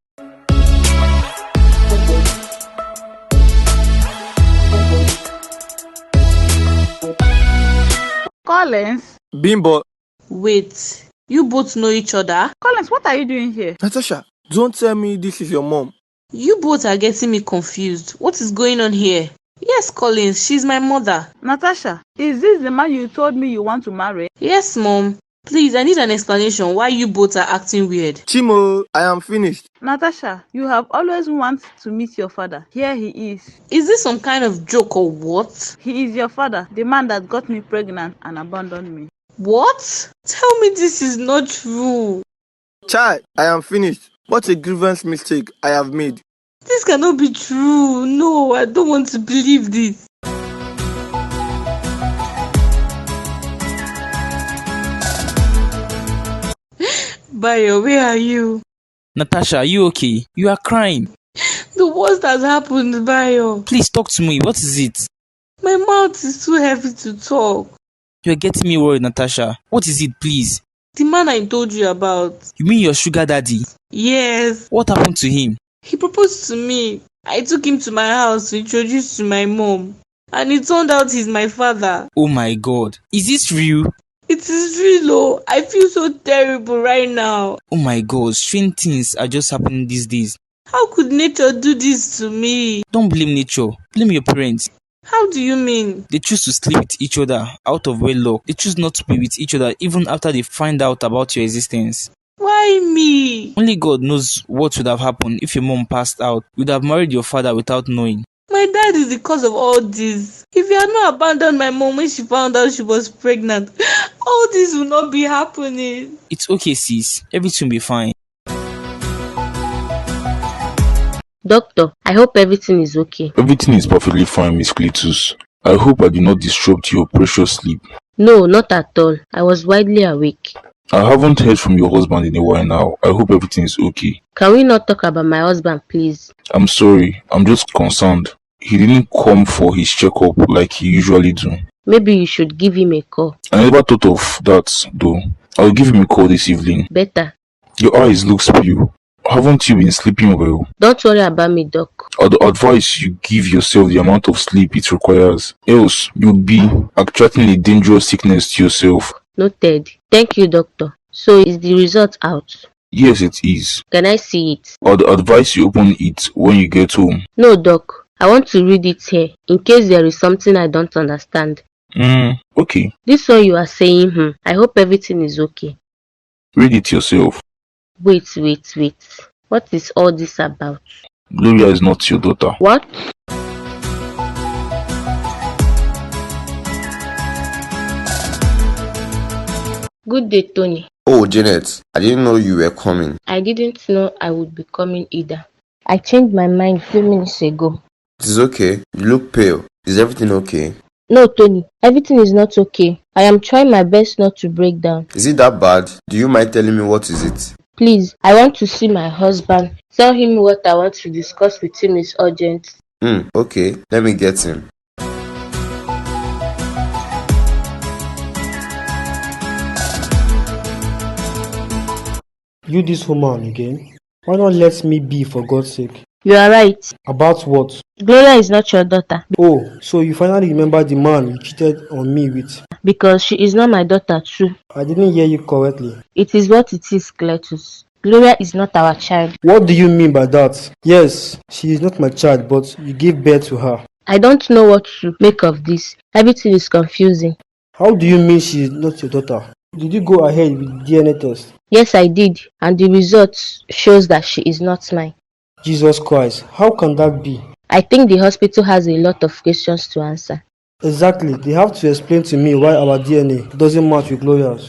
Collins? Bimbo. Wait, you both know each other? Collins, what are you doing here? Natasha, don't tell me this is your mom. You both are getting me confused. What is going on here? Yes, Collins, she's my mother. Natasha, is this the man you told me you want to marry? Yes, Mom. Please, I need an explanation why you both are acting weird. Chimo, I am finished. Natasha, you have always wanted to meet your father. Here he is. Is this some kind of joke or what? He is your father, the man that got me pregnant and abandoned me. What? Tell me this is not true. Child, I am finished. What a grievous mistake I have made. This cannot be true. No, I don't want to believe this. Bayo, where are you? Natasha, are you okay? You are crying. The worst has happened, Bayo. Please talk to me. What is it? My mouth is too heavy to talk. You're getting me worried, Natasha. What is it, please? The man I told you about. You mean your sugar daddy? Yes. What happened to him? He proposed to me. I took him to my house to introduce to my mom. And it turned out he's my father. Oh my God. Is this real? It is real, oh. I feel so terrible right now. Oh my God. Strange things are just happening these days. How could nature do this to me? Don't blame nature. Blame your parents. How do you mean? They choose to sleep with each other out of wedlock. They choose not to be with each other even after they find out about your existence. Why me? Only God knows what would have happened if your mom passed out. You'd have married your father without knowing. My dad is the cause of all this. If he had not abandoned my mom when she found out she was pregnant, all this would not be happening. It's okay, sis. Everything will be fine. Doctor, I hope everything is okay. Everything is perfectly fine, Miss Cletus. I hope I did not disrupt your precious sleep. No, not at all. I was widely awake. I haven't heard from your husband in a while now. I hope everything is okay. Can we not talk about my husband, please? I'm sorry, I'm just concerned. He didn't come for his checkup like he usually do. Maybe you should give him a call. I never thought of that though. I'll give him a call this evening. Better. Your eyes look pale. Haven't you been sleeping well? Don't worry about me, Doc. I'd advise you give yourself the amount of sleep it requires. Else, you'll be attracting a dangerous sickness to yourself. Noted. Thank you, Doctor. So is the result out? Yes, it is. Can I see it? I'd advise you open it when you get home. No, Doc. I want to read it here, in case there is something I don't understand. Okay. This one you are saying, I hope everything is okay. Read it yourself. Wait. What is all this about? Gloria is not your daughter. What? Good day, Tony. Oh, Janet, I didn't know you were coming. I didn't know I would be coming either. I changed my mind a few minutes ago. It is okay. You look pale. Is everything okay? No, Tony. Everything is not okay. I am trying my best not to break down. Is it that bad? Do you mind telling me what is it? Please, I want to see my husband. Tell him what I want to discuss with him is urgent. Okay. Let me get him. You this woman again? Why not let me be, for God's sake? You are right. About what? Gloria is not your daughter. Oh, so you finally remember the man you cheated on me with? Because she is not my daughter too. I didn't hear you correctly. It is what it is, Cletus. Gloria is not our child. What do you mean by that? Yes, she is not my child, but you gave birth to her. I don't know what to make of this. Everything is confusing. How do you mean she is not your daughter? Did you go ahead with DNA test? Yes, I did, and the result shows that she is not mine. Jesus Christ, how can that be? I think the hospital has a lot of questions to answer. Exactly, they have to explain to me why our DNA doesn't match with Gloria's.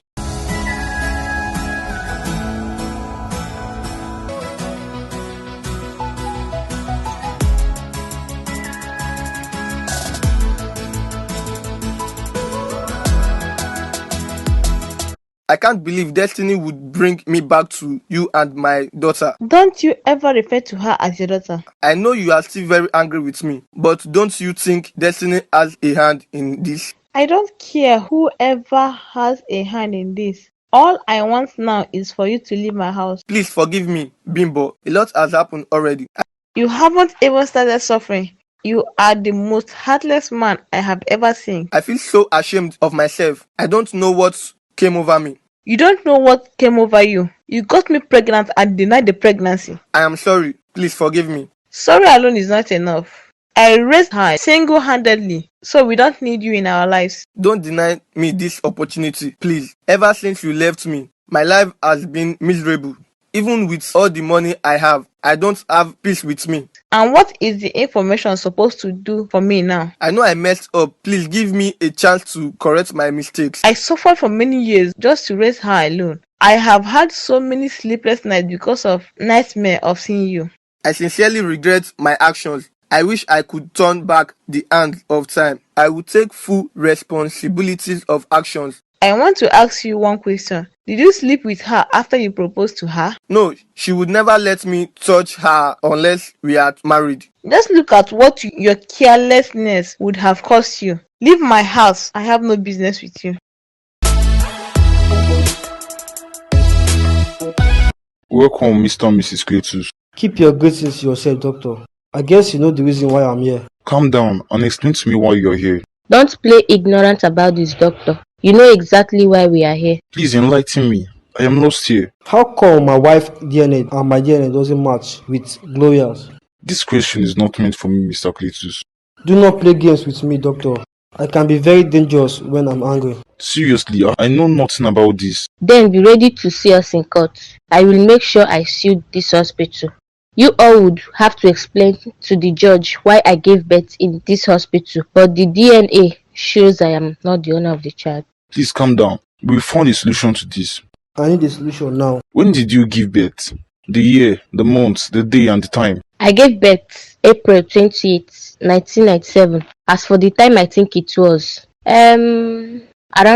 I can't believe destiny would bring me back to you and my daughter. Don't you ever refer to her as your daughter? I know you are still very angry with me, but don't you think destiny has a hand in this? I don't care whoever has a hand in this. All I want now is for you to leave my house. Please forgive me, Bimbo. A lot has happened already. You haven't even started suffering. You are the most heartless man I have ever seen. I feel so ashamed of myself. I don't know what came over me. You don't know what came over you. You got me pregnant and denied the pregnancy. I am sorry. Please forgive me. Sorry alone is not enough. I raised her single-handedly, so we don't need you in our lives. Don't deny me this opportunity, please. Ever since you left me, my life has been miserable. Even with all the money I have, I don't have peace with me. And what is the information supposed to do for me now? I know I messed up. Please give me a chance to correct my mistakes. I suffered for many years just to raise her alone. I have had so many sleepless nights because of nightmare of seeing you. I sincerely regret my actions. I wish I could turn back the hand of time. I would take full responsibilities of actions. I want to ask you one question. Did you sleep with her after you proposed to her? No, she would never let me touch her unless we are married. Just look at what your carelessness would have cost you. Leave my house. I have no business with you. Welcome, Mr. and Mrs. Cletus. Keep your greetings to yourself, doctor. I guess you know the reason why I'm here. Calm down and explain to me why you're here. Don't play ignorant about this, doctor. You know exactly why we are here. Please enlighten me. I am lost here. How come my wife's DNA and my DNA doesn't match with Gloria's? This question is not meant for me, Mr. Cletus. Do not play games with me, doctor. I can be very dangerous when I'm angry. Seriously, I know nothing about this. Then be ready to see us in court. I will make sure I sue this hospital. You all would have to explain to the judge why I gave birth in this hospital, but the DNA shows I am not the owner of the child. Please calm down. We found a solution to this. I need a solution now. When did you give birth? The year, the month, the day and the time. I gave birth April 28, 1997. As for the time, I think it was around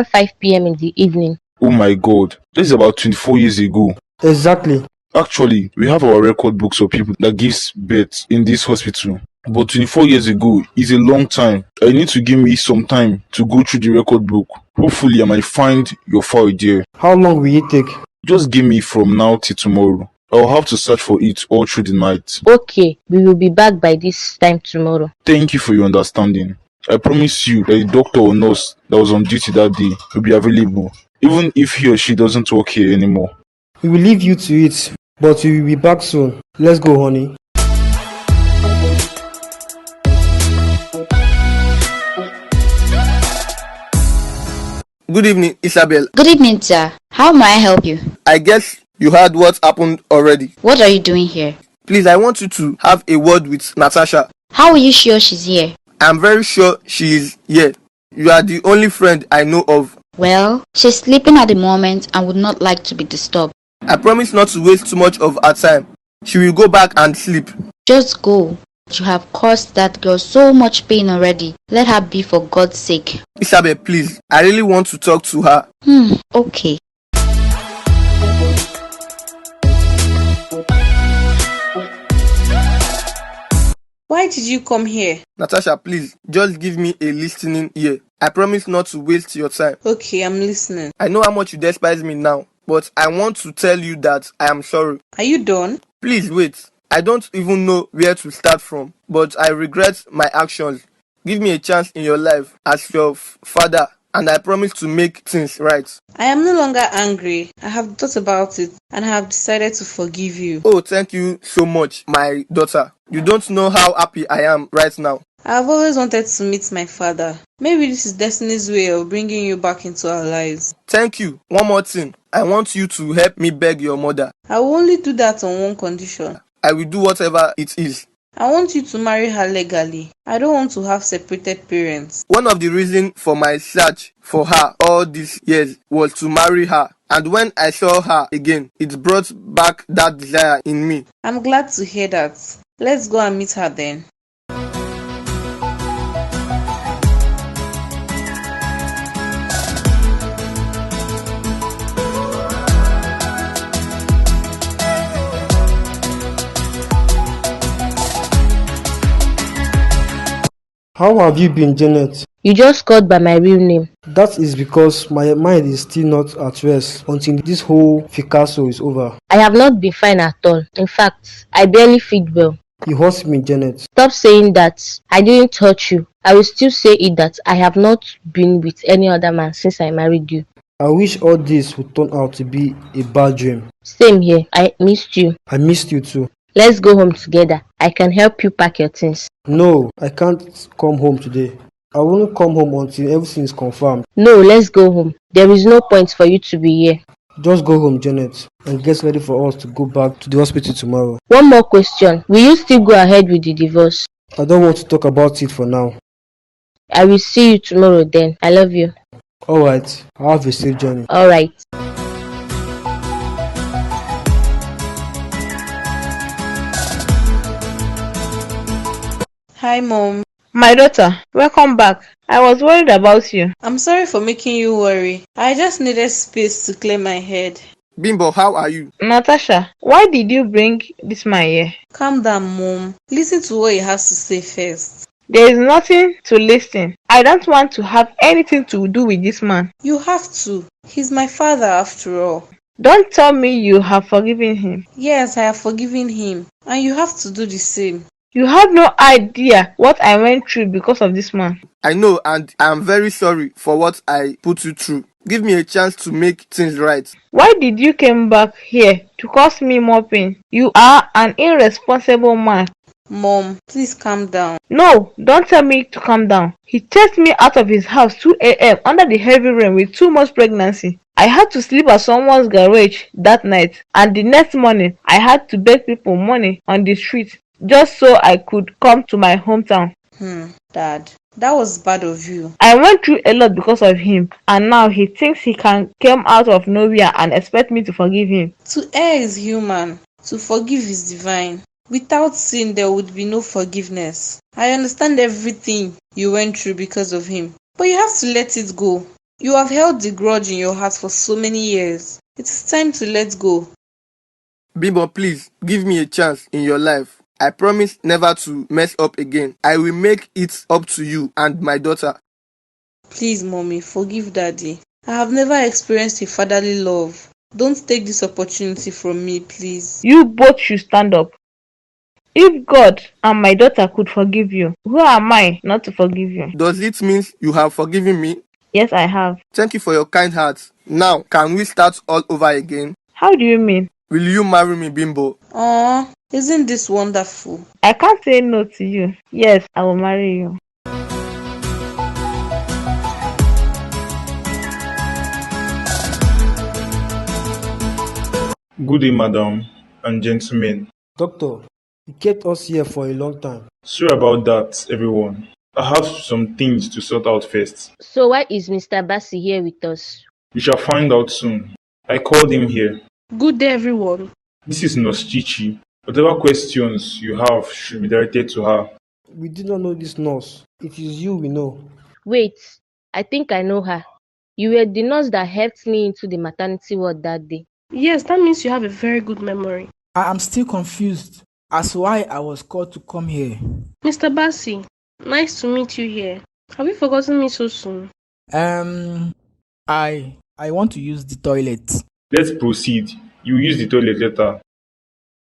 5 p.m. in the evening. Oh my god, this is about 24 years ago. Exactly. Actually, we have our record books of people that gives birth in this hospital. But 24 years ago is a long time. I need to give me some time to go through the record book. Hopefully, I might find your file there. How long will it take? Just give me from now till tomorrow. I'll have to search for it all through the night. Okay, we will be back by this time tomorrow. Thank you for your understanding. I promise you that the doctor or nurse that was on duty that day will be available, even if he or she doesn't work here anymore. We will leave you to it, but we will be back soon. Let's go, honey. Good evening, Isabel. Good evening, sir. How may I help you? I guess you heard what happened already. What are you doing here? Please, I want you to have a word with Natasha. How are you sure she's here? I'm very sure she is here. You are the only friend I know of. Well, she's sleeping at the moment and would not like to be disturbed. I promise not to waste too much of her time. She will go back and sleep. Just go. You have caused that girl so much pain already. Let her be, for God's sake. Isabel, please. I really want to talk to her. Okay. Why did you come here? Natasha, please, just give me a listening ear. I promise not to waste your time. Okay, I'm listening. I know how much you despise me now, but I want to tell you that I am sorry. Are you done? Please wait. I don't even know where to start from, but I regret my actions. Give me a chance in your life as your father, and I promise to make things right. I am no longer angry. I have thought about it and I have decided to forgive you. Oh, thank you so much, my daughter. You don't know how happy I am right now. I have always wanted to meet my father. Maybe this is destiny's way of bringing you back into our lives. Thank you. One more thing. I want you to help me beg your mother. I will only do that on one condition. I will do whatever it is. I want you to marry her legally. I don't want to have separated parents. One of the reasons for my search for her all these years was to marry her. And when I saw her again, it brought back that desire in me. I'm glad to hear that. Let's go and meet her then. How have you been, Janet? You just called by my real name. That is because my mind is still not at rest until this whole fiasco is over. I have not been fine at all. In fact, I barely feed well. You hurt me, Janet. Stop saying that. I didn't hurt you. I will still say it that I have not been with any other man since I married you. I wish all this would turn out to be a bad dream. Same here. I missed you. I missed you too. Let's go home together. I can help you pack your things. No, I can't come home today. I won't come home until everything is confirmed. No, let's go home. There is no point for you to be here. Just go home, Janet, and get ready for us to go back to the hospital tomorrow. One more question. Will you still go ahead with the divorce? I don't want to talk about it for now. I will see you tomorrow then. I love you. Alright, have a safe journey. Alright. Hi, Mom. My daughter, welcome back. I was worried about you. I'm sorry for making you worry. I just needed space to clear my head. Bimbo, how are you? Natasha, why did you bring this man here? Calm down, Mom. Listen to what he has to say first. There is nothing to listen. I don't want to have anything to do with this man. You have to. He's my father after all. Don't tell me you have forgiven him. Yes, I have forgiven him. And you have to do the same. You have no idea what I went through because of this man. I know, and I am very sorry for what I put you through. Give me a chance to make things right. Why did you come back here to cause me more pain? You are an irresponsible man. Mom, please calm down. No, don't tell me to calm down. He chased me out of his house 2 a.m. under the heavy rain with 2 months pregnancy. I had to sleep at someone's garage that night, and the next morning I had to beg people money on the street just so I could come to my hometown. Dad, that was bad of you. I went through a lot because of him, and now he thinks he can come out of nowhere and expect me to forgive him. To err is human. To forgive is divine. Without sin, there would be no forgiveness. I understand everything you went through because of him, but you have to let it go. You have held the grudge in your heart for so many years. It is time to let go. Bimbo, please give me a chance in your life. I promise never to mess up again. I will make it up to you and my daughter. Please, mommy, forgive daddy. I have never experienced a fatherly love. Don't take this opportunity from me, please. You both should stand up. If God and my daughter could forgive you, who am I not to forgive you? Does it mean you have forgiven me? Yes, I have. Thank you for your kind heart. Now, can we start all over again? How do you mean? Will you marry me, Bimbo? Aw, isn't this wonderful? I can't say no to you. Yes, I will marry you. Good day, madam and gentlemen. Doctor, you kept us here for a long time. Sorry about that, everyone. I have some things to sort out first. So why is Mr. Bassi here with us? We shall find out soon. I called him here. Good day, everyone. This is Nurse Chichi. Whatever questions you have should be directed to her. We did not know this nurse. It is you we know. Wait, I think I know her. You were the nurse that helped me into the maternity ward that day. Yes, that means you have a very good memory. I am still confused as to why I was called to come here. Mr. Bassi, nice to meet you here. Have you forgotten me so soon? I want to use the toilet. Let's proceed. You use the toilet later.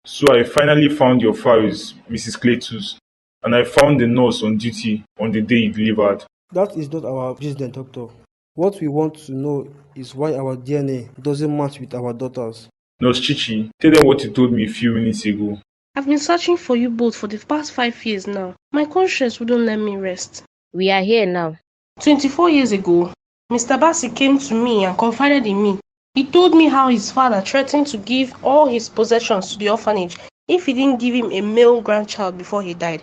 So I finally found your files, Mrs. Cletus, and I found the nurse on duty on the day you delivered. That is not our business, doctor. What we want to know is why our DNA doesn't match with our daughters. Nurse Chichi, tell them what you told me a few minutes ago. I've been searching for you both for the past 5 years now. My conscience wouldn't let me rest. We are here now. 24 years ago, Mr. Bassi came to me and confided in me. He told me how his father threatened to give all his possessions to the orphanage if he didn't give him a male grandchild before he died.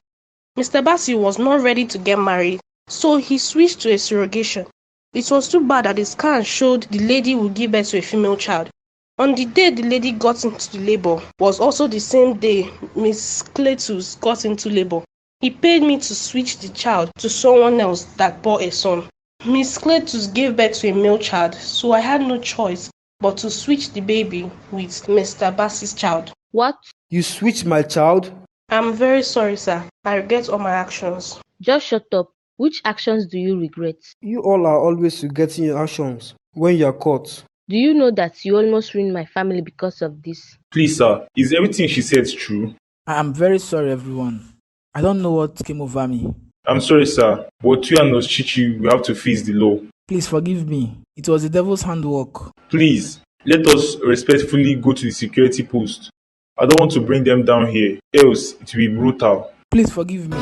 Mr. Bassi was not ready to get married, so he switched to a surrogation. It was too bad that the scan showed the lady would give birth to a female child. On the day the lady got into the labor was also the same day Miss Cletus got into labor. He paid me to switch the child to someone else that bore a son. Miss Cletus gave birth to a male child, so I had no choice but to switch the baby with Mr. Bassi's child. What? You switched my child? I'm very sorry, sir. I regret all my actions. Just shut up. Which actions do you regret? You all are always regretting your actions when you are caught. Do you know that you almost ruined my family because of this? Please, sir, is everything she said true? I am very sorry, everyone. I don't know what came over me. I'm sorry, sir, but you and Nurse Chichi will have to face the law. Please forgive me. It was the devil's handwork. Please, let us respectfully go to the security post. I don't want to bring them down here, else it will be brutal. Please forgive me.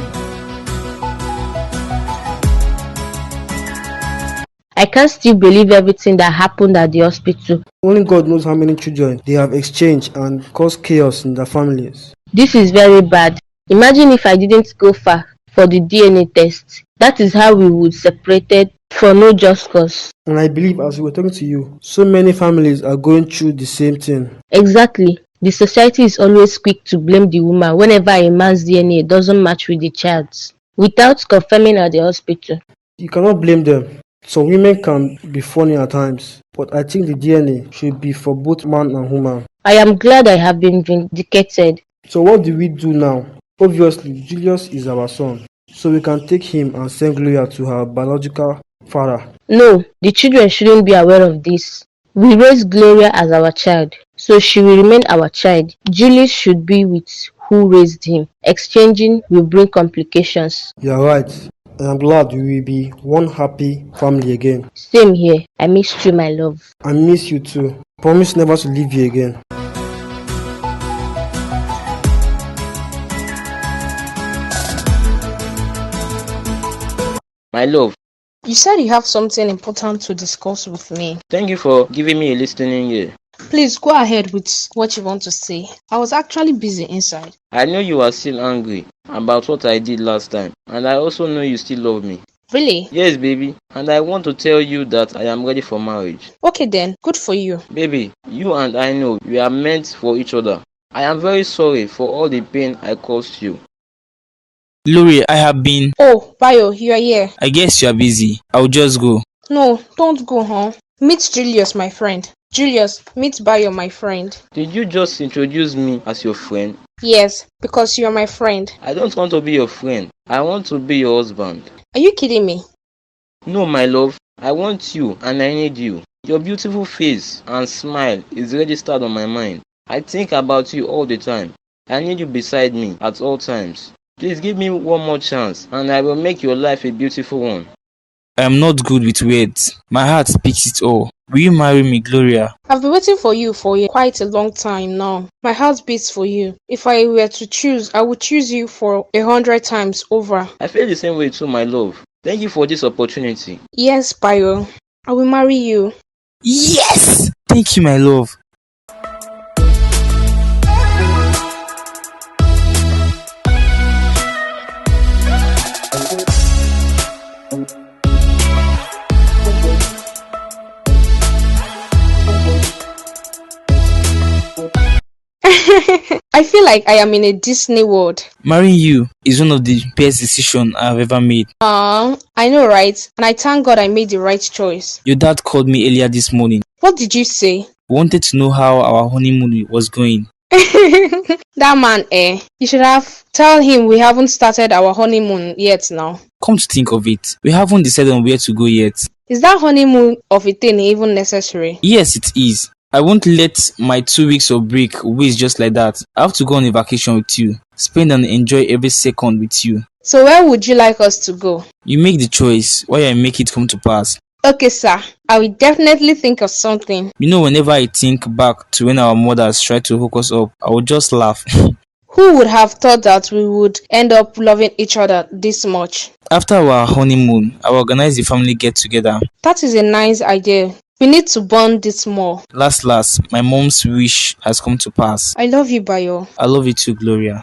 I can't still believe everything that happened at the hospital. Only God knows how many children they have exchanged and caused chaos in their families. This is very bad. Imagine if I didn't go far for the DNA test. That is how we would separated for no just cause. And I believe as we were talking to you, so many families are going through the same thing. Exactly. The society is always quick to blame the woman whenever a man's DNA doesn't match with the child's, without confirming at the hospital. You cannot blame them. Some women can be funny at times, but I think the DNA should be for both man and woman. I am glad I have been vindicated. So what do we do now? Obviously, Julius is our son, so we can take him and send Gloria to her biological father. No, the children shouldn't be aware of this. We raised Gloria as our child, so she will remain our child. Julius should be with who raised him. Exchanging will bring complications. You are right. And I'm glad we will be one happy family again. Same here. I missed you, my love. I miss you too. Promise never to leave you again. My love, You said you have something important to discuss with me. thank you for giving me a listening ear. Please go ahead with what you want to say. I was actually busy inside. I know you are still angry about what I did last time, and I also know you still love me. Really? Yes, baby, and I want to tell you that I am ready for marriage. Okay then, good for you. Baby, you and I know we are meant for each other. I am very sorry for all the pain I caused you. Gloria, I have been. Oh, Bayo, you are here. I guess you are busy. I'll just go. No, don't go, huh? Meet Julius, my friend. Julius, meet Bayo, my friend. Did you just introduce me as your friend? Yes, because you are my friend. I don't want to be your friend. I want to be your husband. Are you kidding me? No, my love. I want you and I need you. Your beautiful face and smile is registered on my mind. I think about you all the time. I need you beside me at all times. Please give me one more chance and I will make your life a beautiful one. I am not good with words. My heart speaks it all. Will you marry me, Gloria? I've been waiting for you for quite a long time now. My heart beats for you. If I were to choose, I would choose you for 100 times over. I feel the same way too, my love. Thank you for this opportunity. Yes, Bayo. I will marry you. Yes! Thank you, my love. I feel like I am in a Disney world. Marrying you is one of the best decisions I have ever made. I know, right? And I thank God I made the right choice. Your dad called me earlier this morning. What did you say? He wanted to know how our honeymoon was going. That man, you should have tell him we haven't started our honeymoon yet now. Come to think of it, we haven't decided on where to go yet. Is that honeymoon of a thing even necessary? Yes, it is. I won't let my 2 weeks of break waste just like that. I have to go on a vacation with you, spend and enjoy every second with you. So where would you like us to go? You make the choice while I make it come to pass. Okay, sir. I will definitely think of something. You know, whenever I think back to when our mothers tried to hook us up, I would just laugh. Who would have thought that we would end up loving each other this much? After our honeymoon, I will organize the family get-together. That is a nice idea. We need to bond this more. Last, my mom's wish has come to pass. I love you, Bayo. I love you too, Gloria.